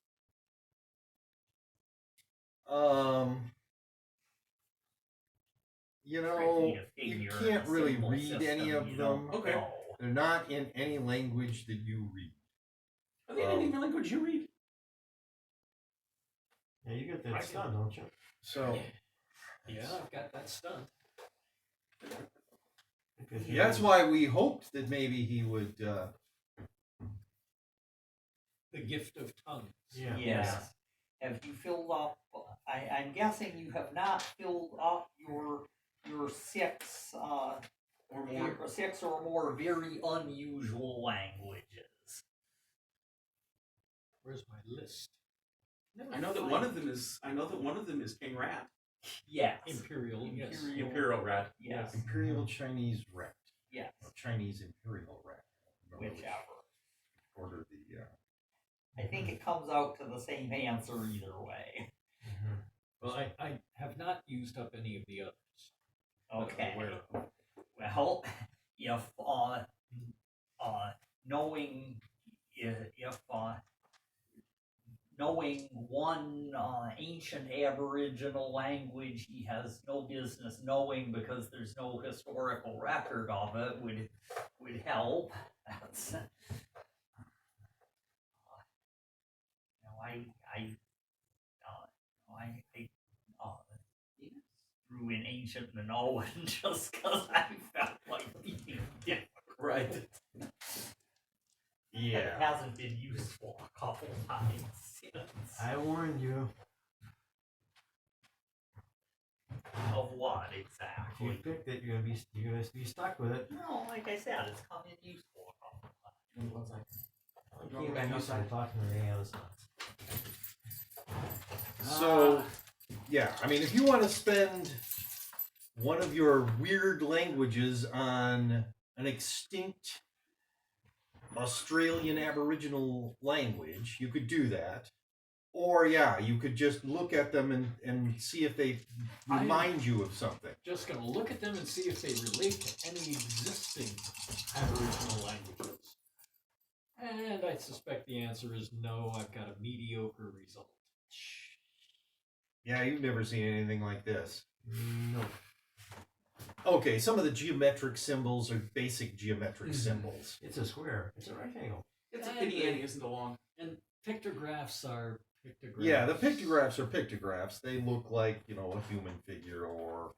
You can't really read any of them. Okay. They're not in any language that you read. Are they in any language you read? Yeah, you got I that can- stun, don't you? So Yeah, I've got that stunt. Because you- that's why we hoped that maybe he would. The gift of tongues. Yeah. Yes. Have you filled up? I'm guessing you have not filled up your six Or more? your six or more very unusual languages. Where's my list? I know that one of them is King Rat. Yes. Imperial, yes. Imperial Rat. Yes. Imperial Chinese rat. Yes. Or Chinese Imperial rat. I don't know which Whichever. order the. I think it comes out to the same answer either way. Mhm. Well, I have not used up any of the others. that I'm Okay. aware of. Well, if knowing one ancient Aboriginal language he has no business knowing because there's no historical record of it would help. That's threw in ancient Minoan just because I felt like being different. Right. And it hasn't been useful a couple times since. I warned you. Of what If you exactly? picked it, you're gonna be stuck with it. No, like I said, it's come in useful a couple times. One second. You can't be used to talking to any other stuff. So Yeah, I mean, if you want to spend one of your weird languages on an extinct Australian Aboriginal language, you could do that. Or, yeah, you could just look at them and see if they remind you of something. Just going to look at them and see if they relate to any existing Aboriginal languages. And I suspect the answer is no. I've got a mediocre result. Yeah, you've never seen anything like this. No. Okay, some of the geometric symbols are basic geometric symbols. It's a square. It's a rectangle. It's a pity Annie isn't along. And pictographs are pictographs. Yeah, the pictographs are pictographs. They look like, you know, a human figure or,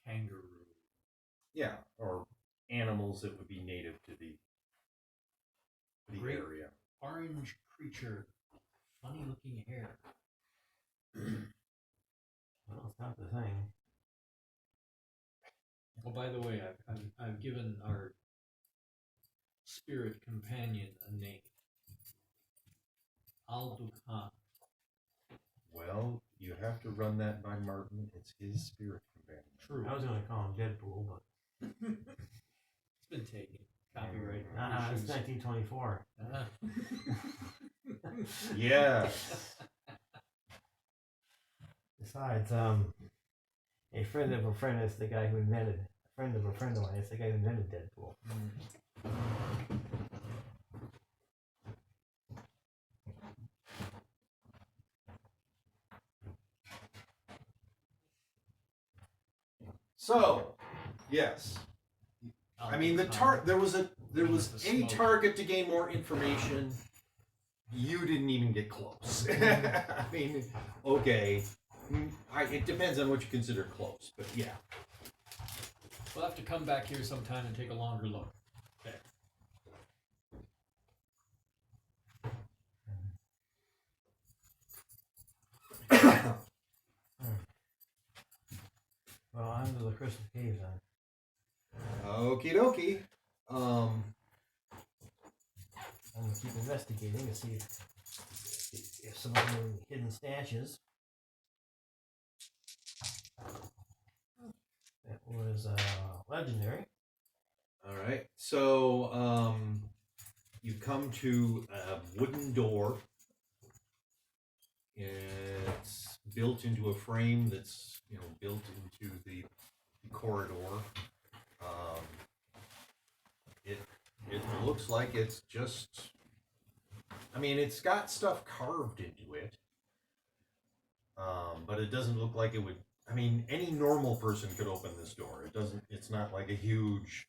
Kangaroo. yeah, or animals that would be native to the Great. area. Orange creature. Funny looking hair. Well, it's not the thing. Oh, by the way, I've given our spirit companion a name. Al-Dukhan. Well, you have to run that by Martin. It's his spirit companion. True. I was going to call him Deadpool, but It's been taken. Copyright. it's issues. 1924. Yes. Besides, a friend of a friend is the guy who invented. A friend of a friend of mine is the guy who invented Deadpool. So, yes. I mean, there was a target to gain more information. You didn't even get close. I mean, okay, it depends on what you consider close, but yeah. We'll have to come back here sometime and take a longer look. Okay. Well, I'm to the Crystal Caves then. Okie dokie. I'm gonna keep investigating to see if some of the hidden stashes. That was legendary. All right. So, you come to a wooden door. It's built into a frame that's, you know, built into the corridor. It looks like it's just, I mean, it's got stuff carved into it. But it doesn't look like it would, I mean, any normal person could open this door. It's not like a huge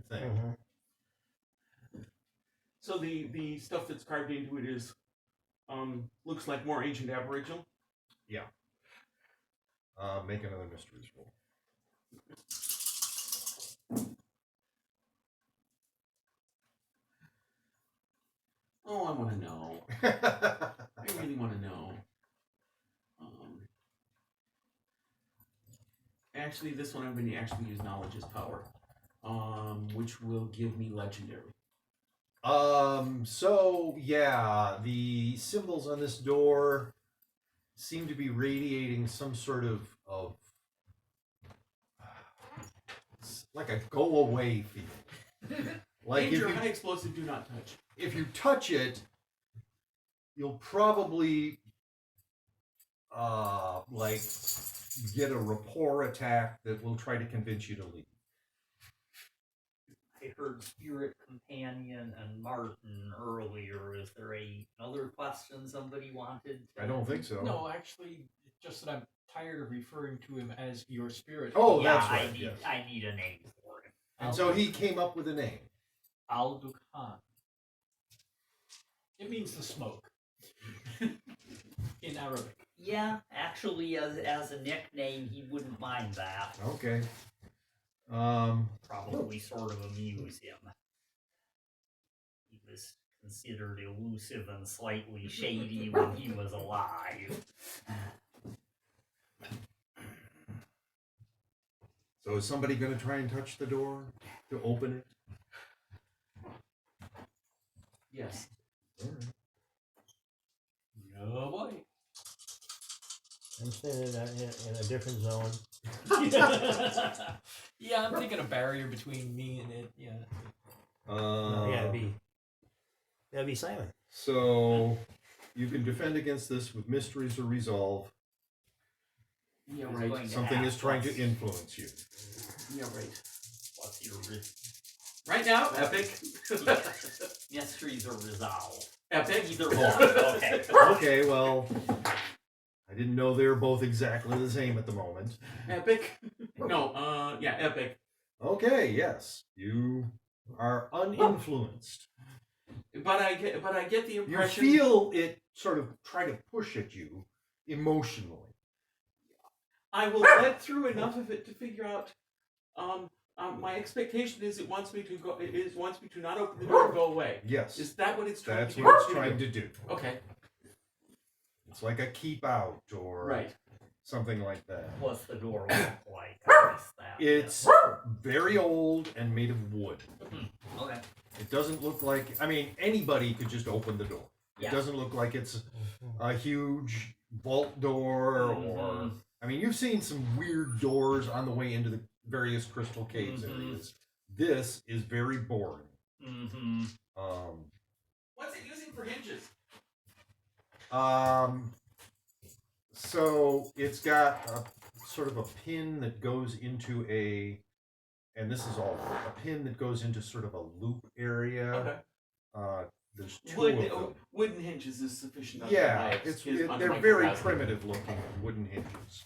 thing. Mm-hmm. So the stuff that's carved into it is looks like more ancient Aboriginal. Yeah. Make another mysteries roll. Oh, I want to know. I really want to know. Actually, this one I'm going to actually use knowledge as power, which will give me legendary. So yeah, the symbols on this door seem to be radiating some sort of like a go away feel. Like Danger, high explosive, do not touch. if you touch it, you'll probably like get a rapport attack that will try to convince you to leave. I heard Spirit Companion and Martin earlier. Is there another question somebody wanted? I don't think so. No, actually, it's just that I'm tired of referring to him as your spirit. Oh, Yeah, that's right. Yes. I need a name for him. And so he came up with a name. Al-Dukhan. It means the smoke. In Arabic. Yeah, actually, as a nickname, he wouldn't mind that. Okay. Probably sort of amuse him. He was considered elusive and slightly shady when he was alive. So is somebody going to try and touch the door to open it? Yes. All right. Oh boy. I'm standing in a different zone. Yeah, I'm thinking a barrier between me and it. Yeah. No, yeah, that'd be Simon. So you can defend against this with mysteries or resolve. Yeah, Who's right. going to Something is ask trying to what's- influence you. Yeah, right. What's your Right now, epic. mysteries or resolve? Epic. Either one. Okay. Okay, well, I didn't know they were both exactly the same at the moment. Epic. No, yeah, epic. Okay, yes, you are uninfluenced. But I get the You impression. feel it sort of try to push at you emotionally. I will let through enough of it to figure out. My expectation is it wants me to go. It wants me to not open the door and go away. Yes, Is that what it's trying that's to what it's do? trying to do. Okay. It's like a keep out or Right. something like that. What's the door look like? I missed that. It's very old and made of wood. Okay. It doesn't look like, I mean, anybody could just open the door. Yeah. It doesn't look like it's a huge vault door or, I mean, you've seen some weird doors on the way into the various crystal caves areas. This is very boring. Mm-hmm. What's it using for hinges? So it's got a sort of a pin that goes into and this is all a pin that goes into sort of a loop area. Okay. There's two of them. Wooden hinges is sufficient. Yeah, under they're my very capacity. primitive looking wooden hinges.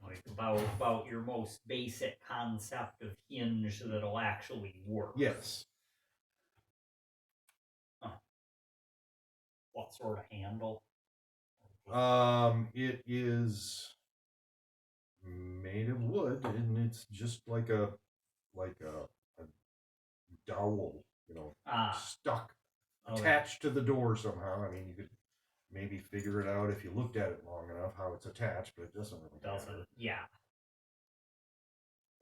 Like about your most basic concept of hinge that'll actually work. Yes. What sort of handle? It is made of wood, and it's just like a dowel, stuck Okay. attached to the door somehow. I mean, you could maybe figure it out if you looked at it long enough how it's attached, but it doesn't really matter. Doesn't. Yeah.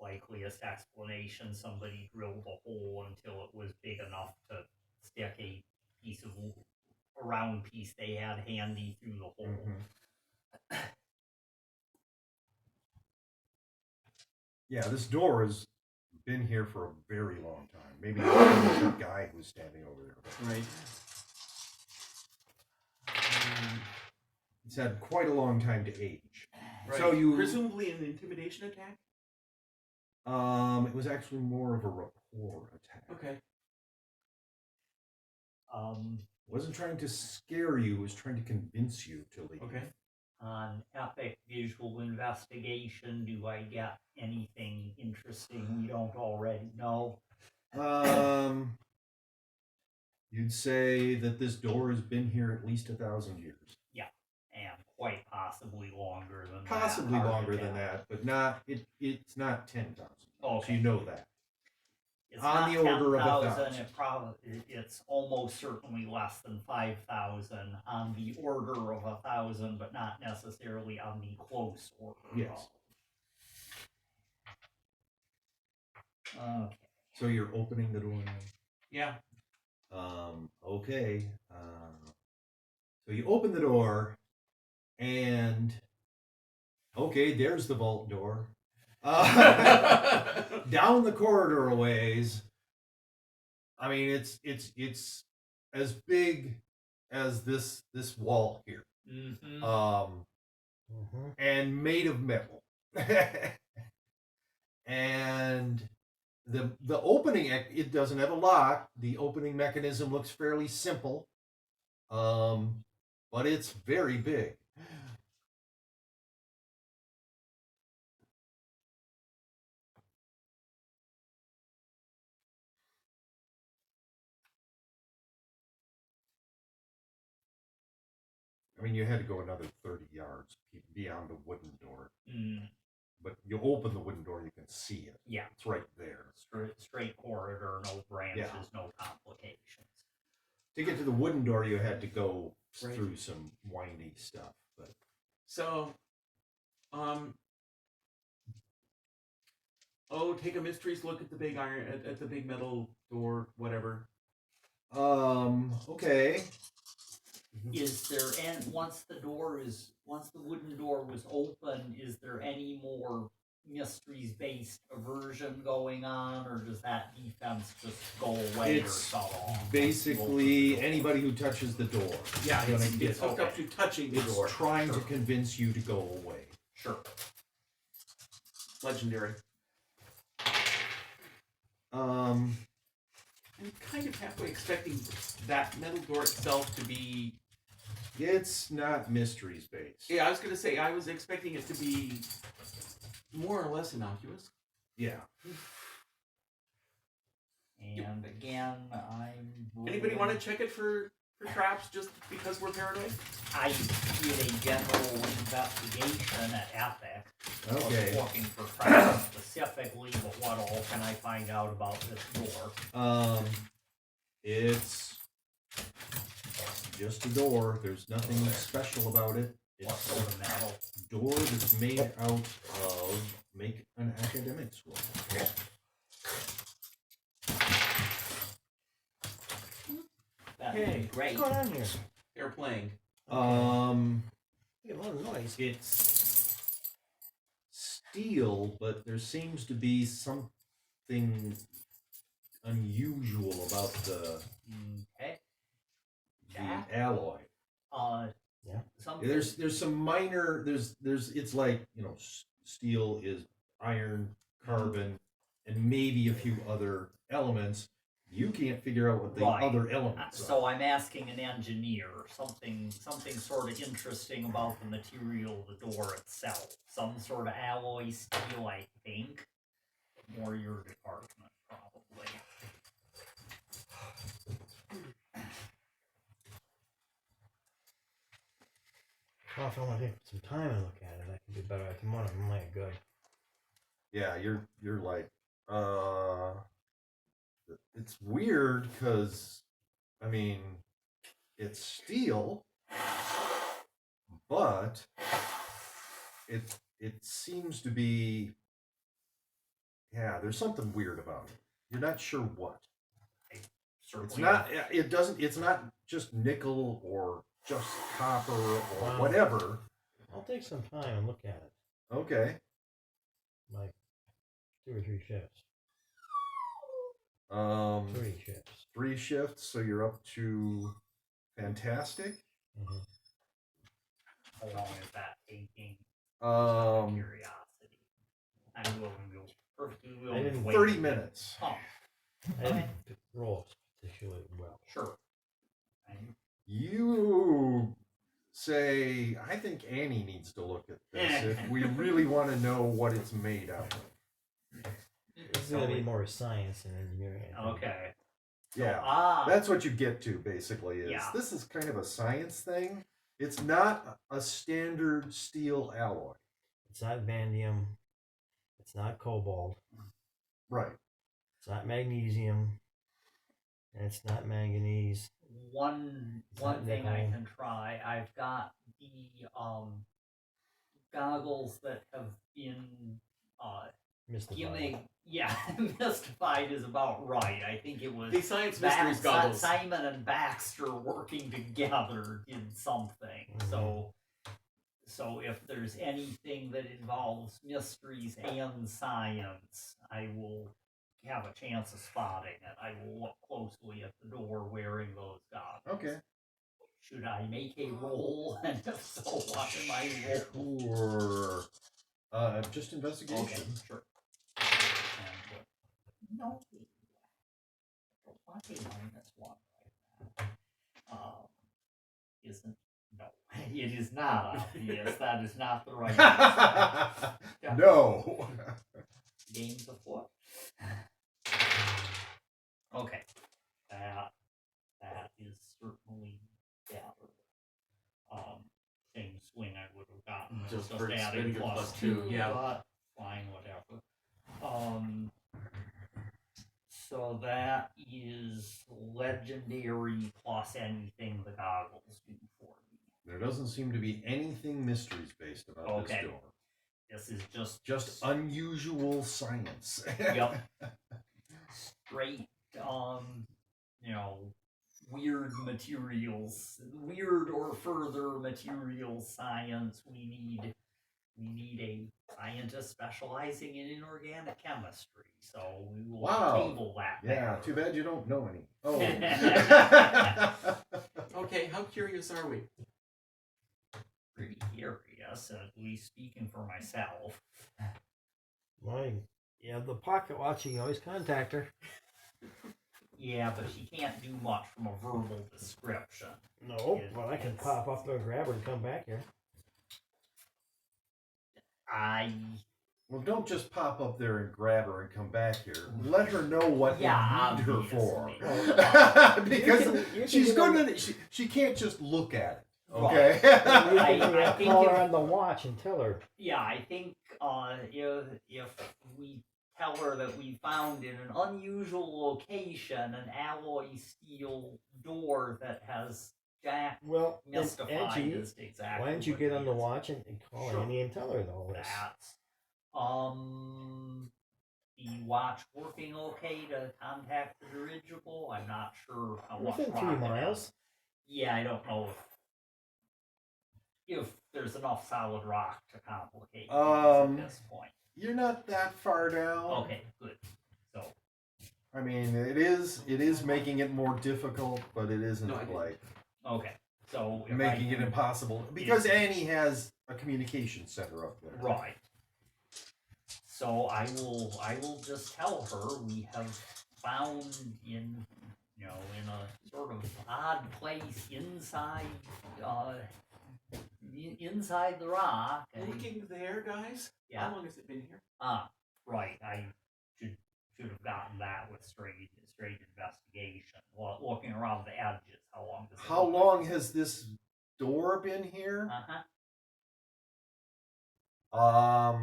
Likeliest explanation: somebody drilled a hole until it was big enough to stick a piece of a round piece they had handy through the hole. Mhm. Yeah, this door has been here for a very long time. Maybe the guy who's standing over there. Right. It's had quite a long time to age. Right. So you presumably an intimidation attack. It was actually more of a rapport attack. Okay. It wasn't trying to scare you, it was trying to convince you to leave. Okay. On epic visual investigation, do I get anything interesting we don't already know? You'd say that this door has been here at least 1,000 years. And quite possibly longer than Possibly that. Hard longer to than tell. that, but not it's not 10,000. So Okay. you know that. It's On not the order of 10,000. 1,000. It's almost certainly less than 5,000. On the order of 1,000, but not necessarily on the close order. Yes. Okay. So you're opening the door now? Yeah. Okay. So you open the door, and okay, there's the vault door. Down the corridor a ways. I mean, it's as big as this wall here, Mm-hmm. and made of metal. And the opening, it doesn't have a lock. The opening mechanism looks fairly simple, but it's very big. I mean, you had to go another 30 yards beyond the wooden door. But you open the wooden door, you can see it. Yeah. It's right there. Straight corridor, no branches, Yeah. no complications. To get to the wooden door, you had to go Right. through some windy stuff. But So, take a mysteries look at the big iron, at the big metal door, whatever. okay. Is there, and once the wooden door was open, is there any more mysteries-based aversion going on, or does that defense just go away or It's shut off? basically anybody who touches the door. Yeah, Gonna it's get- hooked up to touching the It's door. trying to convince you to go away. Sure. Legendary. I'm kind of halfway expecting that metal door itself to be. It's not mysteries based. Yeah, I was gonna say I was expecting it to be more or less innocuous. Yeah. And again, I'm. Anybody want to check it for traps just because we're paranoid? I did a general investigation at Epic. I Okay. was looking for traps specifically, but what all can I find out about this door? It's just a door. There's nothing special about it. What It's sort of metal? a door that's made out of make an academic school. That'd Hey, be great. What's going on here? They're playing. You get a lot of noise. It's steel, but there seems to be something unusual about the Okay. Jack? alloy. Yeah. Something. There's some minor there's it's like steel is iron, carbon, and maybe a few other elements. You can't figure out what the Right. other elements are. So I'm asking an engineer, something sort of interesting about the material of the door itself. Some sort of alloy steel, I think. More your department, probably. Well, if I want to take some time and look at it, that could be better. Tomorrow, I'm like, good. Yeah, you're like it's weird because I mean it's steel, but it seems to be there's something weird about it. You're not sure what. Certainly. It's not. It doesn't. It's not just nickel or just copper or Wow. whatever. I'll take some time and look at it. Okay. Like 2 or 3 shifts. 3 shifts. 3 shifts, so you're up to fantastic. Mm-hmm. How long is that taking? Curiosity. I'm willing to perfectly I willing to didn't- wait. 30 minutes. Oh, I didn't roll particularly well. sure. You say, I think Annie needs to look at this if we really want to know what it's made out of. This is going to be more science than engineering. I think. Okay. Yeah. That's what you get to, basically, is Yeah. this is kind of a science thing. It's not a standard steel alloy. It's not vanadium. It's not cobalt. Right. It's not magnesium. And it's not manganese. One not thing I nickel. can try. I've got the goggles that have been Mystified. mystified is about right. I think it was The Science Mysteries goggles. Simon and Baxter working together did something. Mhm. So if there's anything that involves mysteries and science, I will have a chance of spotting it. I will look closely at the door wearing those goggles. Okay. Should I make a roll? And if so, what am I rolling? Sure. Just investigation. Okay, sure. And, no. Okay, -1 right now. Isn't no. It is not obvious. That is not the right answer. No. Games afoot. Okay. That is certainly better. Same swing I would have gotten with Just just for adding spending a +2, +2, yeah. but fine, whatever. So that is legendary plus anything the goggles do for me. There doesn't seem to be anything mysteries based about Okay. this door. This is just Unusual science. Yep. Straight, weird materials, weird or further materials science. We need a scientist specializing in inorganic chemistry. So we will Wow. table that. Yeah, too bad you don't know any. Oh. Okay, how curious are we? Pretty curious, at least speaking for myself. Well, you have the pocket watch. You can always contact her. Yeah, but she can't do much from a verbal description. No, but I can pop up there, grab her, and come back here. Well, don't just pop up there and grab her and come back here. Let her know what you need her for. Because she's going to. She can't just look at it. Okay. I think call her on the watch and tell her. Yeah, I think if we tell her that we found in an unusual location an alloy steel door that has Jack mystified Angie, as to exactly. why don't you what get it on the is. watch and call Sure. Annie and tell her all this? That's the watch working okay to contact the dirigible? I'm not sure how much Within 3 rock it miles. is. Yeah, I don't know if there's enough solid rock to complicate things at this point. You're not that far down. Okay, good. So I mean, it is making it more difficult, but it isn't No, I didn't. like okay, so if making it impossible because Annie has a communication center up there. Right. So I will just tell her we have found in a sort of odd place inside the rock. Looking there, guys? Yeah. How long has it been here? Right. I should have gotten that with straight investigation. Well, looking around the edges. How long has this door been here? Uh-huh.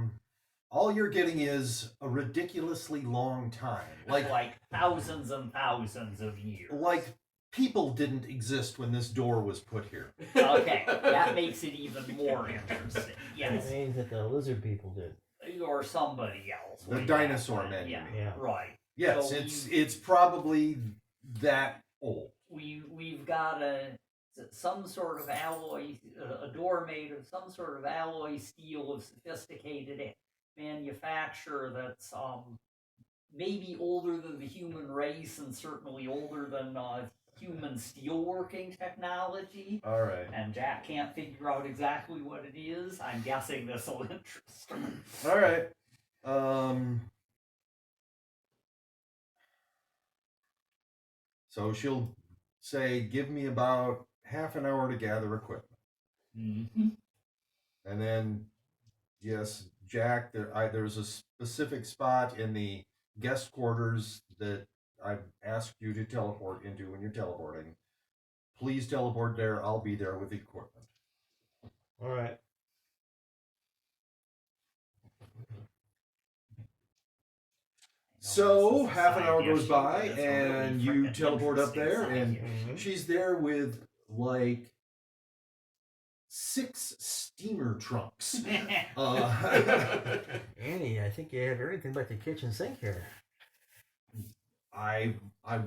All you're getting is a ridiculously long time. Like thousands and thousands of years. Like people didn't exist when this door was put here. Okay, that makes it even more interesting. Yes. That means that the lizard people did. Or somebody else. The way dinosaur back then. men, you Yeah, mean. Yeah. right. Yes, So it's probably that old. We've got some sort of alloy, a door made of some sort of alloy steel of sophisticated manufacture that's maybe older than the human race and certainly older than human steelworking technology. All right. And Jack can't figure out exactly what it is. I'm guessing this will interest her. All right. So she'll say, "Give me about half an hour to gather equipment," Mm-hmm. and then, yes, Jack, there's a specific spot in the guest quarters that I've asked you to teleport into when you're teleporting. Please teleport there. I'll be there with the equipment. All right. So half an hour goes by, and you teleport up there, and she's there with like 6 steamer trunks. Annie, I think you have everything but the kitchen sink here. I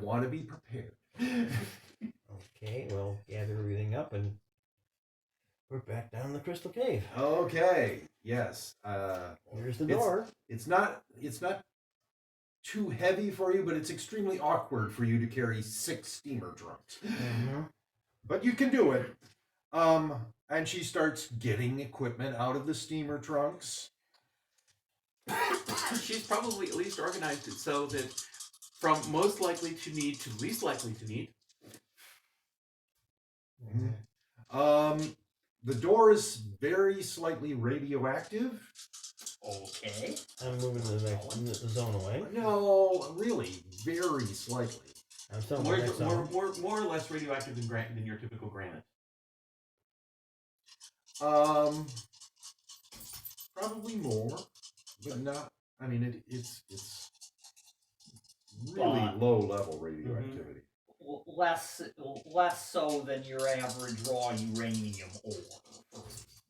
want to be prepared. Okay, well, gather everything up and we're back down in the crystal cave. Okay. Yes. Here's the door. It's not too heavy for you, but it's extremely awkward for you to carry 6 steamer trunks. Mm-hmm. But you can do it. And she starts getting equipment out of the steamer trunks. She's probably at least organized it so that from most likely to need to least likely to need. The door is very slightly radioactive. Okay. I'm moving to the next zone away. No, really, very slightly. I'm still in the More, next zone. more or less radioactive than your typical granite. Probably more, but not. I mean, it's really low level radioactivity. Less so than your average raw uranium ore.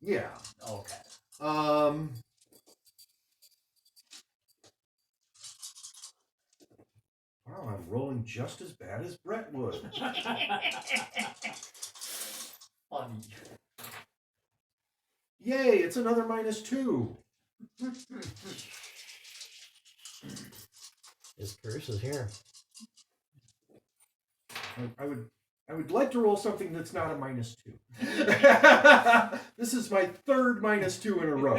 Yeah. Okay. Wow, I'm rolling just as bad as Brett would. Funny. Yay, it's another -2. His curse is here. I would like to roll something that's not a -2. This is my third -2 in a row.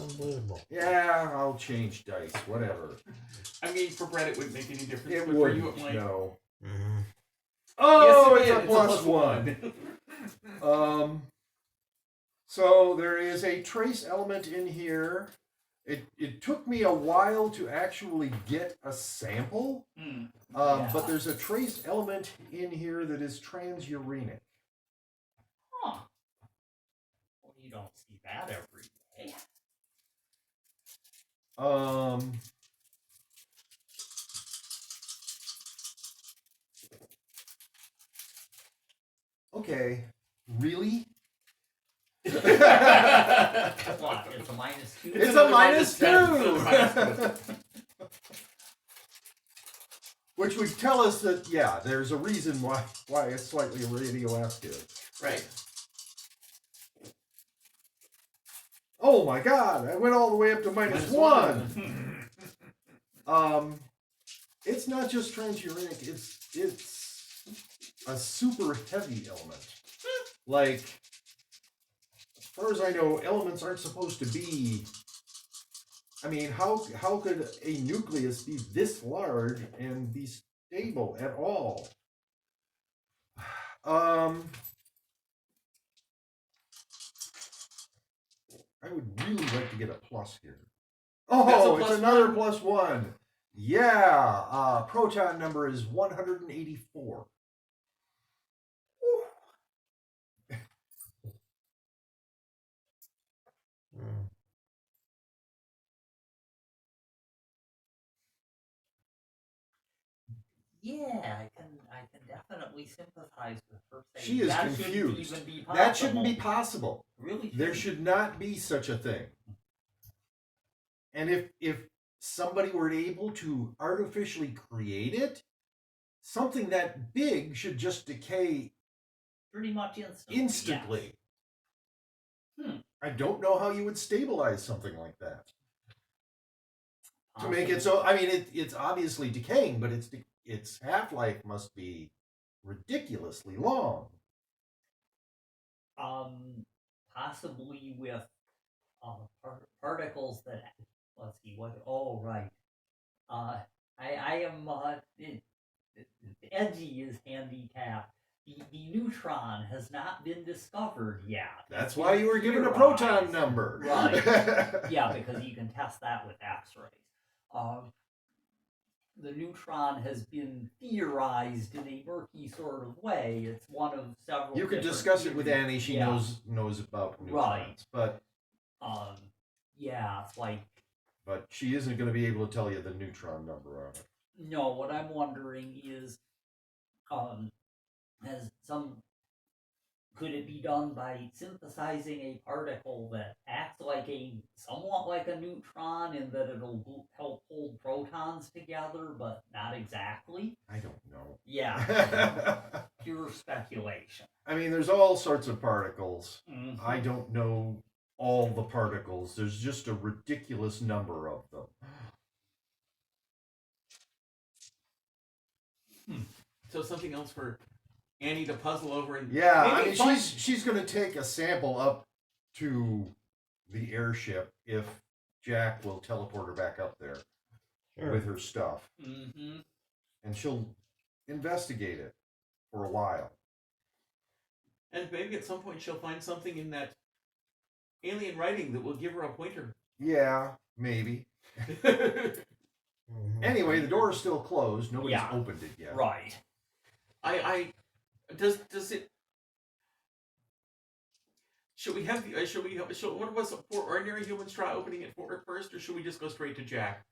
Unbelievable. Yeah, I'll change dice, whatever. I mean, for Brett, it wouldn't make any difference. It but for you, wouldn't, it might. no. Mm-hmm. Oh, Yes, it's a +1. So there is a trace element in here. It took me a while to actually get a sample, but there's a trace element in here that is transuranic. Huh. Well, you don't see that every day. Okay, really? What? It's a -2? It's a -2. -2! Which would tell us that, yeah, there's a reason why it's slightly radioactive. Right. Oh my god, I went all the way up to -1! It's not just transuranic, it's a super heavy element. Like, as far as I know, elements aren't supposed to be. I mean, how could a nucleus be this large and be stable at all? I would really like to get a plus here. Oh, it's another +1. Yeah, proton number is 184. Yeah, I can definitely sympathize with her saying She is that confused. Shouldn't even be possible. That shouldn't be possible. Really? There should not be such a thing. And if somebody were able to artificially create it, something that big should just decay pretty much instantly. Yes. I don't know how you would stabilize something like that. To make it so, I mean, it's obviously decaying, but its half-life must be ridiculously long. Possibly with particles that, let's see, what, oh, right. I am, Edgy is handicapped. The neutron has not been discovered yet. That's why you were given a proton number. Right. Yeah, because you can test that with X-rays. The neutron has been theorized in a murky sort of way. It's one of several. You could discuss it with Annie. She knows about neutrons, right. But yeah, it's like. But she isn't going to be able to tell you the neutron number on it. No, what I'm wondering is, could it be done by synthesizing a particle that acts somewhat like a neutron in that it'll help hold protons together, but not exactly? I don't know. Yeah. Pure speculation. I mean, there's all sorts of particles. Mm-hmm. I don't know all the particles. There's just a ridiculous number of them. So something else for Annie to puzzle over and I mean, she's going to take a sample up to the airship if Jack will teleport her back up there with her stuff, and she'll investigate it for a while. And maybe at some point she'll find something in that alien writing that will give her a pointer. Yeah, maybe. Anyway, the door is still closed. Nobody's opened it yet. Right. Does it? Should we have? What was for ordinary humans try opening it first, or should we just go straight to Jack?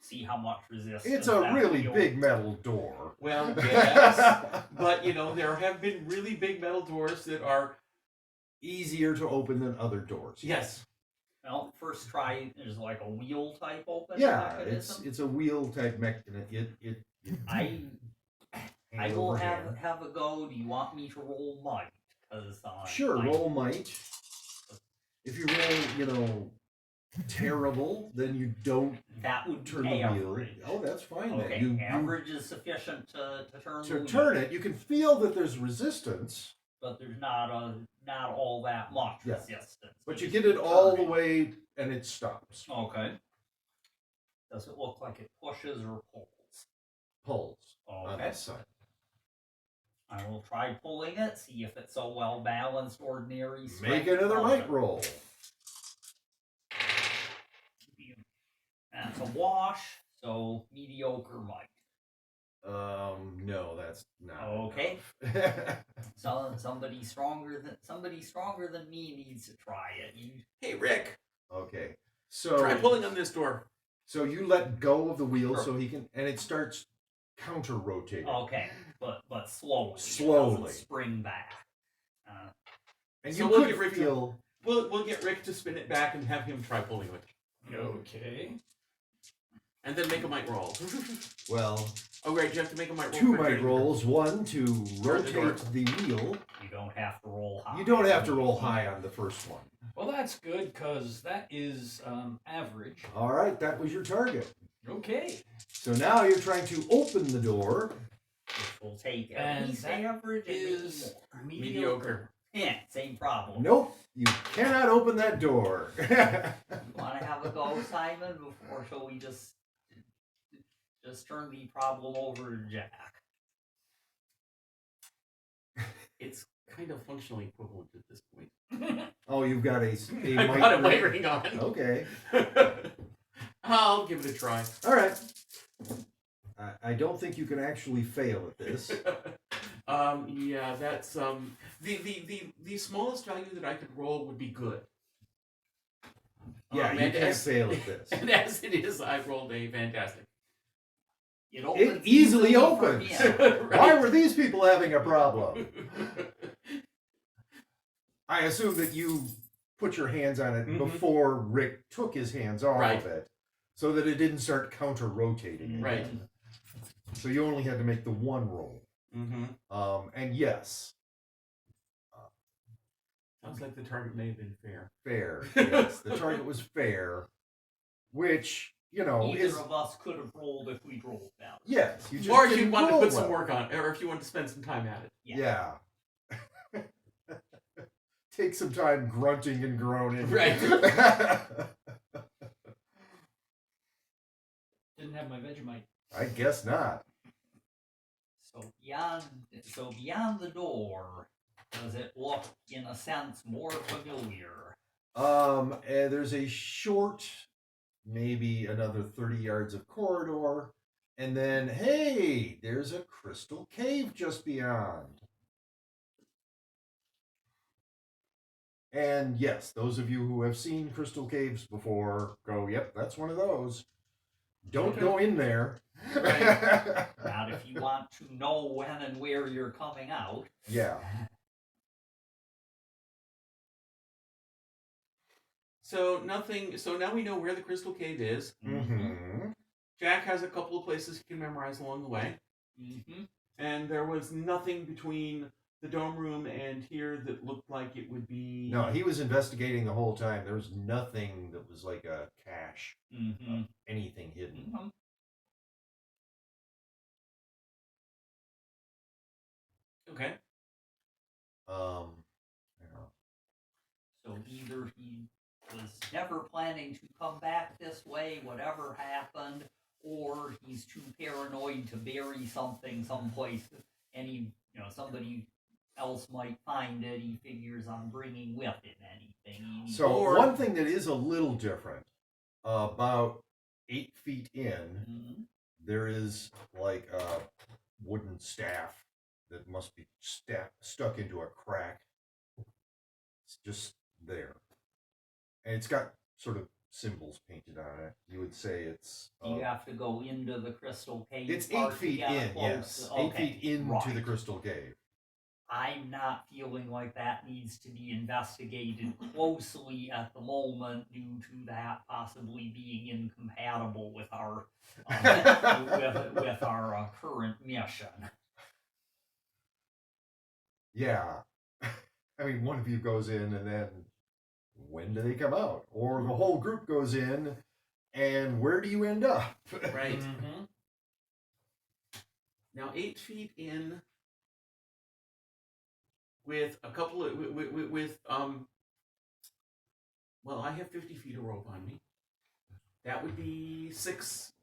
See how much resistance. It's a really big metal door. Well, yes, but there have been really big metal doors that are easier to open than other doors. Yes. Well, first try is like a wheel type opening Yeah, mechanism. it's a wheel type mechanism. It I hand will over have hand. have a go. Do you want me to roll might? Because Sure, roll might. If you roll, terrible, then you don't that would turn be the wheel. average. Oh, that's fine. Okay, Then. average is sufficient to turn the To wheel, turn it, you can feel that there's resistance, but there's not all that much Yeah. resistance. but you just get it all the turn way and it stops. Okay. Does it look like it pushes or pulls? Pulls on Okay. this side. I will try pulling it, see if it's a well balanced ordinary Make strength another puzzle. might roll. That's a wash, so mediocre might. No, that's not. Okay. enough. So somebody stronger than me needs to try it. Hey, Rick, Okay, so try pulling on this door. So you let go of the wheel Sure. so he can, and it starts counter rotating. Okay, but slowly. It Slowly. doesn't spring back. And So you we'll could get Rick to- feel. We'll get Rick to spin it back and have him try pulling it, Okay. and then make a might roll. Well, Oh, right, you have to make a might roll. two for might getting- rolls. One to Turn the door. rotate the wheel. You don't have to roll high. You don't have to roll high on the first one. Well, that's good because that is average. All right, that was your target. Okay. So now you're trying to open the door. Which will take at And least that average and maybe is more. Mediocre. Yeah, same problem. Nope, you cannot open that door. You want to have a go, Simon, before shall we just turn the problem over to Jack? It's kind of functionally equivalent at this point. Oh, you've got a I've might got a ring. might ring on. Okay. I'll give it a try. All right. I don't think you can actually fail at this. Yeah, that's the smallest value that I could roll would be good. Yeah, you and can't as- fail at this. And as it is, I rolled a fantastic. It opens It easily for opens. him. Why were these people having a problem? I assume that you put your hands on it Mhm. before Rick took his hands off Right. of it, so that it didn't start counter rotating. Right. So you only had to make the one roll. Mm-hmm. And yes, Sounds like the target may have been fair. fair. Yes, the target was fair, which Either is of us could have rolled if we'd rolled better. yes. You just Or if you didn't want to roll put some well. work on it, or if you want to spend some time at it. Yeah. Take some time grunting and groaning. Right. Didn't have my Vegemite. I guess not. So beyond the door, does it look, in a sense, more familiar? There's a short, maybe another 30 yards of corridor, and then, hey, there's a crystal cave just beyond. And yes, those of you who have seen crystal caves before go, yep, that's one of those. Don't go in there. Not if you want to know when and where you're coming out. Yeah. So nothing. So now we know where the crystal cave is. Mm-hmm. Jack has a couple of places he can memorize along the way, Mm-hmm. and there was nothing between the dome room and here that looked like it would be. No, he was investigating the whole time. There was nothing that was like a cache, Mm-hmm. anything hidden. Okay. You know. So either he was never planning to come back this way, whatever happened, or he's too paranoid to bury something someplace, and somebody else might find it. He figures on bringing with him anything. So Or- one thing that is a little different, about 8 feet in, Mhm. there is like a wooden staff that must be stuck into a crack. It's just there, and it's got sort of symbols painted on it. You would say it's. Do you have to go into the crystal cave? It's 8 part to feet get in, close? yes. Okay, 8 feet into right. the crystal cave. I'm not feeling like that needs to be investigated closely at the moment due to that possibly being incompatible with our with our current mission. Yeah. I mean, one of you goes in, and then when do they come out? Or the whole group goes in, and where do you end up? Right. Mm-hmm. Now, 8 feet in with a couple of well, I have 50 feet of rope on me. That would be 6.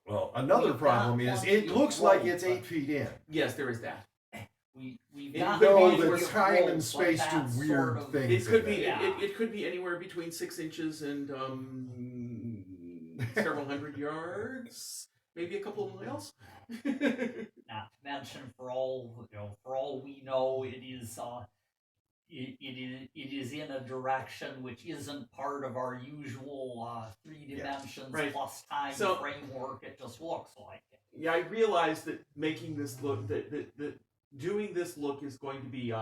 Well, another We've problem got is one it field looks like rope, it's but- 8 feet in. Yes, there is that. We've It got could No, be the with time rope, and but space do that's weird sort of- things. It could in be. it. Yeah. It could be anywhere between 6 inches and several hundred yards, maybe a couple of miles. Not to mention, for all we know, it is it is in a direction which isn't part of our usual 3 dimensions Right. plus time So- framework. It just looks like it. Yeah, I realize that making this look, that doing this look is going to be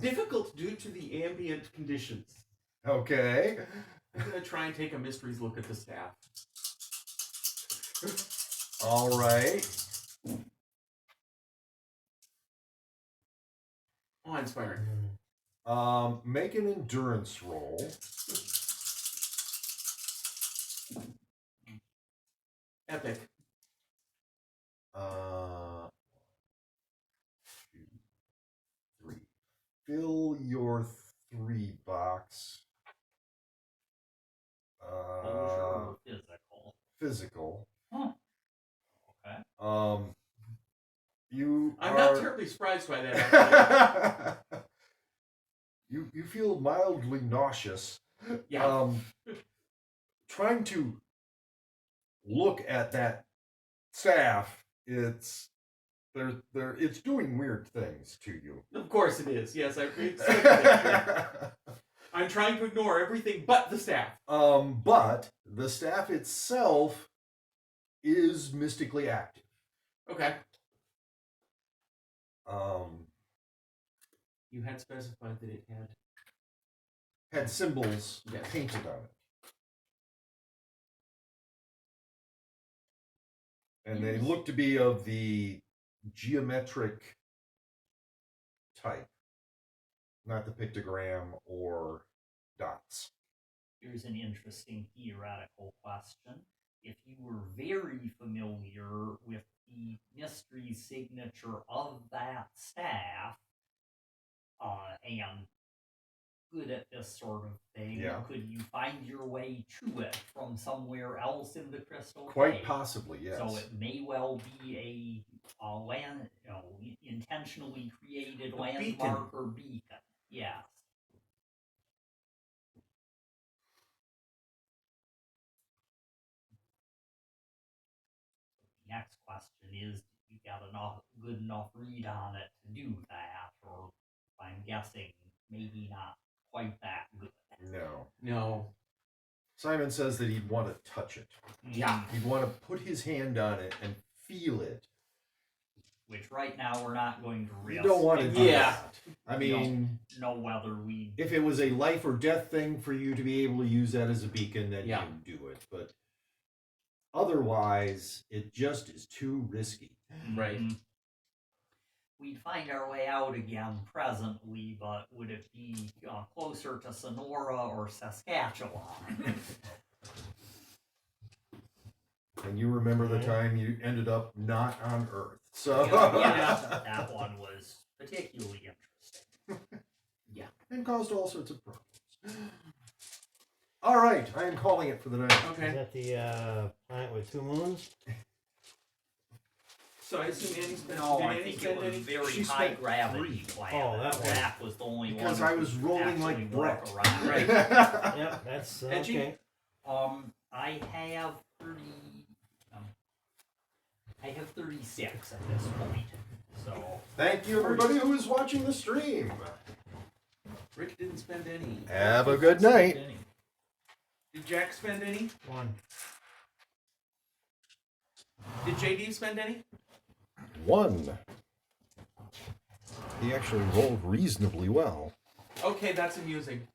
difficult due to the ambient conditions. Okay. I'm gonna try and take a mysteries look at the staff. All right. Awe-inspiring. Make an endurance roll. Epic. 2, 3. Fill your 3 box. Closure or physical? Physical. Huh. Okay. You I'm are... not terribly surprised by that. Actually. you feel mildly nauseous. Yeah. Trying to look at that staff, it's doing weird things to you. Of course it is. Yes, I expected that. I'm trying to ignore everything but the staff. But the staff itself is mystically active. Okay. You had specified that it Had symbols Yes. painted on it. And they look to be of the geometric type, not the pictogram or dots. Here's an interesting theoretical question. If you were very familiar with the mystery signature of that staff, and good at this sort of thing, Yeah. could you find your way to it from somewhere else in the crystal Quite cave? possibly, yes. So it may well be a land, intentionally created landmark or beacon. Yes. The next question is, did you get good enough read on it to do that? Or I'm guessing maybe not quite that good. No. No. Simon says that he'd want to touch it. Yeah. He'd want to put his hand on it and feel it. Which right now we're not going to You risk. don't want to do Yeah. that. I mean, Know whether we. if it was a life or death thing for you to be able to use that as a beacon, then Yeah. you do it. But otherwise, it just is too risky. Right. Mhm. We'd find our way out again presently, but would it be closer to Sonora or Saskatchewan? And you remember the time you ended up not on Earth. So Yeah, that one was particularly interesting. and caused all sorts of problems. All right, I am calling it for the night. Is Okay. that the planet with 2 moons? So I assume Annie spent. No, did I Annie think it spend was any? very She high spent gravity 3. planet. Oh, that one. That was the only Because one. I was rolling actually like walk Brett. around. Right. Yep, that's And you- okay. I have 30. I have 36 at this point. So Thank you, everybody who is watching the stream. Rick didn't spend any. Have a good night. Did Jack spend any? 1. Did JD spend any? 1. He actually rolled reasonably well. Okay, that's amusing.